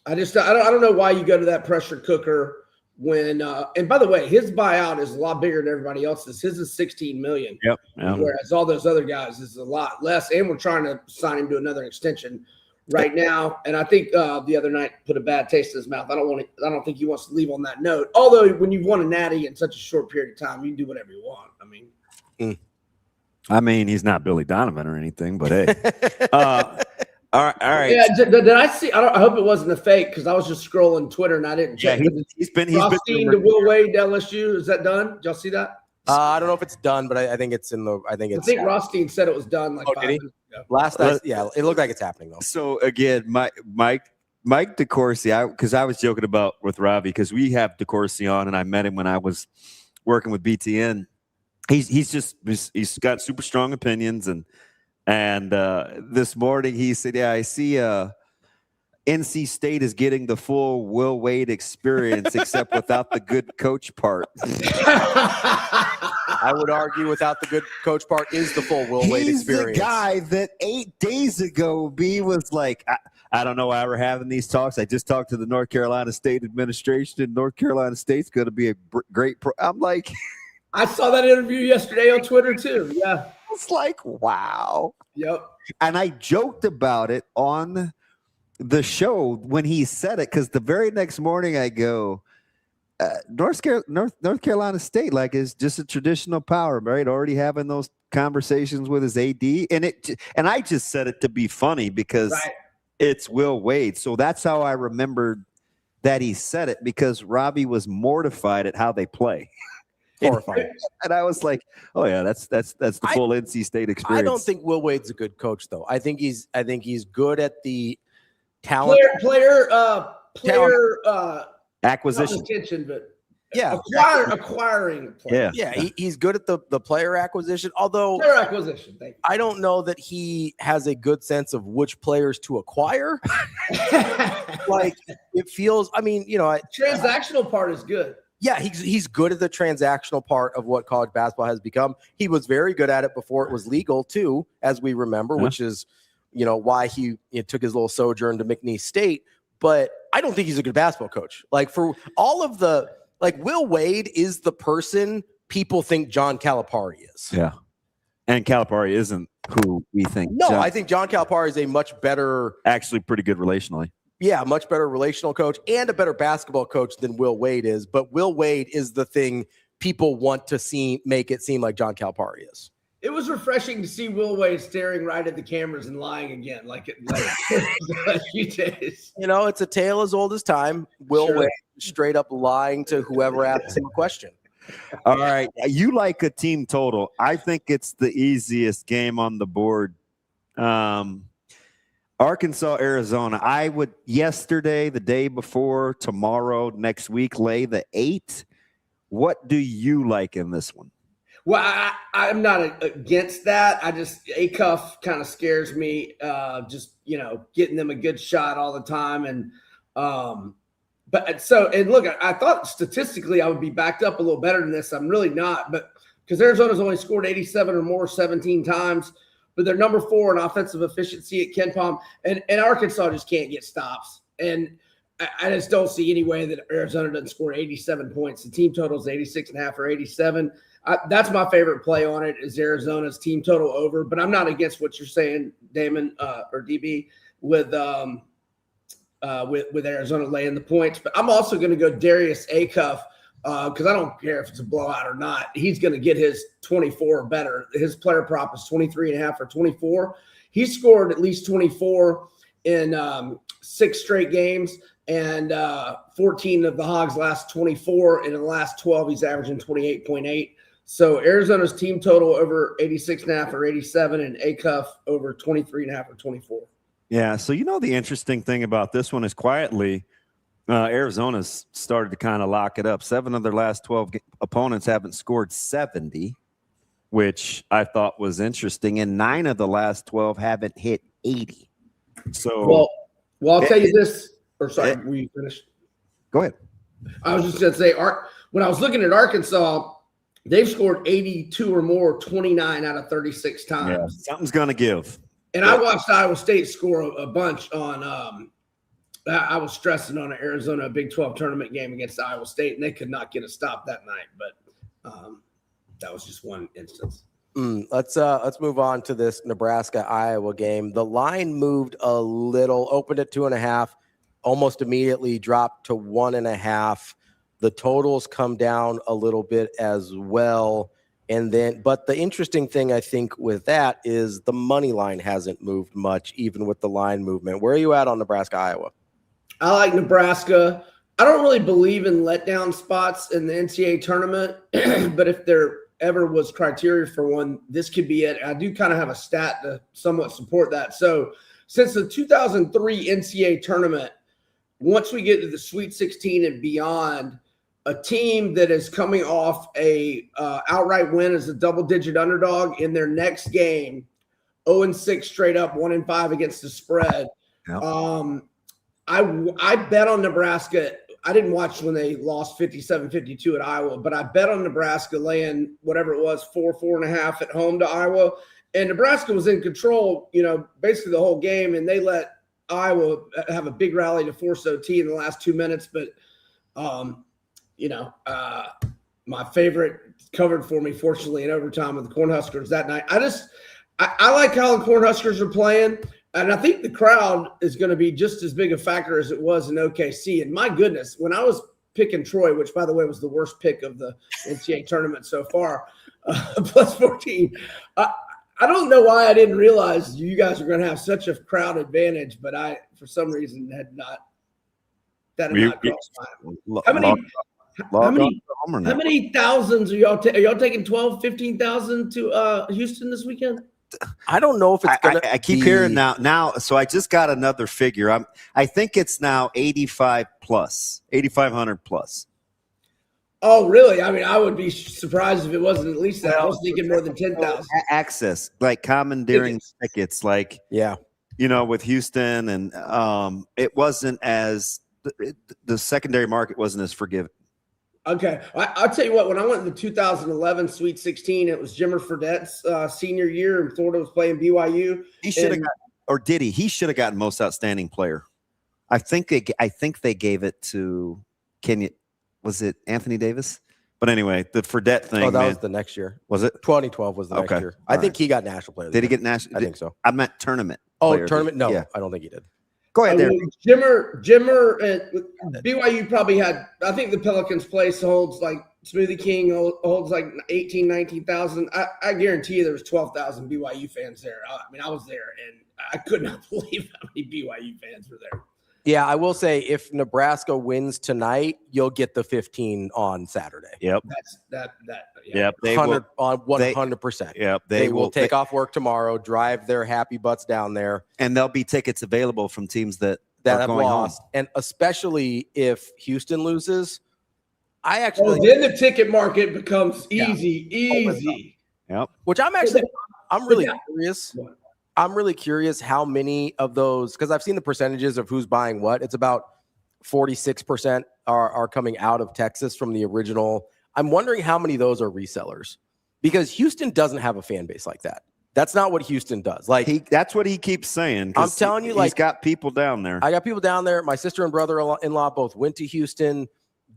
I don't know why you go to that pressure cooker when and by the way, his buyout is a lot bigger than everybody else's. His is $16 million. Yep. Whereas all those other guys is a lot less, and we're trying to sign him to another extension right now. And I think the other night put a bad taste in his mouth. I don't think he wants to leave on that note. Although when you've won a natty in such a short period of time, you can do whatever you want. I mean, he's not Billy Donovan or anything, but hey. All right. Yeah, did I see? I hope it wasn't a fake because I was just scrolling Twitter and I didn't check. Yeah, he's been Rothstein to Will Wade to LSU. Is that done? Did y'all see that? I don't know if it's done, but I think it's in the. I think Rothstein said it was done. Like 5 minutes ago. Last night, yeah, it looked like it's happening though. So again, Mike DeCourcy, because I was joking about with Ravi because we have DeCourcy on, and I met him when I was working with BTN. He's got super strong opinions, and this morning he said, "Yeah, I see NC State is getting the full Will Wade experience, except without the good coach part." I would argue without the good coach part is the full Will Wade experience. He's the guy that 8 days ago B was like, I don't know why we're having these talks. I just talked to the North Carolina State administration, and North Carolina State's going to be a great I'm like, I saw that interview yesterday on Twitter too. Yeah. It's like, wow. Yep. And I joked about it on the show when he said it, because the very next morning I go, North Carolina State, like, is just a traditional power, right? Already having those conversations with his AD. And I just said it to be funny because it's Will Wade. So that's how I remembered that he said it, because Ravi was mortified at how they play. Horrifying. And I was like, oh yeah, that's the full NC State experience. I don't think Will Wade's a good coach though. I think he's good at the talent player acquisition. Not retention, but yeah, acquiring players. Yeah, he's good at the player acquisition. Although player acquisition, thank you. I don't know that he has a good sense of which players to acquire. Like it feels. I mean, transactional part is good. Yeah, he's good at the transactional part of what college basketball has become. He was very good at it before it was legal too, as we remember, which is, why he took his little sojourn to McNeese State. But I don't think he's a good basketball coach. Like for all of Will Wade is the person people think John Calipari is. Yeah. And Calipari isn't who we think. No, I think John Calipari is a much better, actually pretty good relationally. Yeah, much better relational coach and a better basketball coach than Will Wade is. But Will Wade is the thing people want to make it seem like John Calipari is. It was refreshing to see Will Wade staring right at the cameras and lying again, like a few days. It's a tale as old as time. Will Wade straight up lying to whoever asked him a question. All right. You like a team total. I think it's the easiest game on the board. Arkansas, Arizona. I would yesterday, the day before, tomorrow, next week, lay the 8. What do you like in this one? Well, I'm not against that. I just Acuff kind of scares me. Getting them a good shot all the time, and look, I thought statistically I would be backed up a little better than this. I'm really not, but because Arizona's only scored 87 or more 17 times. But they're number 4 in offensive efficiency at Ken Pom, and Arkansas just can't get stops. And I just don't see any way that Arizona doesn't score 87 points. The team total is 86.5 or 87. That's my favorite play on it is Arizona's team total over. But I'm not against what you're saying, Damon or DB, with Arizona laying the points. But I'm also going to go Darius Acuff. Because I don't care if it's a blowout or not. He's going to get his 24 or better. His player prop is 23.5 or 24. He scored at least 24 in 6 straight games, and 14 of the Hogs' last 24. And in the last 12, he's averaging 28.8. So Arizona's team total over 86.5 or 87, and ACUF over 23.5 or 24. Yeah. So the interesting thing about this one is quietly, Arizona's started to kind of lock it up. 7 of their last 12 opponents haven't scored 70, which I thought was interesting, and 9 of the last 12 haven't hit 80. So, well, I'll tell you this. Or sorry, were you finished? Go ahead. I was just going to say, when I was looking at Arkansas, they've scored 82 or more 29 out of 36 times. Yeah, something's going to give. And I watched Iowa State score a bunch on I was stressing on an Arizona Big 12 tournament game against Iowa State, and they could not get a stop that night. But that was just one instance. Let's move on to this Nebraska-Iowa game. The line moved a little, opened at 2.5, almost immediately dropped to 1.5. The totals come down a little bit as well. But the interesting thing I think with that is the money line hasn't moved much, even with the line movement. Where are you at on Nebraska-Iowa? I like Nebraska. I don't really believe in letdown spots in the NCAA tournament, but if there ever was criteria for one, this could be it. I do kind of have a stat to somewhat support that. So since the 2003 NCAA tournament, once we get to the Sweet 16 and beyond, a team that is coming off a outright win as a double-digit underdog in their next game, 0-6 straight up, 1-5 against the spread. Yep. I bet on Nebraska. I didn't watch when they lost 57-52 at Iowa, but I bet on Nebraska laying whatever it was, 4.5 at home to Iowa. And Nebraska was in control, basically the whole game, and they let Iowa have a big rally to force OT in the last 2 minutes. But, my favorite covered for me, fortunately, in overtime with the Cornhuskers that night. I like how the Cornhuskers are playing. And I think the crowd is going to be just as big a factor as it was in OKC. And my goodness, when I was picking Troy, which, by the way, was the worst pick of the NCAA tournament so far, plus 14, I don't know why I didn't realize you guys were going to have such a crowd advantage, but I, for some reason, had not crossed my mind. How many thousands are y'all taking 12, 15,000 to Houston this weekend? I don't know if it's gonna I keep hearing now. So I just got another figure. I think it's now 8,500 plus. Oh, really? I mean, I would be surprised if it wasn't at least that. I was thinking more than 10,000. Access, like commandeering tickets, with Houston, and it wasn't as the secondary market wasn't as forgiving. Okay. I'll tell you what, when I went to the 2011 Sweet 16, it was Jimmer Fredette's senior year, and Florida was playing BYU. He should have gotten, he should have gotten most outstanding player. I think they gave it to Kenya. Was it Anthony Davis? But anyway, the Fredette thing. Oh, that was the next year. Was it? 2012 was the next year. I think he got national player. Did he get national? I think so. I meant tournament. Oh, tournament? No, yeah. I don't think he did. Go ahead there. Jimmer, BYU probably had, I think the Pelicans place holds like Smoothie King holds like 18, 19,000. I guarantee you there was 12,000 BYU fans there. I mean, I was there and I could not believe how many BYU fans were there. Yeah, I will say if Nebraska wins tonight, you'll get the 15 on Saturday. Yep. Yep. They 100 on 100%. Yep. They will take off work tomorrow, drive their happy butts down there, and there'll be tickets available from teams that have lost. Home. And especially if Houston loses, then the ticket market becomes easy. Yep. Which I'm really curious. I'm really curious how many of those, because I've seen the percentages of who's buying what. It's about 46% are coming out of Texas from the original. I'm wondering how many of those are resellers, because Houston doesn't have a fan base like that. That's not what Houston does. That's what he keeps saying. I'm telling you, he's got people down there. I got people down there. My sister and brother-in-law both went to Houston.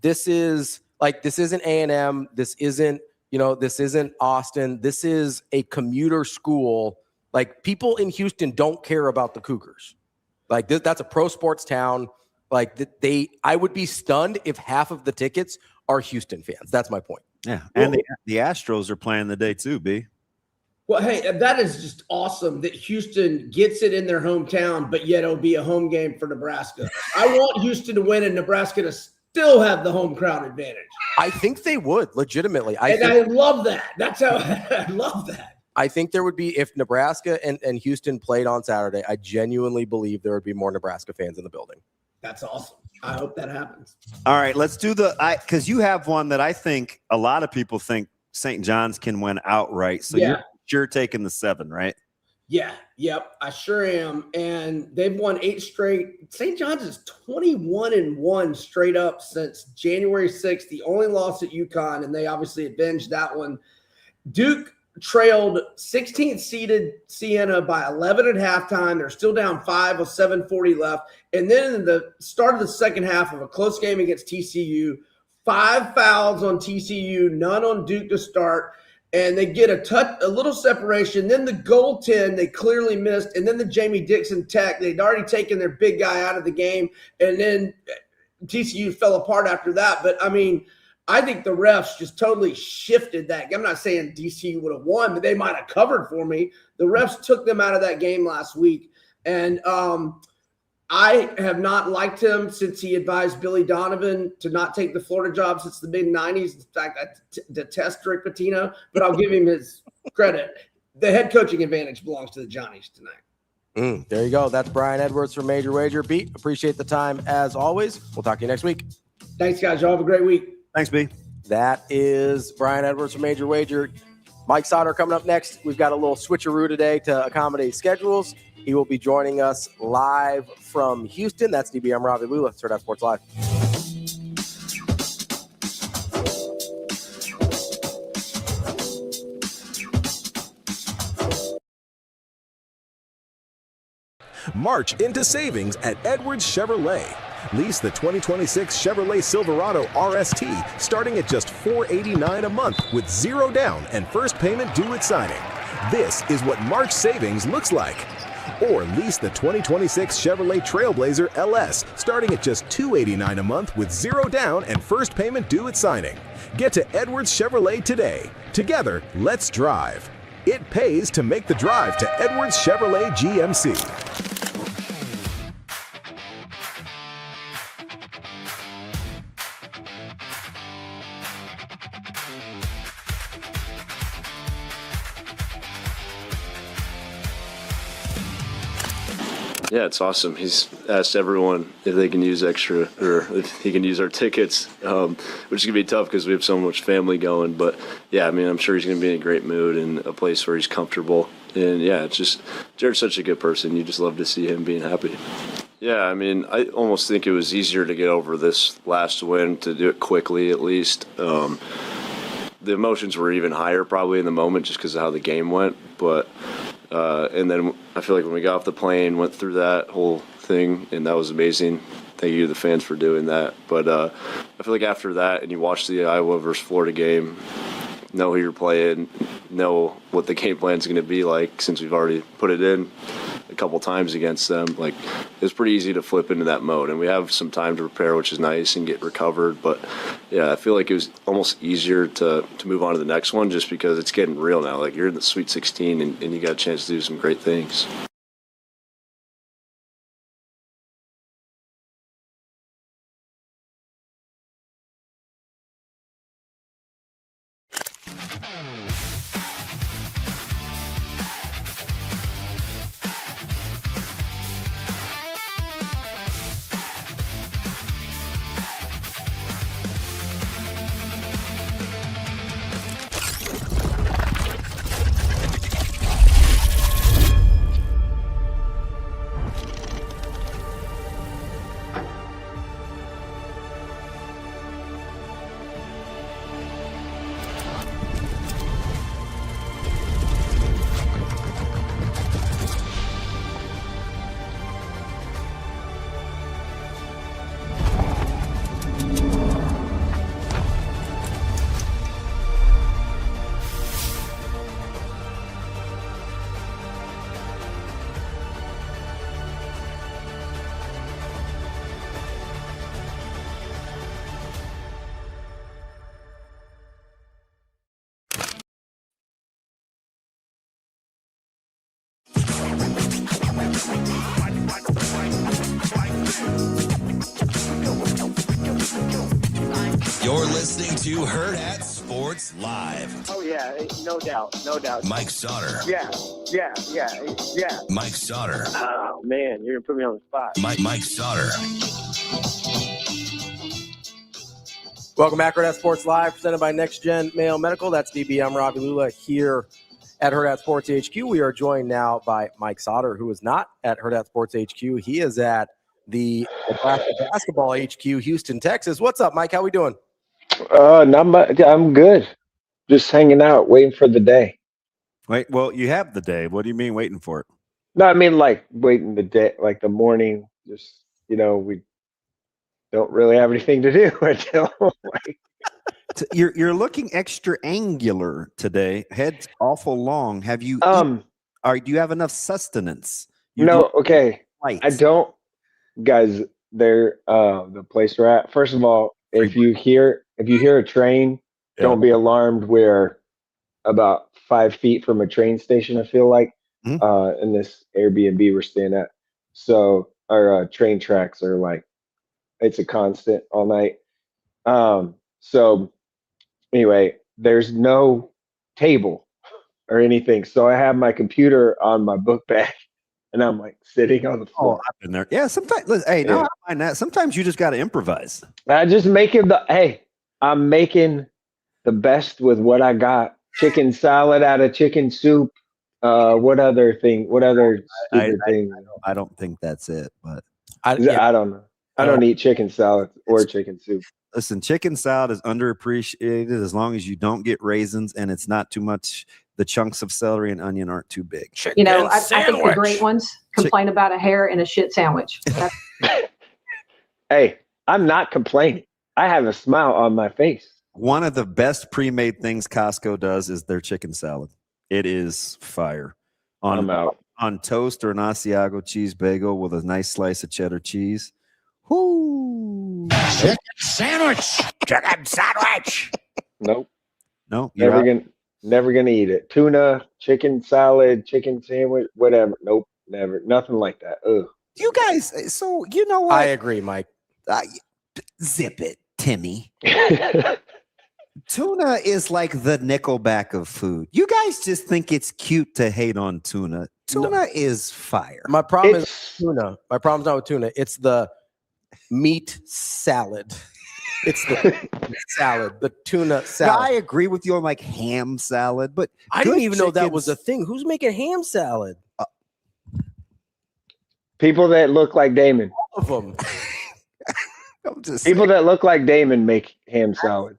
This isn't A&M. This isn't Austin. This is a commuter school. Like, people in Houston don't care about the Cougars. Like, that's a pro sports town. Like, I would be stunned if half of the tickets are Houston fans. That's my point. Yeah, and the Astros are playing the day too, B. Well, hey, that is just awesome that Houston gets it in their hometown, but yet it'll be a home game for Nebraska. I want Houston to win and Nebraska to still have the home crowd advantage. I think they would legitimately. I love that. That's how I love that. I think there would be, if Nebraska and Houston played on Saturday, I genuinely believe there would be more Nebraska fans in the building. That's awesome. I hope that happens. All right, let's do because you have one that I think a lot of people think St. John's can win outright. So you're taking the 7, right? Yeah. Yep. I sure am. And they've won 8 straight. St. John's is 21-1 straight up since January 6th. The only loss at UConn, and they obviously avenged that one. Duke trailed 16th seeded Siena by 11 at halftime. They're still down 5 with 7:40 left. And then in the start of the second half of a close game against TCU, 5 fouls on TCU, none on Duke to start. And they get a little separation. Then the goaltend, they clearly missed. And then the Jamie Dixon tech, they'd already taken their big guy out of the game. And then TCU fell apart after that. But, I mean, I think the refs just totally shifted that. I'm not saying DC would have won, but they might have covered for me. The refs took them out of that game last week. And I have not liked him since he advised Billy Donovan to not take the Florida job since the mid-'90s. In fact, I detest Rick Pitino, but I'll give him his credit. The head coaching advantage belongs to the Johnnies tonight. There you go. That's Brian Edwards from Major Wager. Pete, appreciate the time as always. We'll talk to you next week. Thanks, guys. Y'all have a great week. Thanks, B. That is Brian Edwards from Major Wager. Mike Sauter coming up next. We've got a little switcheroo today to accommodate schedules. He will be joining us live from Houston. That's DB. I'm Ravi Lulla. Hurrdat Sports Live. March into savings at Edwards Chevrolet. Lease the 2026 Chevrolet Silverado RST starting at just $489 a month with 0 down and first payment due at signing. This is what March savings looks like. Or lease the 2026 Chevrolet Trailblazer LS starting at just $289 a month with 0 down and first payment due at signing. Get to Edwards Chevrolet today. Together, let's drive. It pays to make the drive to Edwards Chevrolet GMC. Yeah, it's awesome. He's asked everyone if they can use extra or if he can use our tickets, which is going to be tough because we have so much family going. But, yeah, I mean, I'm sure he's going to be in a great mood and a place where he's comfortable. And, yeah, it's just Jared's such a good person. You just love to see him being happy. Yeah, I mean, I almost think it was easier to get over this last win, to do it quickly at least. The emotions were even higher probably in the moment just because of how the game went. But and then I feel like when we got off the plane, went through that whole thing, and that was amazing. Thank you to the fans for doing that. But I feel like after that, and you watch the Iowa versus Florida game, know who you're playing, know what the game plan is going to be like since we've already put it in a couple times against them. Like, it's pretty easy to flip into that mode, and we have some time to prepare, which is nice, and get recovered. But yeah, I feel like it was almost easier to move on to the next one just because it's getting real now. Like, you're in the Sweet 16 and you got a chance to do some great things. Go. listening to Hurrdat Sports Live. Oh, yeah, no doubt. No doubt. Mike Sauter. Yeah. Mike Sauter. Oh, man, you're going to put me on the spot. Mike Sauter. Welcome back, Hurrdat Sports Live, presented by Next Gen Mayo Medical. That's DB. I'm Ravi Lulla here at Hurrdat Sports HQ. We are joined now by Mike Sauter, who is not at Hurrdat Sports HQ. He is at the Nebraska Basketball HQ, Houston, Texas. What's up, Mike? How we doing? Not much. I'm good. Just hanging out, waiting for the day. Wait, well, you have the day. What do you mean waiting for it? No, I mean like waiting the day, like the morning. Just we don't really have anything to do until like. You're looking extra angular today. Head's awful long. Have you? Do you have enough sustenance? Okay. I don't, guys. They're the place we're at. First of all, if you hear a train, don't be alarmed. We're about 5 feet from a train station. I feel like in this Airbnb we're staying at. So our train tracks are like it's a constant all night. So. Anyway, there's no table or anything. So I have my computer on my book bag and I'm like sitting on the floor. I've been there. Yeah, sometimes I don't mind that. Sometimes you just gotta improvise. I'm making the best with what I got. Chicken salad out of chicken soup. What other thing? What other stupid thing? I don't think that's it, but I don't know. I don't eat chicken salad or chicken soup. Listen, chicken salad is underappreciated as long as you don't get raisins and it's not too much. The chunks of celery and onion aren't too big. I think the great ones complain about a hair in a shit sandwich. Hey, I'm not complaining. I have a smile on my face. One of the best pre-made things Costco does is their chicken salad. It is fire. I'm out. On toast or an Asiago cheese bagel with a nice slice of cheddar cheese. Whoo! Chicken sandwich. Chicken sandwich. Nope. No. Never gonna eat it. Tuna, chicken salad, chicken sandwich, whatever. Nope. Never. Nothing like that. Ugh. You guys. So you know what? I agree, Mike. Zip it, Timmy. Tuna is like the Nickelback of food. You guys just think it's cute to hate on tuna. Tuna is fire. My problem is tuna. My problem's not with tuna. It's the meat salad. It's the salad, the tuna salad. Now, I agree with you on like ham salad, but I didn't even know that was a thing. Who's making ham salad? People that look like Damon. All of them. People that look like Damon make ham salads.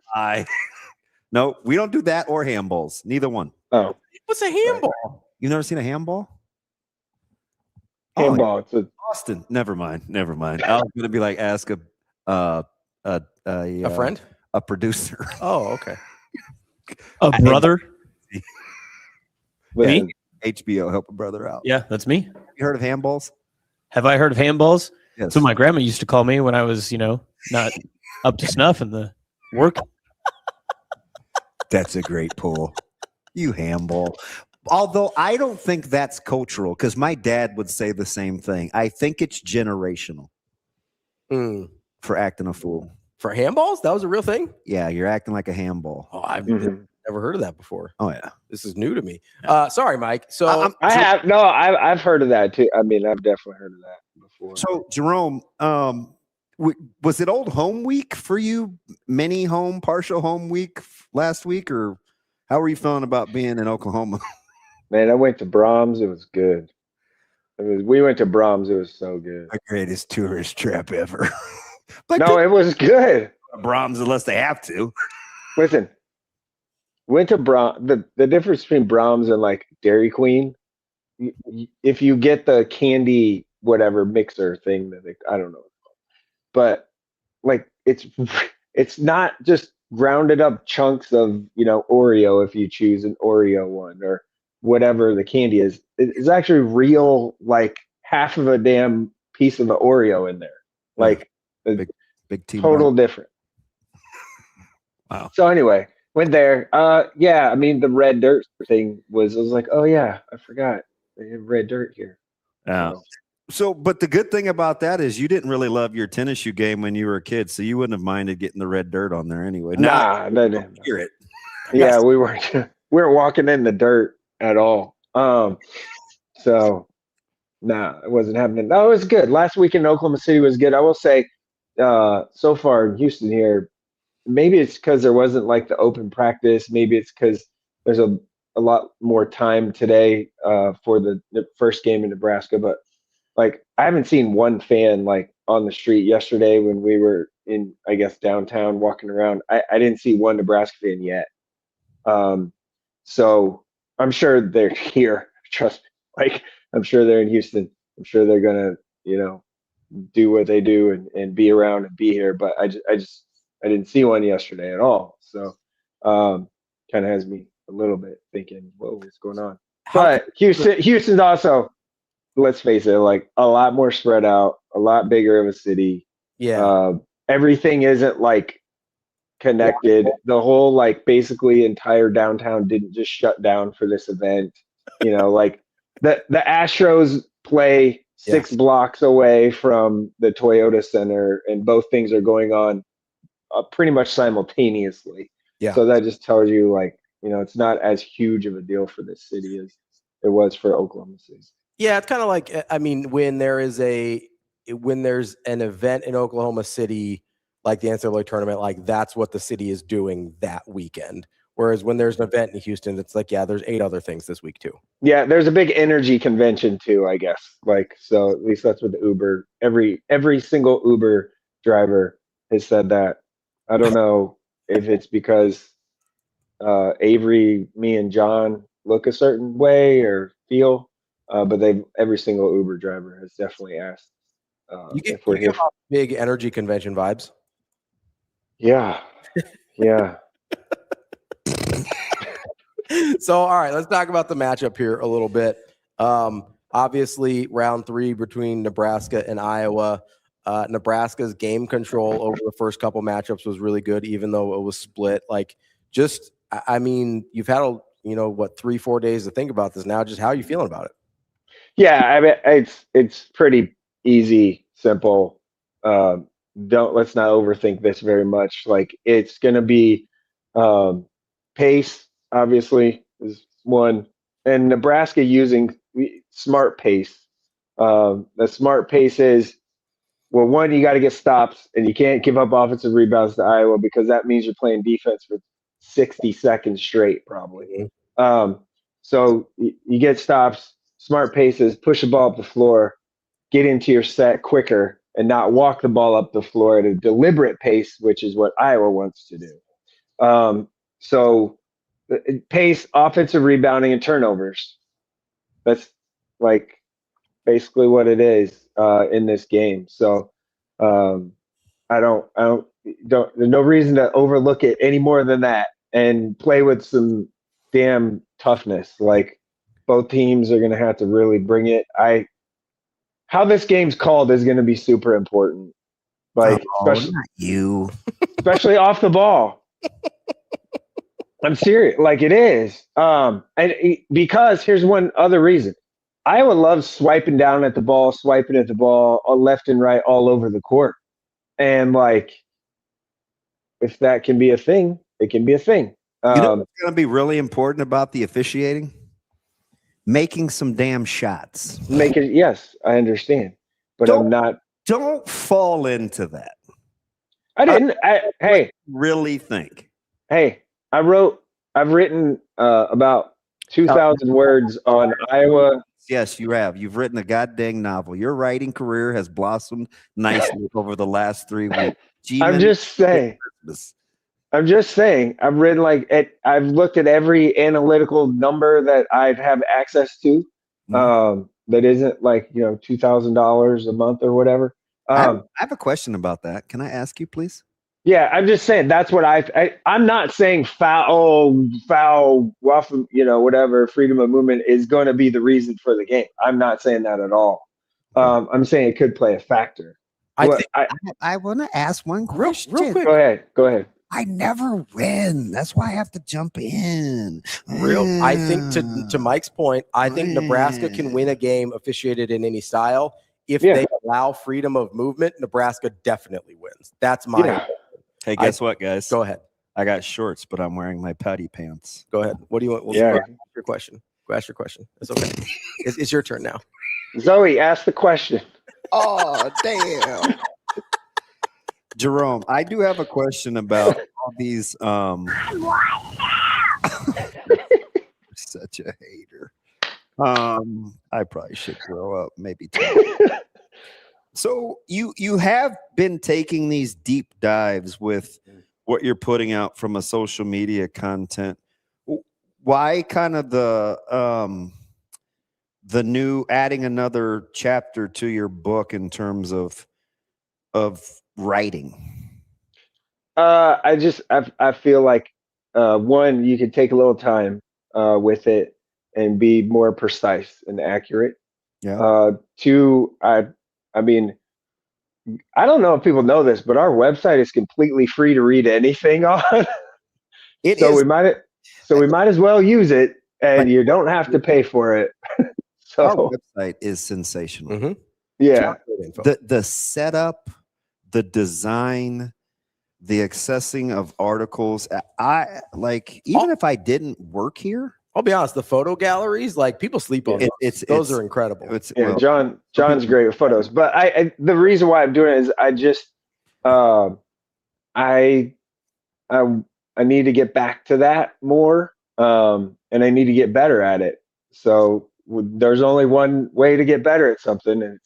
No, we don't do that or ham balls. Neither one. Oh, what's a ham ball? You never seen a ham ball? Ham ball. It's Austin. Never mind. I was gonna be like ask a friend, a producer. Oh, okay. A brother. Me? HBO, help a brother out. Yeah, that's me. You heard of ham balls? Have I heard of ham balls? Yes. So my grandma used to call me when I was, not up to snuff in the work. That's a great pull. You ham ball. Although I don't think that's cultural because my dad would say the same thing. I think it's generational for acting a fool. For handballs? That was a real thing? Yeah, you're acting like a handball. Oh, I've never heard of that before. Oh, yeah. This is new to me. Sorry, Mike. So I've heard of that too. I mean, I've definitely heard of that before. So, Jerome, was it old home week for you? Partial home week last week? Or how were you feeling about being in Oklahoma? Man, I went to Brahms. It was good. We went to Brahms. It was so good. The greatest tourist trip ever. But no, it was good. Brahms, unless they have to. Listen, went to Brahms. The difference between Brahms and like Dairy Queen, if you get the candy whatever mixer thing I don't know, but like it's not just grounded up chunks of Oreo if you choose an Oreo one or whatever the candy is. It's actually real, like half of a damn piece of the Oreo in there, like. Big team. Total different. Wow. So anyway, went there. Yeah, I mean the red dirt thing I was like, oh yeah, I forgot they have red dirt here. Yeah. But the good thing about that is you didn't really love your tennis shoe game when you were a kid, so you wouldn't have minded getting the red dirt on there anyway. Nah, hear it. Yeah, we weren't walking in the dirt at all. So nah, it wasn't happening. No, it was good. Last week in Oklahoma City was good. I will say, so far in Houston here, maybe it's because there wasn't like the open practice. Maybe it's because there's a lot more time today for the first game in Nebraska. But like, I haven't seen one fan like on the street yesterday when we were in, I guess, downtown walking around. I didn't see one Nebraska fan yet. So I'm sure they're here. Trust me. Like, I'm sure they're in Houston. I'm sure they're gonna, do what they do and be around and be here. But I didn't see one yesterday at all. So kind of has me a little bit thinking, whoa, what's going on? But Houston's also, let's face it, like a lot more spread out, a lot bigger of a city. Yeah. Everything isn't like connected. The whole like basically entire downtown didn't just shut down for this event. Like the Astros play 6 blocks away from the Toyota Center, and both things are going on pretty much simultaneously. Yeah. So that just tells you, like, it's not as huge of a deal for this city as it was for Oklahoma City. Yeah, it's kind of like, I mean, when there's an event in Oklahoma City, like the NCAA tournament, like that's what the city is doing that weekend. Whereas when there's an event in Houston, it's like, there's 8 other things this week too. Yeah, there's a big energy convention too, I guess. Like, so at least that's what the Uber, every single Uber driver has said that. I don't know if it's because Avery, me, and John look a certain way or feel, but every single Uber driver has definitely asked if we're here. Big energy convention vibes. Yeah. Yeah. So, all right, let's talk about the matchup here a little bit. Obviously, round 3 between Nebraska and Iowa. Nebraska's game control over the first couple matchups was really good, even though it was split. Like, just, I mean, you've had 3-4 days to think about this now. Just how are you feeling about it? Yeah, I mean, it's pretty easy, simple. Let's not overthink this very much. Like, it's going to be pace, obviously, is one, and Nebraska using smart pace. The smart pace is, well, one, you got to get stops, and you can't give up offensive rebounds to Iowa because that means you're playing defense for 60 seconds straight, probably. So you get stops, smart paces, push the ball up the floor, get into your set quicker, and not walk the ball up the floor at a deliberate pace, which is what Iowa wants to do. So pace, offensive rebounding, and turnovers. That's like basically what it is in this game. So there's no reason to overlook it any more than that, and play with some damn toughness. Like, both teams are going to have to really bring it. How this game's called is going to be super important. Like, especially off the ball. I'm serious. Like, it is. Because here's one other reason. Iowa loves swiping down at the ball, swiping at the ball, left and right, all over the court. And, like, if that can be a thing, it can be a thing. What's going to be really important about the officiating? Making some damn shots. Yes, I understand. But Don't fall into that. I didn't. Really think. Hey, I've written about 2,000 words on Iowa. Yes, you have. You've written a goddamn novel. Your writing career has blossomed nicely over the last 3 weeks. I'm just saying. I've written I've looked at every analytical number that I have access to. That isn't $2,000 a month or whatever. I have a question about that. Can I ask you, please? Yeah, I'm just saying that's what I'm not saying foul, whatever, freedom of movement is going to be the reason for the game. I'm not saying that at all. I'm saying it could play a factor. I want to ask one question. Real quick. Go ahead. I never win. That's why I have to jump in. I think to Mike's point, I think Nebraska can win a game officiated in any style. if they allow freedom of movement, Nebraska definitely wins. That's my. Hey, guess what, guys? Go ahead. I got shorts, but I'm wearing my patty pants. Go ahead. What do you want? Well, ask your question. Go ask your question. It's okay. It's your turn now. Zoe, ask the question. Oh, damn. Jerome, I do have a question about all these. Such a hater. I probably should grow up, maybe. So you have been taking these deep dives with what you're putting out from a social media content. Why kind of the new adding another chapter to your book in terms of writing? I feel like one, you could take a little time with it and be more precise and accurate. Yeah. Two, I mean, I don't know if people know this, but our website is completely free to read anything on. We might as well use it, and you don't have to pay for it. So our website is sensational. Mm-hmm. Yeah. The setup, the design, the accessing of articles. I like, even if I didn't work here, I'll be honest, the photo galleries, like people sleep on those are incredible. John's great with photos, but I the reason why I'm doing it is I just I need to get back to that more, and I need to get better at it. So there's only one way to get better at something, and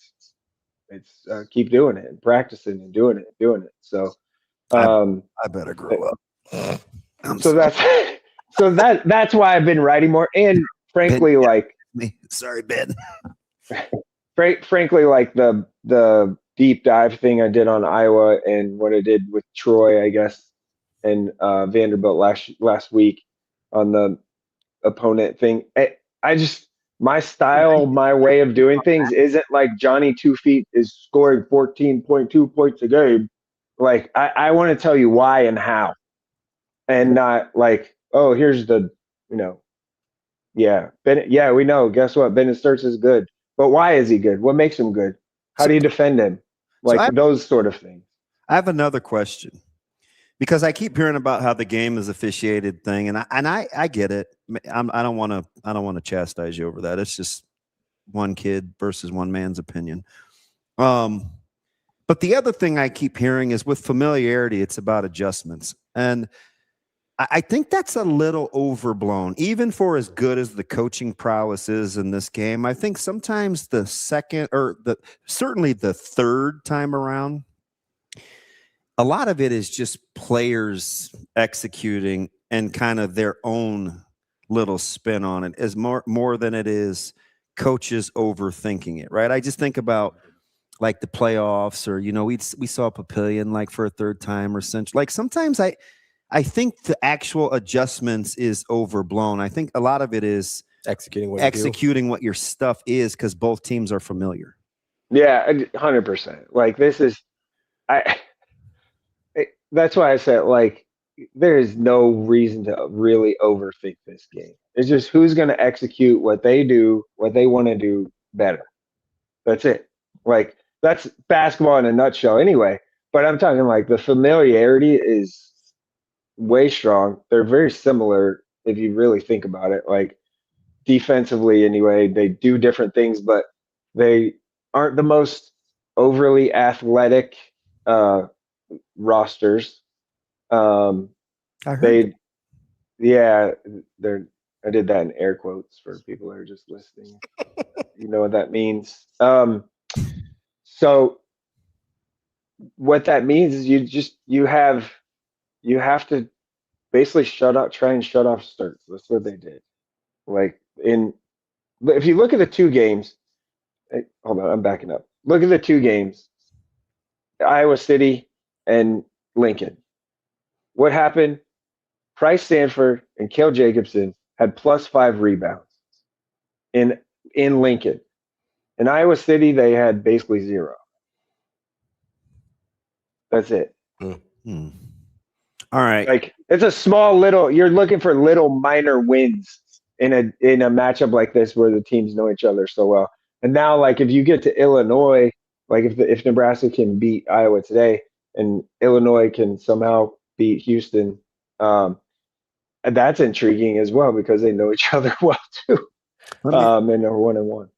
it's keep doing it and practicing and doing it. So I better grow up. That's why I've been writing more, and frankly, sorry, Ben. Frankly, like the deep dive thing I did on Iowa and what I did with Troy, I guess, and Vanderbilt last week on the opponent thing. I just, my style, my way of doing things isn't like Johnny 2 Feet is scoring 14.2 points a game. Like I want to tell you why and how, and not like, oh, here's the, Bennett. Yeah, we know. Guess what? Bennett Sturts is good, but why is he good? What makes him good? How do you defend him? Like those sort of things. I have another question, because I keep hearing about how the game is officiated thing, and I get it. I don't want to chastise you over that. It's just one kid versus one man's opinion. But the other thing I keep hearing is with familiarity, it's about adjustments, and I think that's a little overblown, even for as good as the coaching prowess is in this game. I think sometimes the second or certainly the third time around, a lot of it is just players executing and kind of their own little spin on it, is more than it is coaches overthinking it, right? I just think about like the playoffs, or we saw Papillion like for a third time or such. Like sometimes I think the actual adjustments is overblown. I think a lot of it is executing what your stuff is, because both teams are familiar. Yeah, 100%. Like this is, that's why I said, like, there is no reason to really overthink this game. It's just who's going to execute what they do, what they want to do better. That's it. Like, that's basketball in a nutshell anyway. But I'm talking like the familiarity is way strong. They're very similar if you really think about it. Like defensively anyway, they do different things, but they aren't the most overly athletic rosters. I did that in air quotes for people that are just listening. You know what that means. So what that means is you have to basically try and shut off Sturts. That's what they did. Like if you look at the two games, hold on, I'm backing up. Look at the two games, Iowa City and Lincoln. What happened? Price Sanford and Cale Jacobson had +5 rebounds in Lincoln. In Iowa City, they had basically 0. That's it. Mm-hmm. All right. Like it's a small little. You're looking for little minor wins in a matchup like this where the teams know each other so well. And now, like, if you get to Illinois, like if Nebraska can beat Iowa today and Illinois can somehow beat Houston, that's intriguing as well because they know each other well too. And they're 1-1.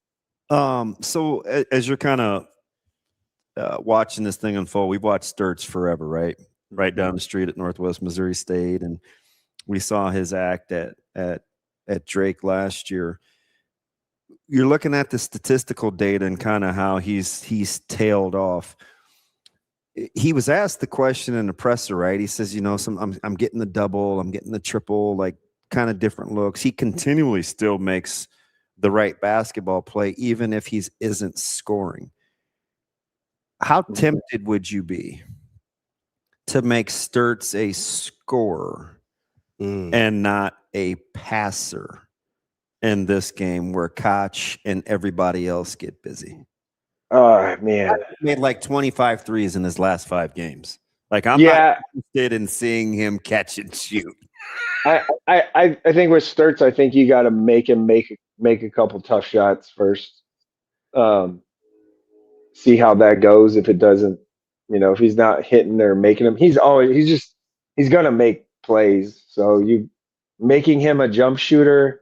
So as you're kind of watching this thing unfold, we've watched Sturts forever, right? Right down the street at Northwest Missouri State, and we saw his act at Drake last year. You're looking at the statistical data and kind of how he's tailed off. He was asked the question in the presser, right? He says, I'm getting the double, I'm getting the triple, like kind of different looks. He continually still makes the right basketball play, even if he isn't scoring. How tempted would you be to make Sturts a scorer and not a passer in this game where Koch and everybody else get busy? Oh, man. He made like 25 threes in his last 5 games. Like, I'm not interested in seeing him catch and shoot. I think with Sturts, I think you got to make him make a couple tough shots first. See how that goes. If it doesn't, if he's not hitting or making them, he's going to make plays. So you making him a jump shooter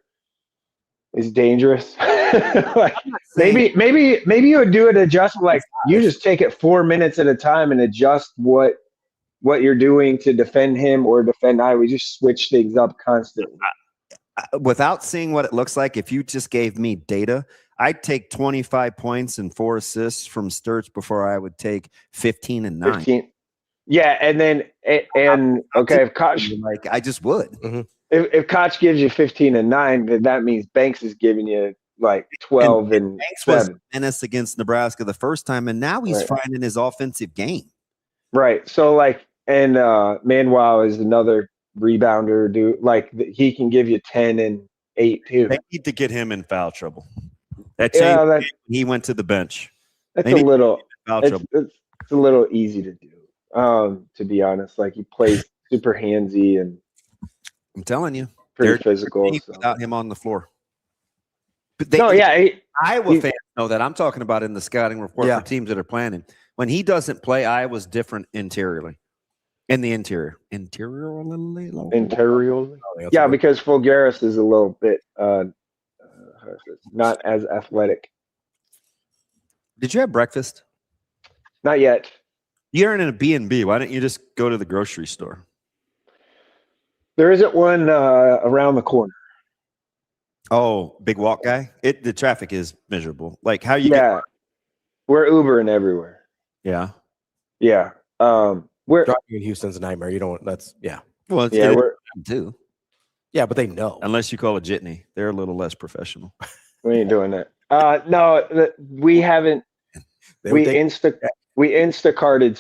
is dangerous. Like, maybe you would do an adjustment. Like, you just take it 4 minutes at a time and adjust what you're doing to defend him or defend I. We just switch things up constantly. Without seeing what it looks like, if you just gave me data, I'd take 25 points and 4 assists from Sturts before I would take 15 and 9. 15. Yeah, and then if Koch, like, I just would. Mm-hmm. If Koch gives you 15 and 9, then that means Banks is giving you like 12 and Banks 7. was menace against Nebraska the first time, and now he's finding his offensive game. Right. So like, and Manuel is another rebounder, dude. Like, he can give you 10 and 8 too. They need to get him in foul trouble. He went to the bench. It's a little easy to do. To be honest, like, he plays super handsy and I'm telling you, pretty physical without him on the floor. But Iowa fans know that. I'm talking about in the scouting report for teams that are planning. When he doesn't play, Iowa's different interiorly. In the interior. Interiorly? Yeah, because Fulgaris is a little bit not as athletic. Did you have breakfast? Not yet. You're in a B&B. Why don't you just go to the grocery store? There isn't one around the corner. Oh, big walk guy? The traffic is miserable. Like, how you get? We're Ubering everywhere. Yeah. Yeah. We're driving in Houston's a nightmare. You don't. That's Well, we're too. Yeah, but they know. Unless you call a jitney, they're a little less professional. We ain't doing that. No, we haven't. We Instacarted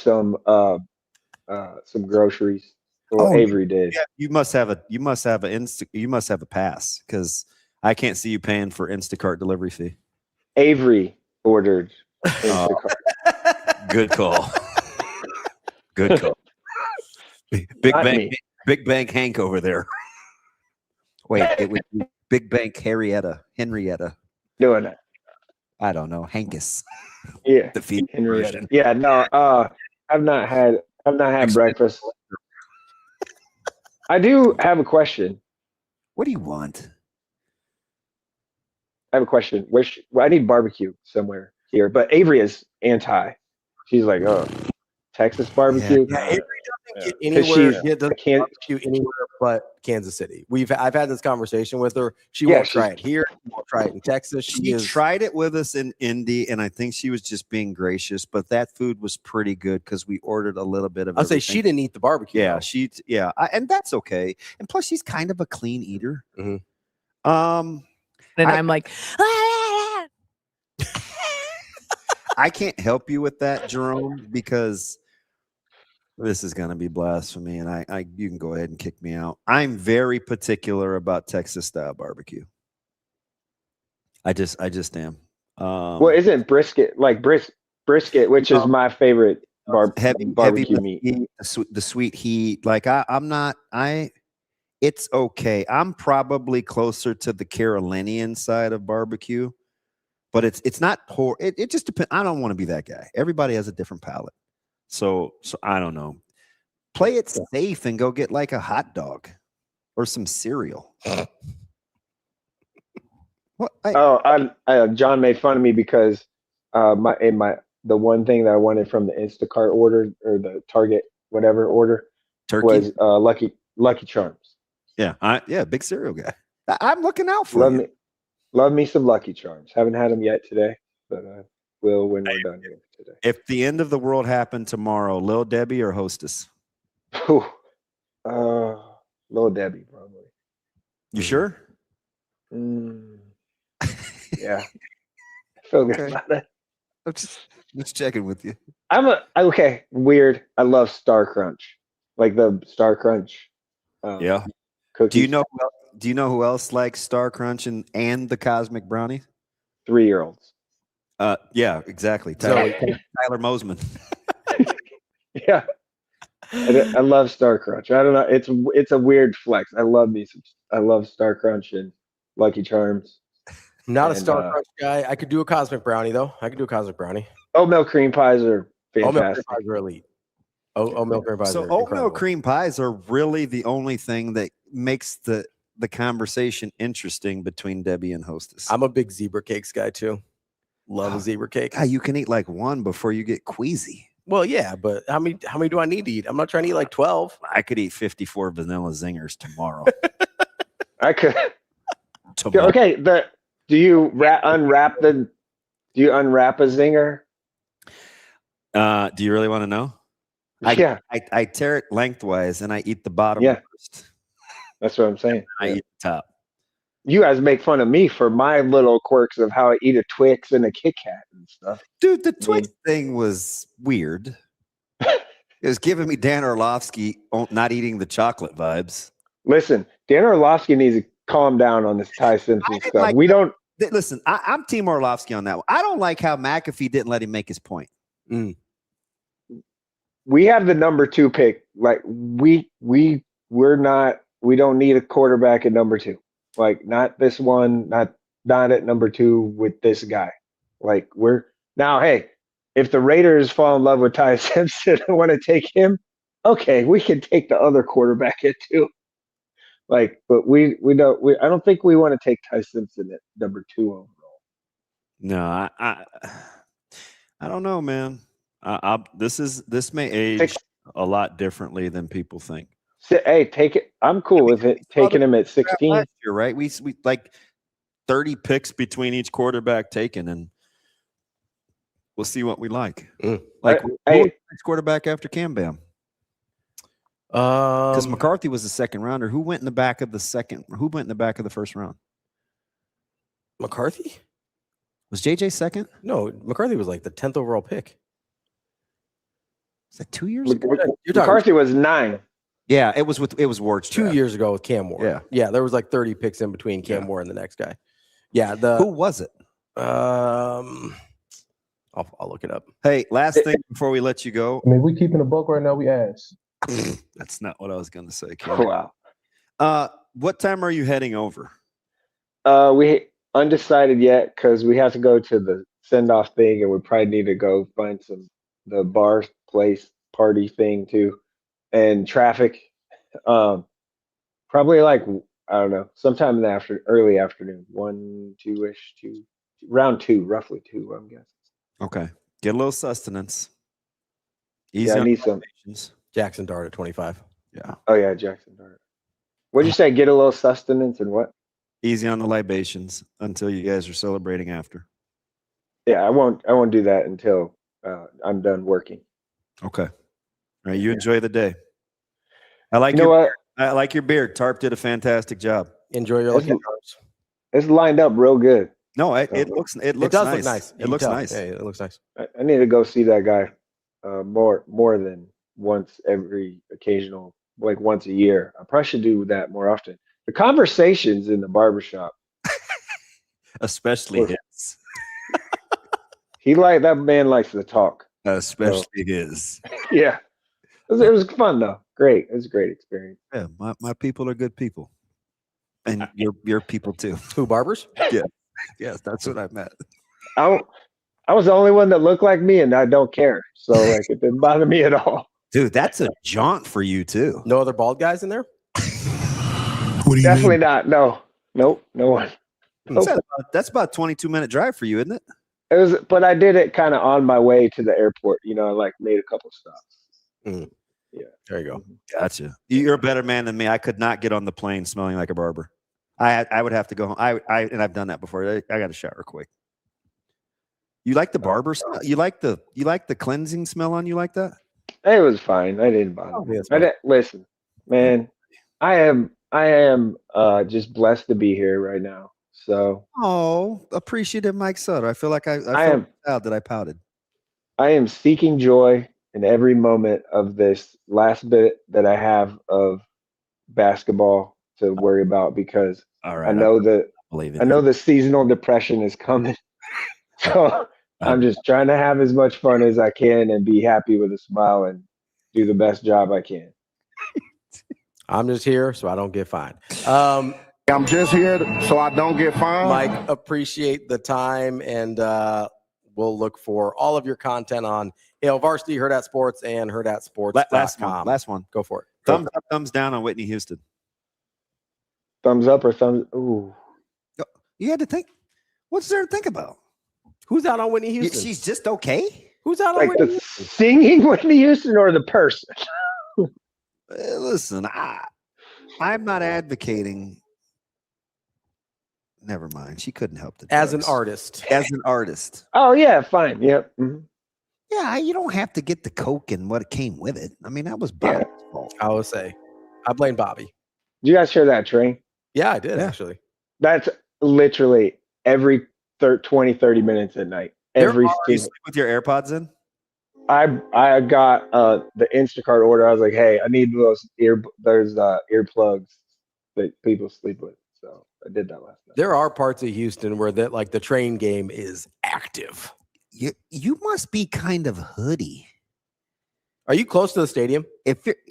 some groceries. Well, Avery did. Yeah, you must have a pass, because I can't see you paying for Instacart delivery fee. Avery ordered Instacart. Good call. Good call. Big Bank Hank over there. Wait, it would be Big Bank Henrietta. Doing it. I don't know. Hankus. Yeah. The female version. Yeah, no, I've not had breakfast. I do have a question. What do you want? I have a question. I need barbecue somewhere here, but Avery is anti. She's like, oh, Texas barbecue. Yeah, Avery doesn't get anywhere. Doesn't barbecue anywhere but Kansas City. I've had this conversation with her. She won't try it here. She won't try it in Texas. She tried it with us in Indy, and I think she was just being gracious. But that food was pretty good because we ordered a little bit of. I'll say she didn't eat the barbecue. Yeah, and that's okay. And plus, she's kind of a clean eater. Mm-hmm. And I'm like, I can't help you with that, Jerome, because this is going to be blasphemy, and you can go ahead and kick me out. I'm very particular about Texas style barbecue. I just am. Well, isn't brisket like brisket, which is my favorite barbecue meat? The sweet heat. Like it's okay. I'm probably closer to the Carolinian side of barbecue, but it's not poor. It just depends. I don't want to be that guy. Everybody has a different palate. So I don't know. Play it safe and go get like a hot dog or some cereal. What? John made fun of me because the one thing that I wanted from the Instacart order or the Target whatever order was Lucky Charms. Yeah, big cereal guy. I'm looking out for you. Love me some Lucky Charms. Haven't had them yet today, but I will when we're done here today. If the end of the world happened tomorrow, Lil Debbie or Hostess? Lil Debbie, probably. You sure? Yeah. I feel good about it. I'm just checking with you. Okay, weird. I love Star Crunch. Like the Star Crunch. Yeah. Cookies. Do you know who else likes Star Crunch and the Cosmic Brownie? 3-year-olds. Yeah, exactly. Tyler Mosman. Yeah. I love Star Crunch. I don't know. It's a weird flex. I love Star Crunch and Lucky Charms. Not a Star Crunch guy. I could do a Cosmic Brownie though. I could do a Cosmic Brownie. Oatmeal cream pies are fantastic. Oatmeal cream pies are elite. Oatmeal cream pies. So oatmeal cream pies are really the only thing that makes the conversation interesting between Debbie and Hostess. I'm a big zebra cakes guy too. Love a zebra cake. God, you can eat like one before you get queasy. Well, yeah, but how many do I need to eat? I'm not trying to eat like 12. I could eat 54 vanilla zingers tomorrow. I could. Okay, do you unwrap a zinger? Do you really want to know? I tear it lengthwise and I eat the bottom first. That's what I'm saying. I eat the top. You guys make fun of me for my little quirks of how I eat a Twix and a Kit Kat and stuff. Dude, the Twix thing was weird. It was giving me Dan Orlovsky not eating the chocolate vibes. Listen, Dan Orlovsky needs to calm down on this Ty Simpson stuff. Listen, I'm Team Orlovsky on that one. I don't like how McAfee didn't let him make his point. We have the number 2 pick. Like we don't need a quarterback at number 2. Like not this one, not at number 2 with this guy. Like hey, if the Raiders fall in love with Ty Simpson and want to take him, okay, we can take the other quarterback at 2. Like, but I don't think we want to take Ty Simpson at number 2 overall. No, I don't know, man. This may age a lot differently than people think. Hey, take it. I'm cool with it. Taking him at 16. You're right. We like 30 picks between each quarterback taken, and we'll see what we like. Like, next quarterback after Cam Bam? Because McCarthy was the second rounder. Who went in the back of the second? Who went in the back of the first round? McCarthy? Was JJ second? No, McCarthy was like the 10th overall pick. Was that 2 years ago? McCarthy was 9. Yeah, it was Ward's 2 years ago with Cam Moore. Yeah, there was like 30 picks in between Cam Moore and the next guy. Yeah, who was it? I'll look it up. Hey, last thing before we let you go. I mean, we keeping a buck right now. We ask. That's not what I was going to say. Wow. What time are you heading over? We undecided yet because we have to go to the send off thing, and we probably need to go find the bar place party thing too. And traffic, probably like, I don't know, sometime in the early afternoon, 1, 2-ish, round 2, roughly 2, I'm guessing. Okay. Get a little sustenance. Easy I need some. Jackson Dart at 25. Yeah. Oh, yeah, Jackson Dart. What'd you say? Get a little sustenance and what? Easy on the libations until you guys are celebrating after. Yeah, I won't do that until I'm done working. Okay. All right, you enjoy the day. I like I like your beard. Tarp did a fantastic job. Enjoy your Lucky Charms. It's lined up real good. No, it looks nice. Look nice. It looks nice. Yeah, it looks nice. I need to go see that guy more than once every occasional, like once a year. I probably should do that more often. The conversations in the barbershop, especially his. That man likes to talk. Especially his. Yeah. It was fun though. Great. It was a great experience. Yeah, my people are good people. And your people too. Who, barbers? Yeah. Yes, that's what I meant. I was the only one that looked like me, and I don't care. So like, it didn't bother me at all. Dude, that's a jaunt for you too. No other bald guys in there? What do you Definitely mean? Not. No. Nope. No one. Nope. That's about a 22-minute drive for you, isn't it? It was, but I did it kind of on my way to the airport. You know, I like made a couple stops. Yeah. There you go. Gotcha. You're a better man than me. I could not get on the plane smelling like a barber. I would have to go home. And I've done that before. I got to shower quick. You like the barber smell? You like the cleansing smell on you like that? It was fine. I didn't bother me. Listen, man, I am just blessed to be here right now. So appreciative Mike Sutter. I feel like I am proud that I pouted. I am seeking joy in every moment of this last bit that I have of basketball to worry about, because I know the seasonal depression is coming. So I'm just trying to have as much fun as I can and be happy with a smile and do the best job I can. I'm just here so I don't get fined. I'm just here so I don't get fined. Mike, appreciate the time, and we'll look for all of your content on Varsity, Hurrdat Sports, and HurrdatSports.com. Last one. Go for it. Thumbs up, thumbs down on Whitney Houston. Thumbs up or thumbs? Ooh. You had to think. What's there to think about? Who's out on Whitney Houston? She's just okay. Who's out on like Whitney the Houston? singing Whitney Houston or the person? Listen, I'm not advocating. Never mind. She couldn't help it. As an artist. Oh yeah, fine. Yep. Mm-hmm. Yeah, you don't have to get the coke and what came with it. I mean, that was Bobby's fault. I would say, I blame Bobby. Did you guys hear that, Train? Yeah, I did actually. That's literally every 20, 30 minutes at night. Every you sleep with your AirPods in? I got the Instacart order. I was like, hey, I need those earplugs that people sleep with. So I did that last night. There are parts of Houston where the train game is active. You must be kind of hoodie. Are you close to the stadium?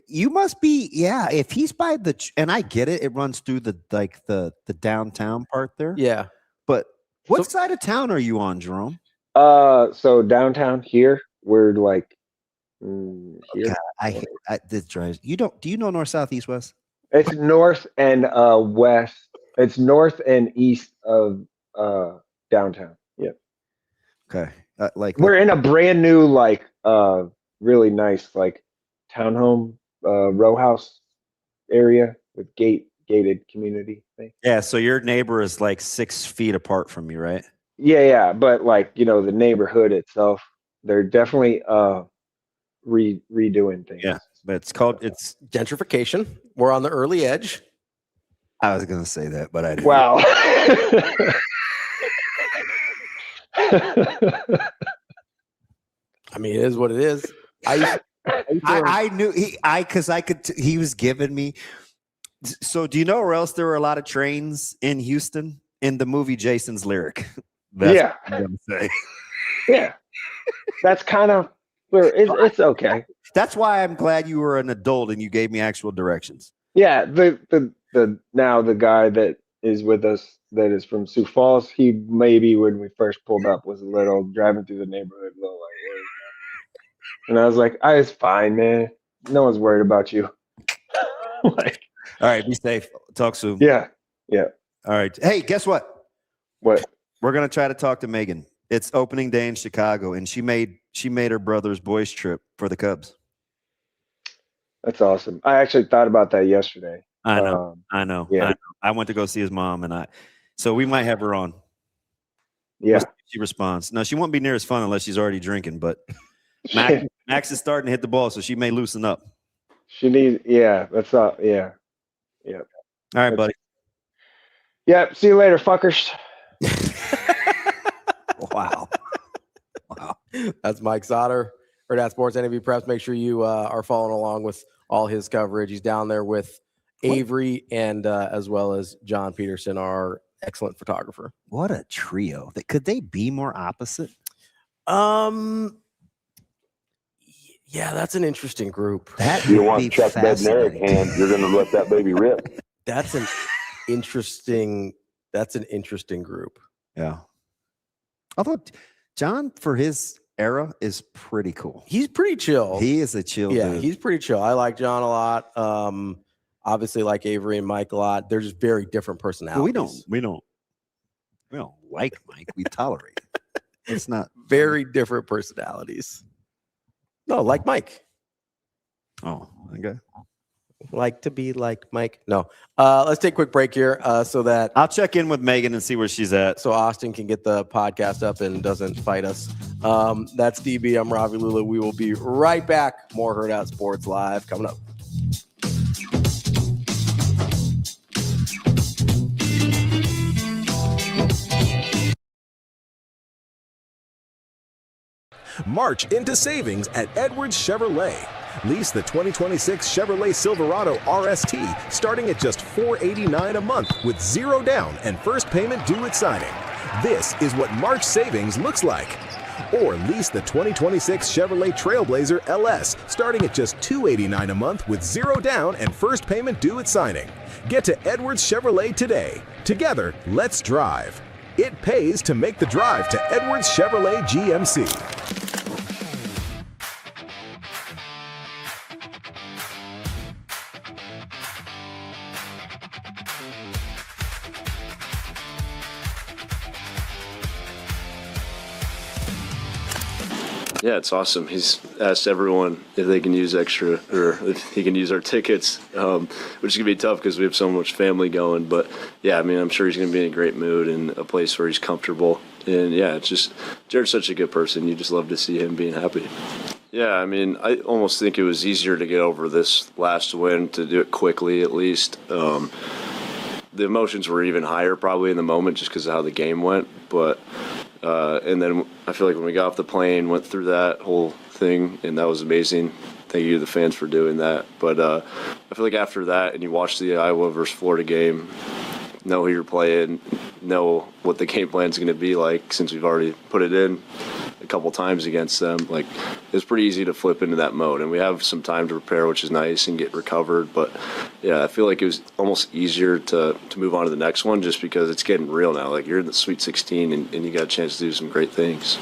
You must be, yeah. If he's by and I get it, it runs through the downtown part there. Yeah. But what side of town are you on, Jerome? So downtown here, we're like here. God, this drives you. Do you know north, south, east, west? It's north and west. It's north and east of downtown. Yep. Okay. We're in a brand new really nice townhome row house area with gated community thing. Yeah, so your neighbor is 6 feet apart from you, right? Yeah, but the neighborhood itself, they're definitely redoing things. Yeah, but it's gentrification. We're on the early edge. I was gonna say that, but I didn't. Wow. I mean, it is what it is. I knew he was giving me. So do you know where else there were a lot of trains in Houston? In the movie Jason's Lyric. Yeah. What I'm gonna say. Yeah. That's kind of it's okay. That's why I'm glad you were an adult and you gave me actual directions. Yeah, the guy that is with us that is from Sioux Falls, he maybe when we first pulled up was a little driving through the neighborhood, a little and I was like, it's fine, man. No one's worried about you. All right, be safe. Talk soon. Yeah. Yeah. All right. Hey, guess what? What? We're gonna try to talk to Megan. It's opening day in Chicago, and she made her brother's boys trip for the Cubs. That's awesome. I actually thought about that yesterday. I know. Yeah. I went to go see his mom, so we might have her on. Yeah. We'll see if she responds. No, she won't be near as fun unless she's already drinking, but Max is starting to hit the ball, so she may loosen up. She needs, that's up. Yeah. Yeah. All right, buddy. Yep. See you later, fuckers. Wow. That's Mike Sauter, Hurrdat Sports NAB Preps. Make sure you are following along with all his coverage. He's down there with Avery and as well as John Peterson, our excellent photographer. What a trio! Could they be more opposite? Yeah, that's an interesting group. You want Chuck Bednarik, and you're going to let that baby rip. That's an interesting group. Yeah. Although John, for his era, is pretty cool. He's pretty chill. He is a chill dude. He's pretty chill. I like John a lot. Obviously like Avery and Mike a lot. They're just very different personalities. Well, we don't like Mike. We tolerate it. It's not very different personalities. No, like Mike. Oh, okay. Like to be like Mike. No. Let's take a quick break here so that I'll check in with Megan and see where she's at. So Austin can get the podcast up and doesn't fight us. That's DB. I'm Ravi Lulla. We will be right back. More Hurrdat Sports Live coming up. March into savings at Edwards Chevrolet. Lease the 2026 Chevrolet Silverado RST starting at just $489 a month with 0 down and first payment due at signing. This is what March savings looks like. Or lease the 2026 Chevrolet Trailblazer LS starting at just $289 a month with 0 down and first payment due at signing. Get to Edwards Chevrolet today. Together, let's drive. It pays to make the drive to Edwards Chevrolet GMC. Yeah, it's awesome. He's asked everyone if they can use extra or if he can use our tickets, which is going to be tough because we have so much family going. But, yeah, I mean, I'm sure he's going to be in a great mood and a place where he's comfortable. And, yeah, it's just Jared's such a good person. You just love to see him being happy. Yeah, I mean, I almost think it was easier to get over this last win, to do it quickly at least. The emotions were even higher probably in the moment just because of how the game went. But and then I feel like when we got off the plane, went through that whole thing, and that was amazing. Thank you to the fans for doing that. But I feel like after that, and you watch the Iowa versus Florida game, know who you're playing, know what the game plan is going to be like since we've already put it in a couple times against them. Like, it's pretty easy to flip into that mode, and we have some time to prepare, which is nice, and get recovered. But yeah, I feel like it was almost easier to move on to the next one just because it's getting real now. Like, you're in the Sweet 16 and you got a chance to do some great things.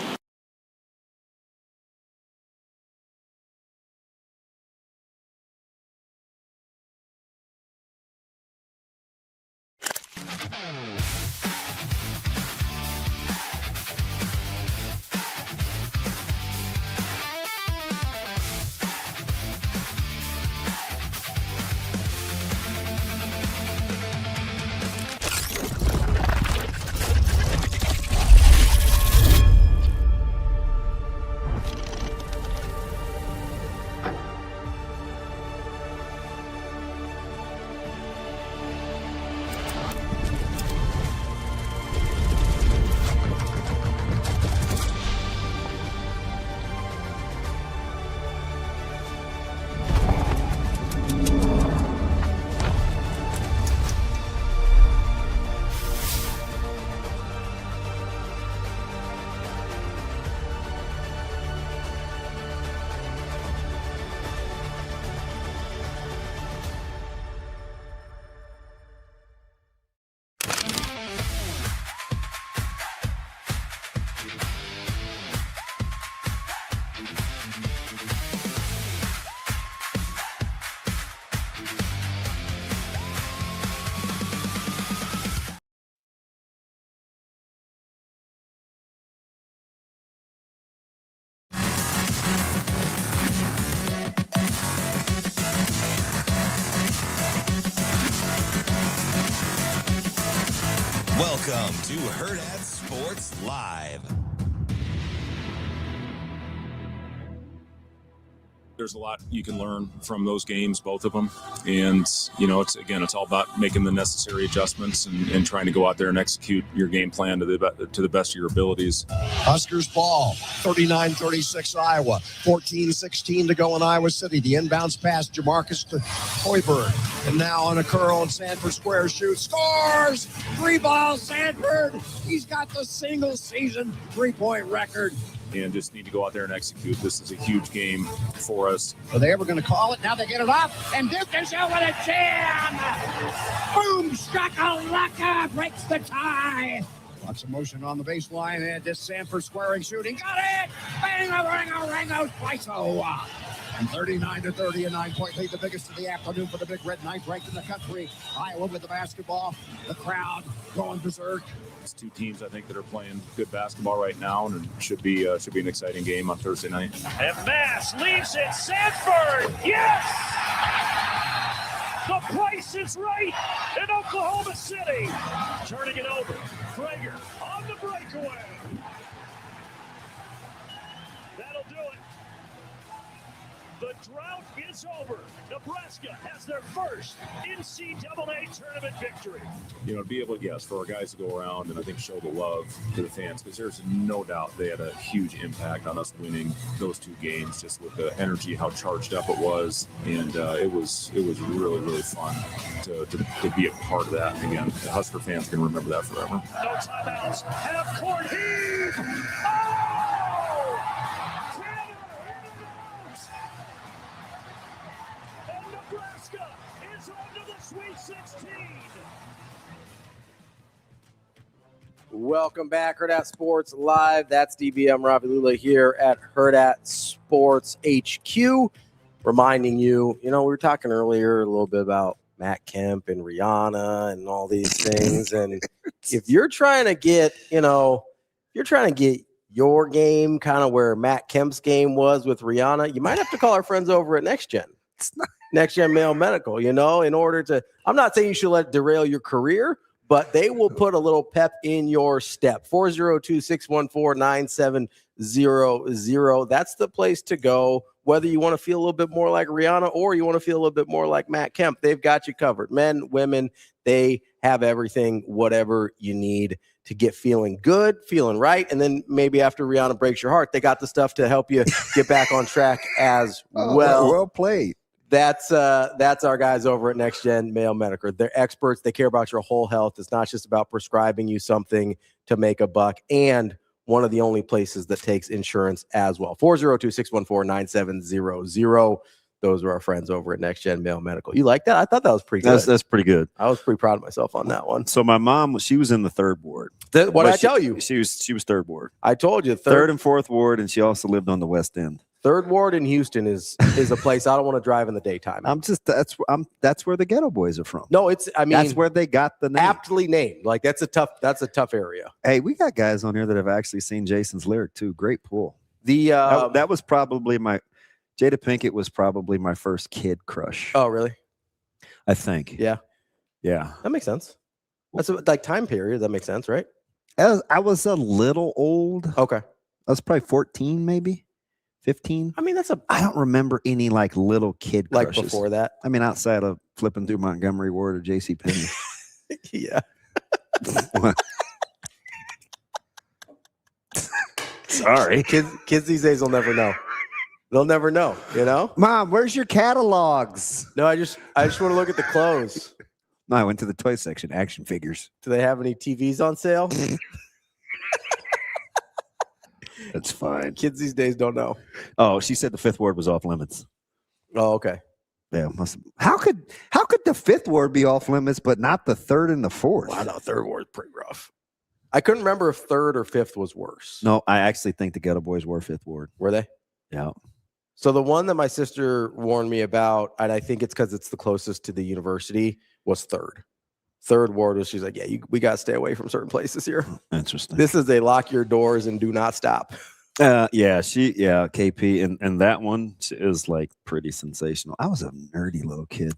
Welcome to Hurrdat Sports Live. There's a lot you can learn from those games, both of them. And, you know, it's all about making the necessary adjustments and trying to go out there and execute your game plan to the best of your abilities. Huskers ball, 39-36 Iowa, 14-16 to go in Iowa City. The inbounds pass, Jamarcus to Hoiberg. And now on a curl, and Sanford Square shoots, scores! 3 balls, Sanford! He's got the single season 3-point record. And just need to go out there and execute. This is a huge game for us. Are they ever going to call it? Now they get it up, and Duke is out with a jam! Boom! Shakalaka breaks the tie. Lots of motion on the baseline, and this Sanford squaring shooting. Got it! Bang! Ringo, Twice-o. And 39-30, a 9-point lead, the biggest of the afternoon for the Big Red, ninth ranked in the country. Iowa with the basketball, the crowd going berserk. It's two teams, I think, that are playing good basketball right now, and it should be an exciting game on Thursday night. And Mass leaves it. Sanford, yes! The price is right in Oklahoma City. Turning it over. Prager on the breakaway. That'll do it. The drought is over. Nebraska has their first NCAA tournament victory. To be able to, for our guys to go around and I think show the love to the fans, because there's no doubt they had a huge impact on us winning those two games, just with the energy, how charged up it was. And it was really, really fun to be a part of that. And again, the Husker fans can remember that forever. No timeouts. Half court heave. Oh! Nebraska is on to the Sweet 16. Welcome back, Hurrdat Sports Live. That's DBM Ravi Lulla here at Hurrdat Sports HQ. Reminding you, we were talking earlier a little bit about Matt Kemp and Rihanna and all these things. And if you're trying to get, your game kind of where Matt Kemp's game was with Rihanna, you might have to call our friends over at Next Gen. Next Gen Male Medical, in order to, I'm not saying you should let it derail your career, but they will put a little pep in your step. 402-614-9700. That's the place to go. Whether you want to feel a little bit more like Rihanna or you want to feel a little bit more like Matt Kemp, they've got you covered. Men, women, they have everything, whatever you need to get feeling good, feeling right. And then maybe after Rihanna breaks your heart, they got the stuff to help you get back on track as well. Well played. That's our guys over at Next Gen Male Medical. They're experts. They care about your whole health. It's not just about prescribing you something to make a buck, and one of the only places that takes insurance as well. 402-614-9700. Those are our friends over at Next Gen Male Medical. You like that? I thought that was pretty good. That's pretty good. I was pretty proud of myself on that one. So my mom, she was in the third ward. What did I tell you? She was third ward. I told you third and fourth ward, and she also lived on the West End. Third ward in Houston is a place I don't want to drive in the daytime. That's where the Ghetto Boys are from. No, that's where they got the name. Aptly named. Like that's a tough area. Hey, we got guys on here that have actually seen Jason's lyric too. Great pool. That was probably Jada Pinkett was probably my first kid crush. Oh, really? I think. Yeah. That makes sense. That's like time period. That makes sense, right? I was a little old. Okay. I was probably 14, maybe 15. I mean, I don't remember any like little kid crushes. Like before that. I mean, outside of flipping through Montgomery Ward or JCPenney. Yeah. Sorry. Kids these days will never know. They'll never know, Mom, where's your catalogs? No, I just want to look at the clothes. No, I went to the toy section, action figures. Do they have any TVs on sale? That's fine. Kids these days don't know. Oh, she said the fifth ward was off limits. Oh, okay. Yeah, How could the fifth ward be off limits, but not the third and the fourth? Well, I know third ward's pretty rough. I couldn't remember if third or fifth was worse. No, I actually think the Ghetto Boys were fifth ward. Were they? Yeah. So the one that my sister warned me about, and I think it's because it's the closest to the university, was third. Third ward was, she's like, yeah, we got to stay away from certain places here. Interesting. This is a lock your doors and do not stop. KP, and that one is like pretty sensational. I was a nerdy little kid.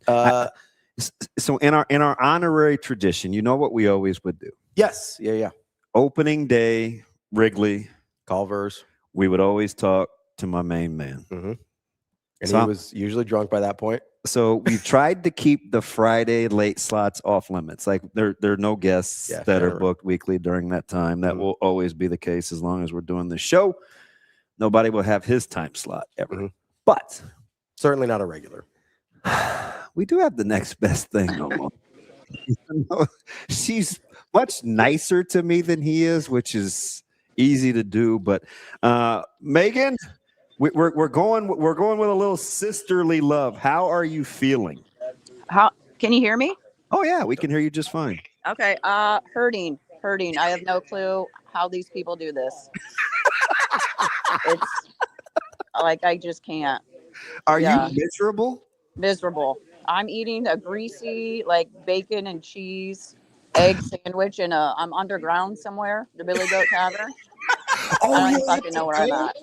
So in our honorary tradition, you know what we always would do? Yes. Yeah. Opening day, Wrigley, Culver's. We would always talk to my main man. Mm-hmm. And he was usually drunk by that point. So we tried to keep the Friday late slots off limits. Like there are no guests that are booked weekly during that time. That will always be the case as long as we're doing the show. Nobody will have his time slot ever. Mm-hmm. But certainly not a regular. We do have the next best thing. She's much nicer to me than he is, which is easy to do. But Megan, we're going with a little sisterly love. How are you feeling? Can you hear me? Oh yeah, we can hear you just fine. Okay. Hurting. hurting. I have no clue how these people do this. It's like I just can't. Are you miserable? Miserable. I'm eating a greasy like bacon and cheese egg sandwich and I'm underground somewhere, the Billy Goat Tavern. I don't fucking know where I'm at.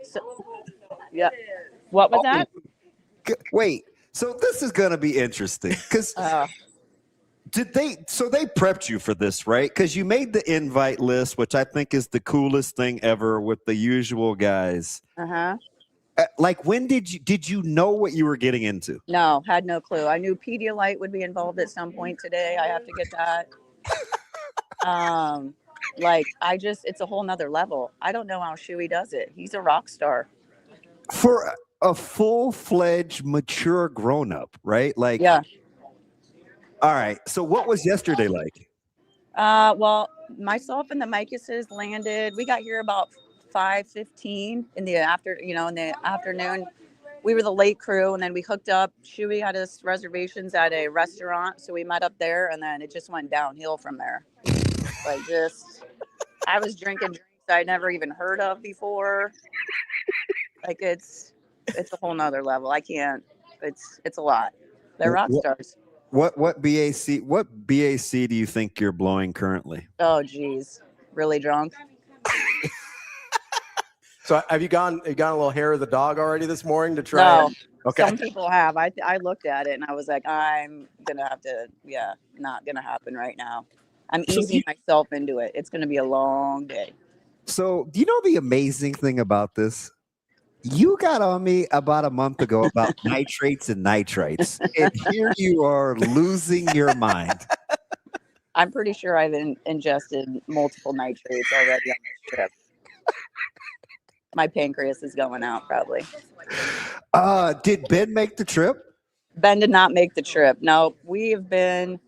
So, yeah. What was that? Wait. So this is going to be interesting because they prepped you for this, right? Because you made the invite list, which I think is the coolest thing ever with the usual guys. Like, when did you know what you were getting into? No, had no clue. I knew Pedialyte would be involved at some point today. I have to get that. It's a whole nother level. I don't know how Shuey does it. He's a rock star. For a full-fledged, mature grown-up, right? Like, yeah. All right. So what was yesterday like? Well, myself and the Micuses landed. We got here about 5:15 in the afternoon. We were the late crew, and then we hooked up. Shuey had us reservations at a restaurant, so we met up there, and then it just went downhill from there. I was drinking drinks I'd never even heard of before. Like it's a whole nother level. I can't. It's a lot. They're rock stars. What BAC do you think you're blowing currently? Oh geez, really drunk. So have you gone a little hair of the dog already this morning to try? No. Okay. Some people have. I looked at it and I was like, I'm gonna have to. Yeah, not gonna happen right now. I'm easing myself into it. It's gonna be a long day. So do you know the amazing thing about this? You got on me about a month ago about nitrates and nitrites, and here you are losing your mind. I'm pretty sure I've ingested multiple nitrates already on this trip. My pancreas is going out probably. Did Ben make the trip? Ben did not make the trip. No, we have been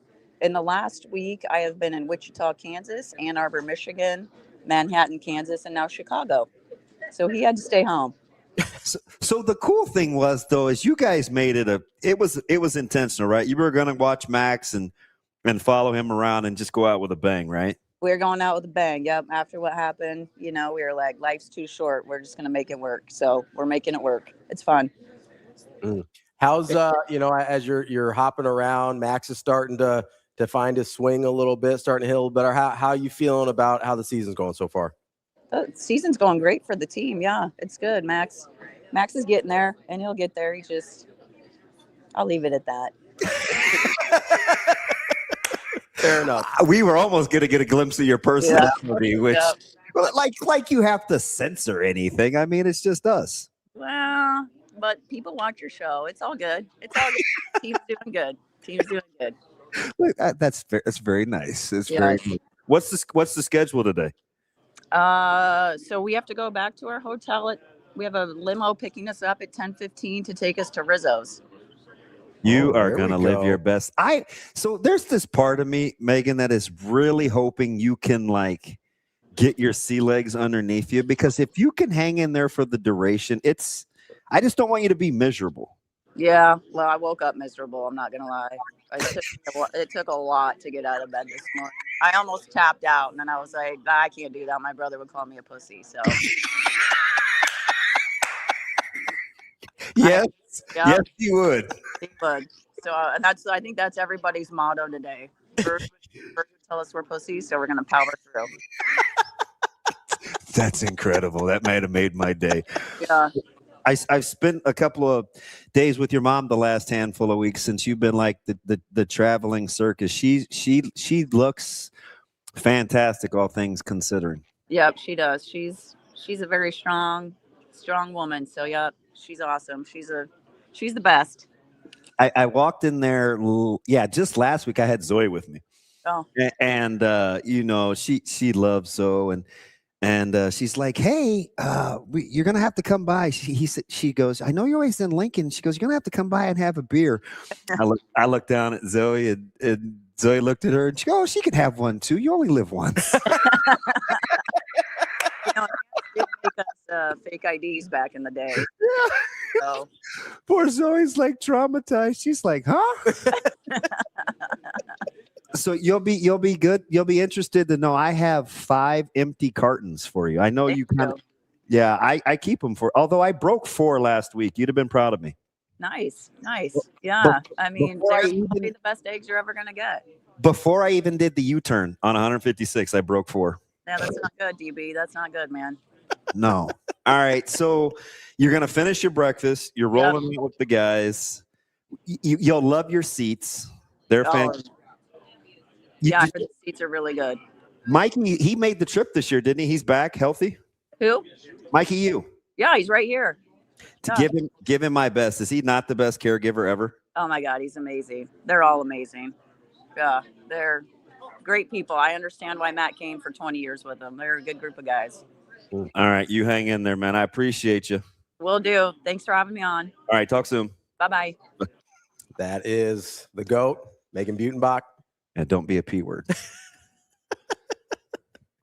in the last week. I have been in Wichita, Kansas, Ann Arbor, Michigan, Manhattan, Kansas, and now Chicago. So he had to stay home. So the cool thing was though is you guys made it it was intentional, right? You were going to watch Max and follow him around and just go out with a bang, right? We're going out with a bang. Yep. After what happened, we were like, life's too short. We're just going to make it work. So we're making it work. It's fun. How's as you're hopping around, Max is starting to find his swing a little bit, starting to hit a little better. How are you feeling about how the season's going so far? The season's going great for the team. Yeah, it's good. Max is getting there, and he'll get there. I'll leave it at that. Fair enough. We were almost going to get a glimpse of your personality, which, like you have to censor anything. I mean, it's just us. Well, but people watch your show. It's all good. Team's doing good. Team's doing good. Look, that's very nice. It's very good. What's the schedule today? So we have to go back to our hotel. We have a limo picking us up at 10:15 to take us to Rizzo's. You are going to live your best. So there's this part of me, Megan, that is really hoping you can like get your sea legs underneath you, because if you can hang in there for the duration, I just don't want you to be miserable. Yeah. Well, I woke up miserable. I'm not going to lie. It took a lot to get out of bed this morning. I almost tapped out, and then I was like, I can't do that. My brother would call me a pussy. So. Yes, yes, he would. He would. So I think that's everybody's motto today. First tell us we're pussies, so we're going to power through. That's incredible. That might have made my day. Yeah. I've spent a couple of days with your mom the last handful of weeks since you've been like the traveling circus. She looks fantastic, all things considering. Yep, she does. She's a very strong woman. So yep, she's awesome. She's the best. I walked in there. Just last week I had Zoe with me. Oh. And she loves Zoe and she's like, hey, you're gonna have to come by. She goes, I know you're always in Lincoln. She goes, you're gonna have to come by and have a beer. I looked down at Zoe and Zoe looked at her and she goes, oh, she could have one too. You only live once. They make us fake IDs back in the day. So. Poor Zoe's like traumatized. She's like, huh? So you'll be good. You'll be interested to know I have 5 empty cartons for you. I know you kind of. Yeah, I keep them for. Although I broke 4 last week, you'd have been proud of me. Nice. Yeah, I mean, they're probably the best eggs you're ever gonna get. Before I even did the U-turn on 156, I broke 4. Yeah, that's not good, DB. That's not good, man. No. All right. So you're going to finish your breakfast. You're rolling out with the guys. You'll love your seats. They're fantastic. Yeah, the seats are really good. Mikey, he made the trip this year, didn't he? He's back healthy. Who? Mikey, you. Yeah, he's right here. Give him my best. Is he not the best caregiver ever? Oh my God, he's amazing. They're all amazing. Yeah, they're great people. I understand why Matt came for 20 years with them. They're a good group of guys. All right, you hang in there, man. I appreciate you. Will do. Thanks for having me on. All right, talk soon. Bye-bye. That is the GOAT, Megan Butenbach. And don't be a P word.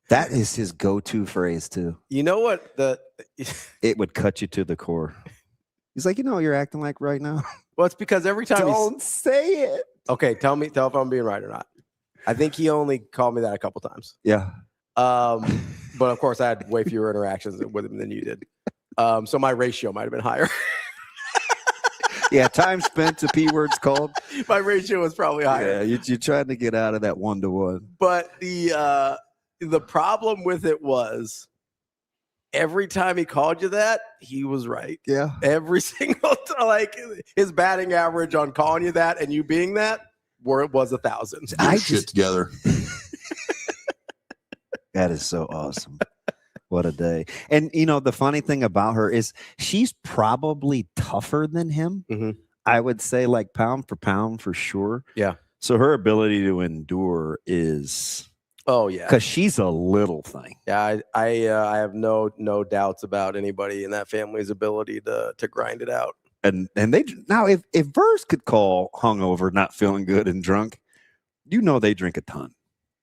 That is his go-to phrase, too. You know what? It would cut you to the core. He's like, you know what you're acting like right now? Well, it's because every time Don't say it. Okay, tell if I'm being right or not. I think he only called me that a couple times. Yeah. But of course, I had way fewer interactions with him than you did. So my ratio might have been higher. Yeah, time spent to P words called. My ratio was probably higher. Yeah, you're trying to get out of that 1-to-1. But the problem with it was every time he called you that, he was right. Yeah. Every single time, like his batting average on calling you that and you being that, where it was 1,000. I shit together. That is so awesome. What a day. And, you know, the funny thing about her is she's probably tougher than him. Mm-hmm. I would say like pound for sure. Yeah. So her ability to endure is. Oh, yeah. Because she's a little thing. Yeah, I have no doubts about anybody in that family's ability to grind it out. And they now if Verse could call hungover, not feeling good and drunk, you know they drink a ton.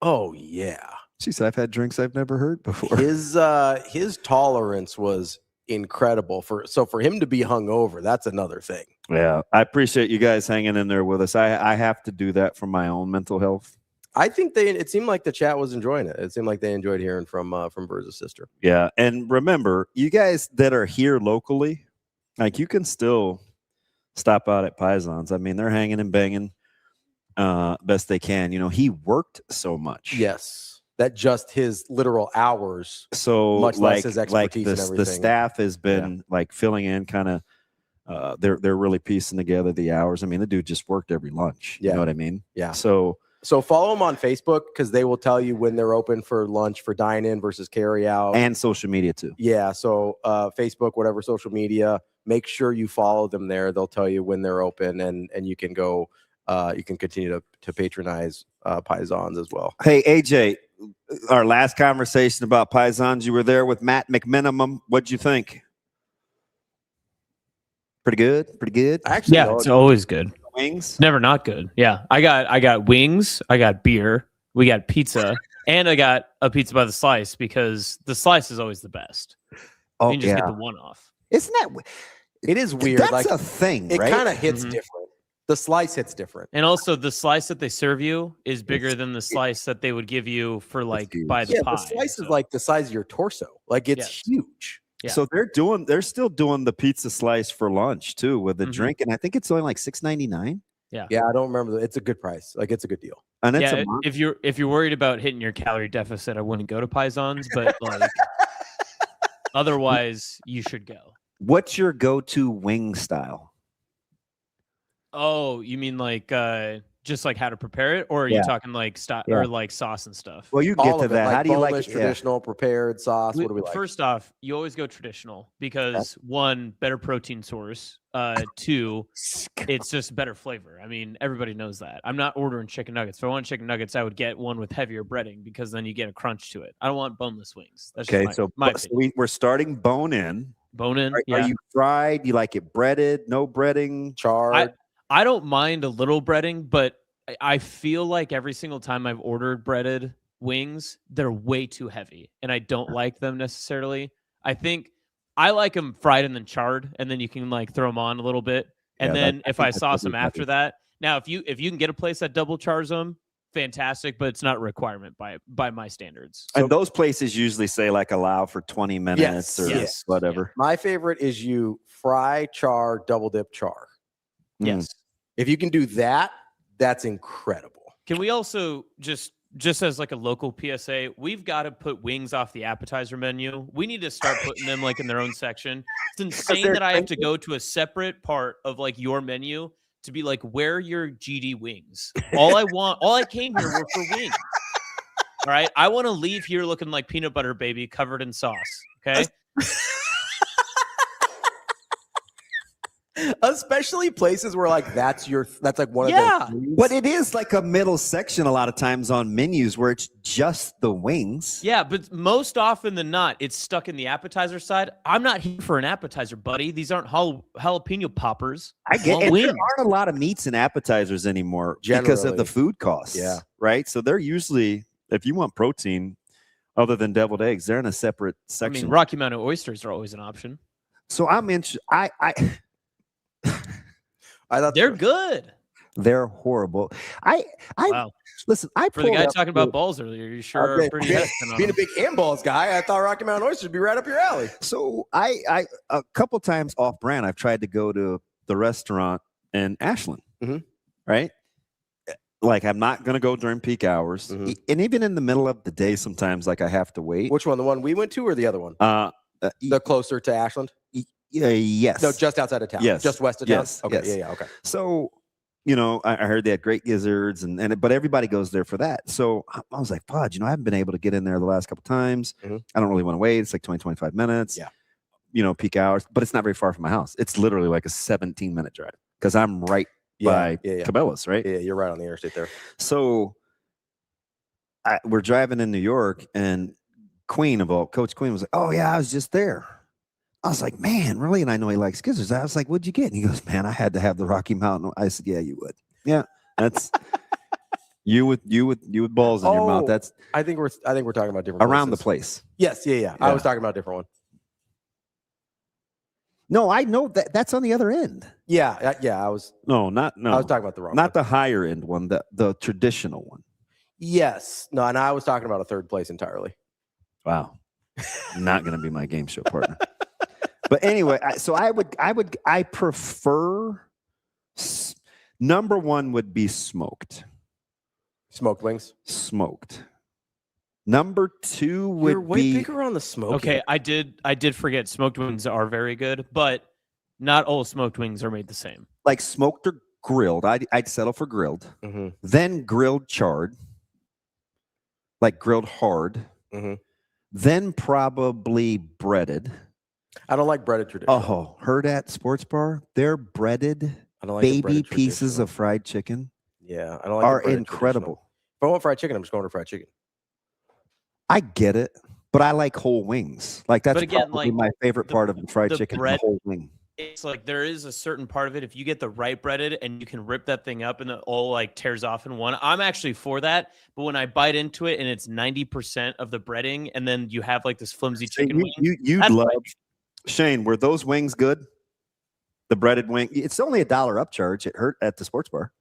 Oh, yeah. She said, I've had drinks I've never heard before. His tolerance was incredible. For him to be hungover, that's another thing. Yeah, I appreciate you guys hanging in there with us. I have to do that for my own mental health. I think it seemed like the chat was enjoying it. It seemed like they enjoyed hearing from Bird's sister. Yeah, and remember, you guys that are here locally, like you can still stop out at Pisons. I mean, they're hanging and banging best they can. You know, he worked so much. Yes, that just his literal hours. So much less his expertise and the everything. staff has been like filling in kind of. They're really piecing together the hours. I mean, the dude just worked every lunch. You know what I mean? Yeah. So follow them on Facebook because they will tell you when they're open for lunch for dine-in versus carry-out. And social media too. Yeah, so Facebook, whatever social media, make sure you follow them there. They'll tell you when they're open, and you can go. You can continue to patronize Pisons as well. Hey, AJ, our last conversation about Pisons, you were there with Matt McMinimum. What'd you think? Pretty good. Actually, yeah, it's always good. Wings? Never not good. Yeah. I got wings, I got beer, we got pizza, and I got a pizza by the slice because the slice is always the best. Oh, you can just get the one off. Isn't that it is weird. That's like a thing, it right? kind of hits different. The slice hits different. And also the slice that they serve you is bigger than the slice that they would give you for like by the pie. The slice is like the size of your torso. Like it's huge. Yeah. So they're still doing the pizza slice for lunch too with the drink, and I think it's only like $6.99. Yeah. Yeah, I don't remember. It's a good price. Like it's a good deal. And it's if you're worried about hitting your calorie deficit, I wouldn't go to Pisons, but like otherwise you should go. What's your go-to wing style? Oh, you mean like just like how to prepare it, or are you talking like or like sauce and stuff? Well, you can get to that. Like how do you like it? Traditional, prepared sauce? What do we like? First off, you always go traditional because one, better protein source. Two, it's just better flavor. I mean, everybody knows that. I'm not ordering chicken nuggets. If I want chicken nuggets, I would get one with heavier breading because then you get a crunch to it. I don't want boneless wings. That's Okay, just so we're starting bone in. Bone in. Are you fried? You like it breaded? No breading? Charred? I don't mind a little breading, but I feel like every single time I've ordered breaded wings, they're way too heavy, and I don't like them necessarily. I think I like them fried and then charred, and then you can like throw them on a little bit, and then if I sauce them after that. Now, if you can get a place that double chars them, fantastic, but it's not a requirement by my standards. And those places usually say like allow for 20 minutes or whatever. My favorite is you fry, char, double dip, char. Yes. If you can do that, that's incredible. Can we also just as like a local PSA, we've got to put wings off the appetizer menu. We need to start putting them like in their own section. It's insane that I have to go to a separate part of like your menu to be like, where are your GD wings? All I came here were for wings. All right. I want to leave here looking like peanut butter baby covered in sauce. Okay. Especially places where like that's like one of those. But it is like a middle section a lot of times on menus where it's just the wings. Yeah, but most often than not, it's stuck in the appetizer side. I'm not here for an appetizer, buddy. These aren't jalapeno poppers. I get it. There aren't a lot of meats and appetizers anymore because of the food costs. Yeah. Right. So they're usually, if you want protein other than deviled eggs, they're in a separate section. I mean, Rocky Mountain oysters are always an option. So I'm interested. I thought they're good. They're horrible. Wow. Listen, for the guy talking about balls earlier, you sure are pretty hesitant on being a them. big balls guy, I thought Rocky Mountain oysters would be right up your alley. So I a couple times off brand, I've tried to go to the restaurant in Ashland. Right? Like I'm not going to go during peak hours, and even in the middle of the day, sometimes like I have to wait. Which one? The one we went to, or the other one? The closer to Ashland. Yes. No, just outside of town. Yes. Just west of town. Yes. Okay. Yes. Yeah. Okay. So, I heard they had great gizzards, but everybody goes there for that. So I was like, fudge, I haven't been able to get in there the last couple of times. I don't really want to wait. It's like 20, 25 minutes. Yeah. Peak hours, but it's not very far from my house. It's literally like a 17-minute drive because I'm right by Cabela's, right? Yeah, you're right on the interstate there. So we're driving in New York, and Coach Queen was like, oh, yeah, I was just there. I was like, man, really? And I know he likes gizzards. I was like, what'd you get? And he goes, man, I had to have the Rocky Mountain. I said, yeah, you would. Yeah, that's you with balls in your mouth. That's. I think we're talking about different around places. The place. Yes, yeah. I was talking about a different one. No, I know that's on the other end. Yeah. I was. No. I was talking about the wrong. Not the higher end one. The traditional one. Yes. No, and I was talking about a third place entirely. Wow. Not going to be my game show partner. But anyway, I prefer number one would be smoked wings. Smoked. Number two would You're way bigger on the smoke. Okay, I did forget smoked wings are very good, but not all smoked wings are made the same. Like smoked or grilled. I'd settle for grilled. Then grilled charred. Like grilled hard. Then probably breaded. I don't like breaded traditional. Oh, Hurrdat Sports Bar, their breaded baby pieces of fried chicken. Yeah, I don't like are incredible. If I want fried chicken, I'm just going to fried chicken. I get it, but I like whole wings. Like that's probably my favorite part of the fried chicken. Bread, the whole wing. It's like there is a certain part of it. If you get the right breaded and you can rip that thing up and it all like tears off in one, I'm actually for that. But when I bite into it and it's 90% of the breading, and then you have like this flimsy chicken wing, you'd love. Shane, were those wings good? The breaded wing. It's only $1 upcharge. It hurt at the sports bar.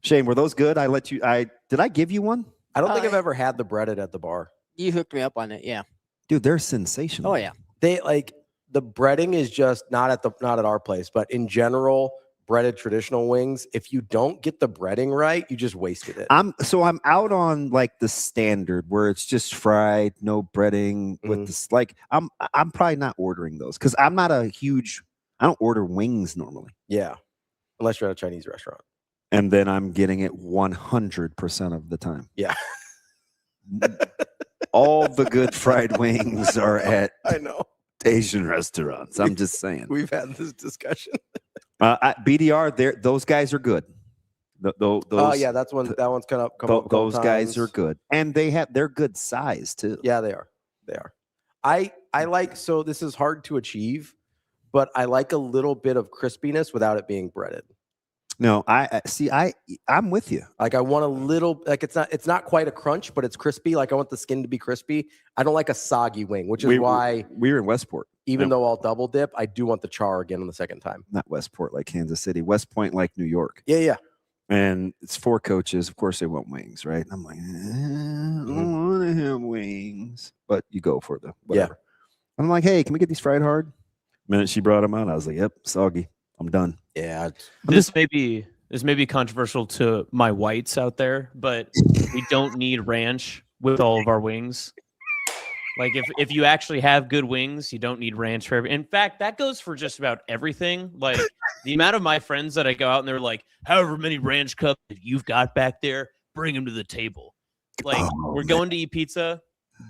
Shane, were those good? Did I give you one? I don't think I've ever had the breaded at the bar. You hooked me up on it, yeah. Dude, they're sensational. Oh yeah. They like the breading is just not at our place, but in general, breaded traditional wings, if you don't get the breading right, you just wasted it. I'm out on like the standard where it's just fried, no breading with this. Like I'm probably not ordering those because I'm not I don't order wings normally. Yeah. Unless you're at a Chinese restaurant. And then I'm getting it 100% of the time. Yeah. All the good fried wings are at I know Asian restaurants. I'm just saying. We've had this discussion. At BDR, those guys are good. Those, yeah, that one's come up. Those guys are good, and they're good size too. Yeah, they are. They are. I like. So this is hard to achieve, but I like a little bit of crispiness without it being breaded. No, I'm with you. Like I want a little, like it's not quite a crunch, but it's crispy. Like I want the skin to be crispy. I don't like a soggy wing, which is why we were in Westport. Even though I'll double dip, I do want the char again on the second time. Not Westport like Kansas City, West Point like New York. Yeah. And it's 4 coaches. Of course, they want wings, right? And I'm like, I don't want to have wings. But you go for the whatever. Yeah. I'm like, hey, can we get these fried hard? The minute she brought them out, I was like, yep, soggy. I'm done. Yeah. This may be controversial to my whites out there, but we don't need ranch with all of our wings. Like if you actually have good wings, you don't need ranch for every. In fact, that goes for just about everything. Like the amount of my friends that I go out and they're like, however many ranch cups you've got back there, bring them to the table. Like we're going to eat pizza,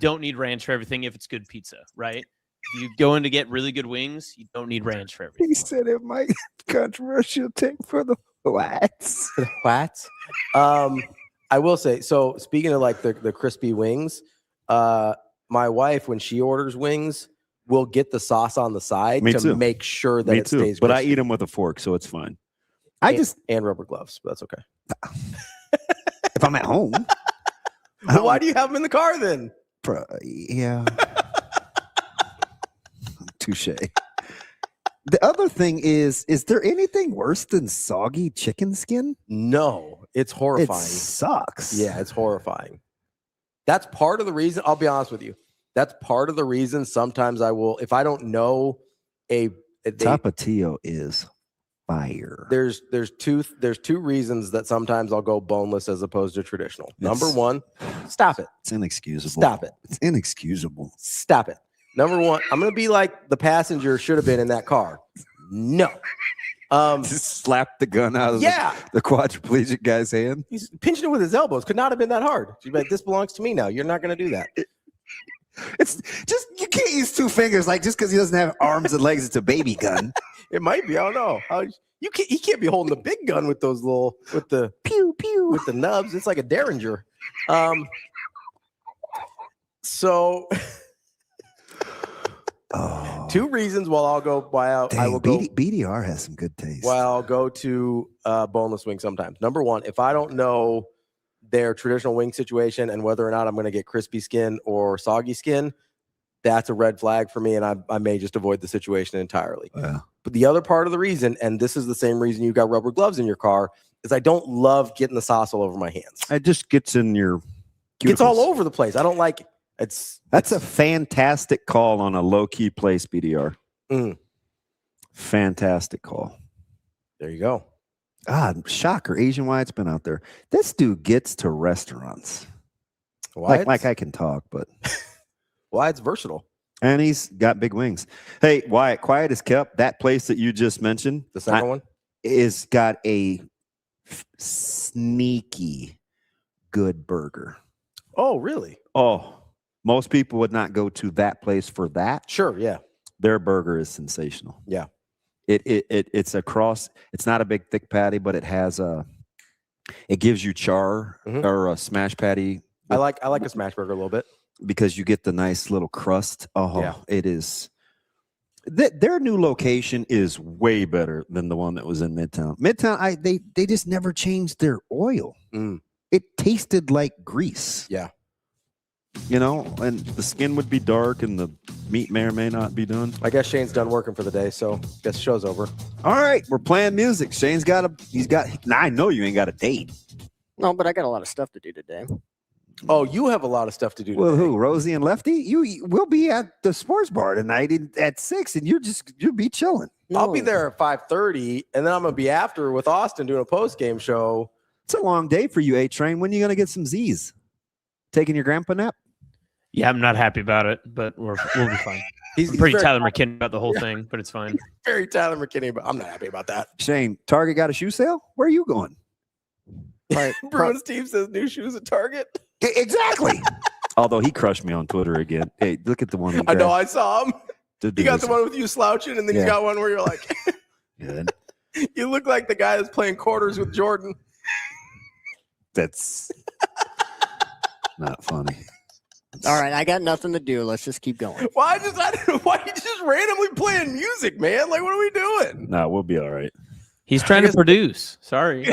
don't need ranch for everything if it's good pizza, right? If you go in to get really good wings, you don't need ranch for everything. He said it might be controversial take for the whites. For the whites. I will say, so speaking of like the crispy wings, my wife, when she orders wings, will get the sauce on the side to make sure that it stays crispy. But I eat them with a fork, so it's fine. And rubber gloves, but that's okay. If I'm at home. Well, why do you have them in the car then? Yeah. Touche. The other thing is there anything worse than soggy chicken skin? No, it's horrifying. It sucks. Yeah, it's horrifying. That's part of the reason. I'll be honest with you. That's part of the reason sometimes I will, if I don't know Tapatio is fire. There's two reasons that sometimes I'll go boneless as opposed to traditional. Number one, stop it. It's inexcusable. Stop it. It's inexcusable. Stop it. Number one, I'm going to be like the passenger should have been in that car. No. Just slap the gun out of the quadriplegic guy's hand. He's pinching it with his elbows. Could not have been that hard. She's like, this belongs to me now. You're not going to do that. It's just, you can't use 2 fingers. Like, just because he doesn't have arms and legs, it's a baby gun. It might be. I don't know. He can't be holding the big gun with those with the pew pew with the nubs. It's like a Derringer. So 2 reasons why I'll go. I will go. BDR has some good taste. Why I'll go to boneless wing sometimes. Number one, if I don't know their traditional wing situation and whether or not I'm going to get crispy skin or soggy skin, that's a red flag for me, and I may just avoid the situation entirely. Yeah. But the other part of the reason, and this is the same reason you got rubber gloves in your car, is I don't love getting the sauce all over my hands. It just gets in your Gets all over the place. I don't like it. That's a fantastic call on a low-key place, BDR. Fantastic call. There you go. Shocker. Asian White's been out there. This dude gets to restaurants. Like I can talk, but Wyatt's versatile. And he's got big wings. Hey, Wyatt, quiet as kept. That place that you just mentioned, the second one, is got a sneaky good burger. Oh, really? Oh, most people would not go to that place for that. Sure, yeah. Their burger is sensational. Yeah. It's a cross. It's not a big thick patty, but it has it gives you char or a smash patty. I like a smash burger a little bit because you get the nice little crust. Oh, yeah. It is. Their new location is way better than the one that was in Midtown. Midtown, they just never changed their oil. It tasted like grease. Yeah. You know, and the skin would be dark and the meat may or may not be done. I guess Shane's done working for the day, so I guess the show's over. All right, we're playing music. Shane's got now I know you ain't got a date. No, but I got a lot of stuff to do today. Oh, you have a lot of stuff to do today. Well, who? Rosie and Lefty? We'll be at the sports bar tonight at 6, and you'll be chilling. I'll be there at 5:30, and then I'm gonna be after with Austin doing a post-game show. It's a long day for you, A-Train. When are you gonna get some Z's? Taking your grandpa nap? Yeah, I'm not happy about it, but we'll be fine. I'm pretty Tyler McKinney about the whole thing, but it's fine. Very Tyler McKinney, but I'm not happy about that. Shane, Target got a shoe sale? Where are you going? Bruins team says new shoes at Target. Exactly. Although he crushed me on Twitter again. Hey, look at the one. I know, I saw him. You got the one with you slouching, and then you got one where you're like, good. You look like the guy that's playing quarters with Jordan. That's not funny. All right, I got nothing to do. Let's just keep going. Why you just randomly playing music, man? Like, what are we doing? No, we'll be all right. He's trying to produce. Sorry.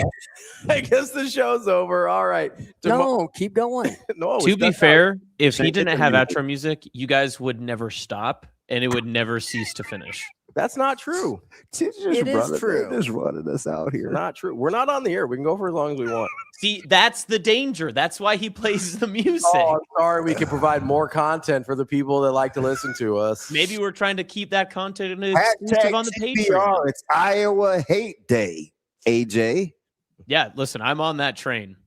I guess the show's over. All right. No, keep going. No. To be fair, if he didn't have outro music, you guys would never stop, and it would never cease to finish. That's not true. It is true. Just running us out here. Not true. We're not on the air. We can go for as long as we want. See, that's the danger. That's why he plays the music. Oh, I'm sorry. We can provide more content for the people that like to listen to us. Maybe we're trying to keep that content exclusive on the Patreon. It's Iowa Hate Day, AJ. Yeah, listen, I'm on that train.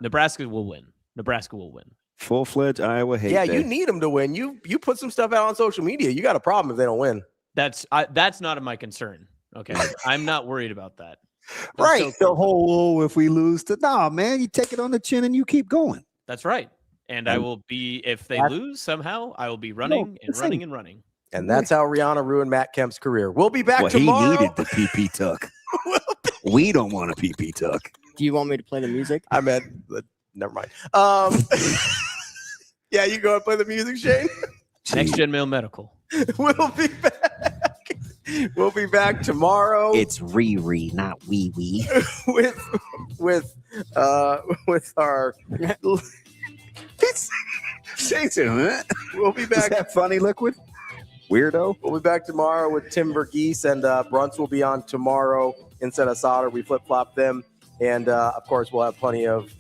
Nebraska will win. Nebraska will win. Full-fledged Iowa Hate Day. Yeah, you need them to win. You put some stuff out on social media. You got a problem if they don't win. That's not my concern. Okay, I'm not worried about that. That's right. so cool. The whole if we lose to man, you take it on the chin and you keep going. That's right. And I will be, if they lose somehow, I will be running and running and running. And that's how Rihanna ruined Matt Kemp's career. We'll be back tomorrow. He needed the PP tuck. We don't want a PP tuck. Do you want me to play the music? I meant, never mind. Yeah, you go and play the music, Shane. Next Gen Mail Medical. We'll be back. We'll be back tomorrow. It's Riri, not wee wee. with our. We'll be back. Is that funny, Liquid? Weirdo. We'll be back tomorrow with Tim Verghese, and Brunts will be on tomorrow instead of Sauter. We flip flop them, and of course we'll have plenty of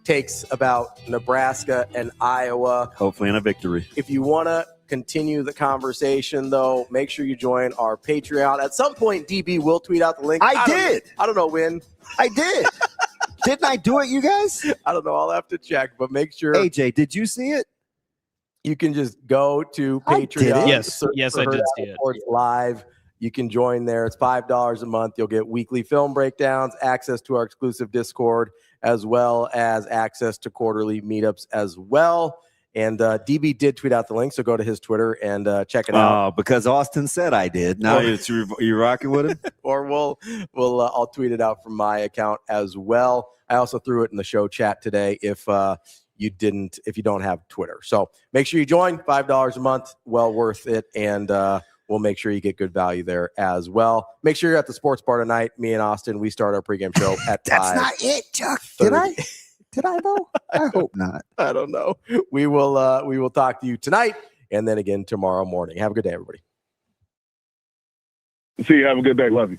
takes about Nebraska and Iowa. Hopefully in a victory. If you want to continue the conversation, though, make sure you join our Patreon. At some point, DB will tweet out the link. I did. I don't know when. I did. Didn't I do it, you guys? I don't know. I'll have to check, but make sure. AJ, did you see it? You can just go to Patreon. Yes, I did see it. Live. You can join there. It's $5 a month. You'll get weekly film breakdowns, access to our exclusive Discord, as well as access to quarterly meetups as well. And DB did tweet out the link, so go to his Twitter and check it out. Oh, because Austin said I did. Now you're rocking with him? Or I'll tweet it out from my account as well. I also threw it in the show chat today if you don't have Twitter. So make sure you join. $5 a month, well worth it. And we'll make sure you get good value there as well. Make sure you're at the sports bar tonight. Me and Austin, we start our pregame show at 5. That's not it, Chuck. Did I? Did I though? I hope not. I don't know. We will talk to you tonight and then again tomorrow morning. Have a good day, everybody. See you. Have a good day. Love you.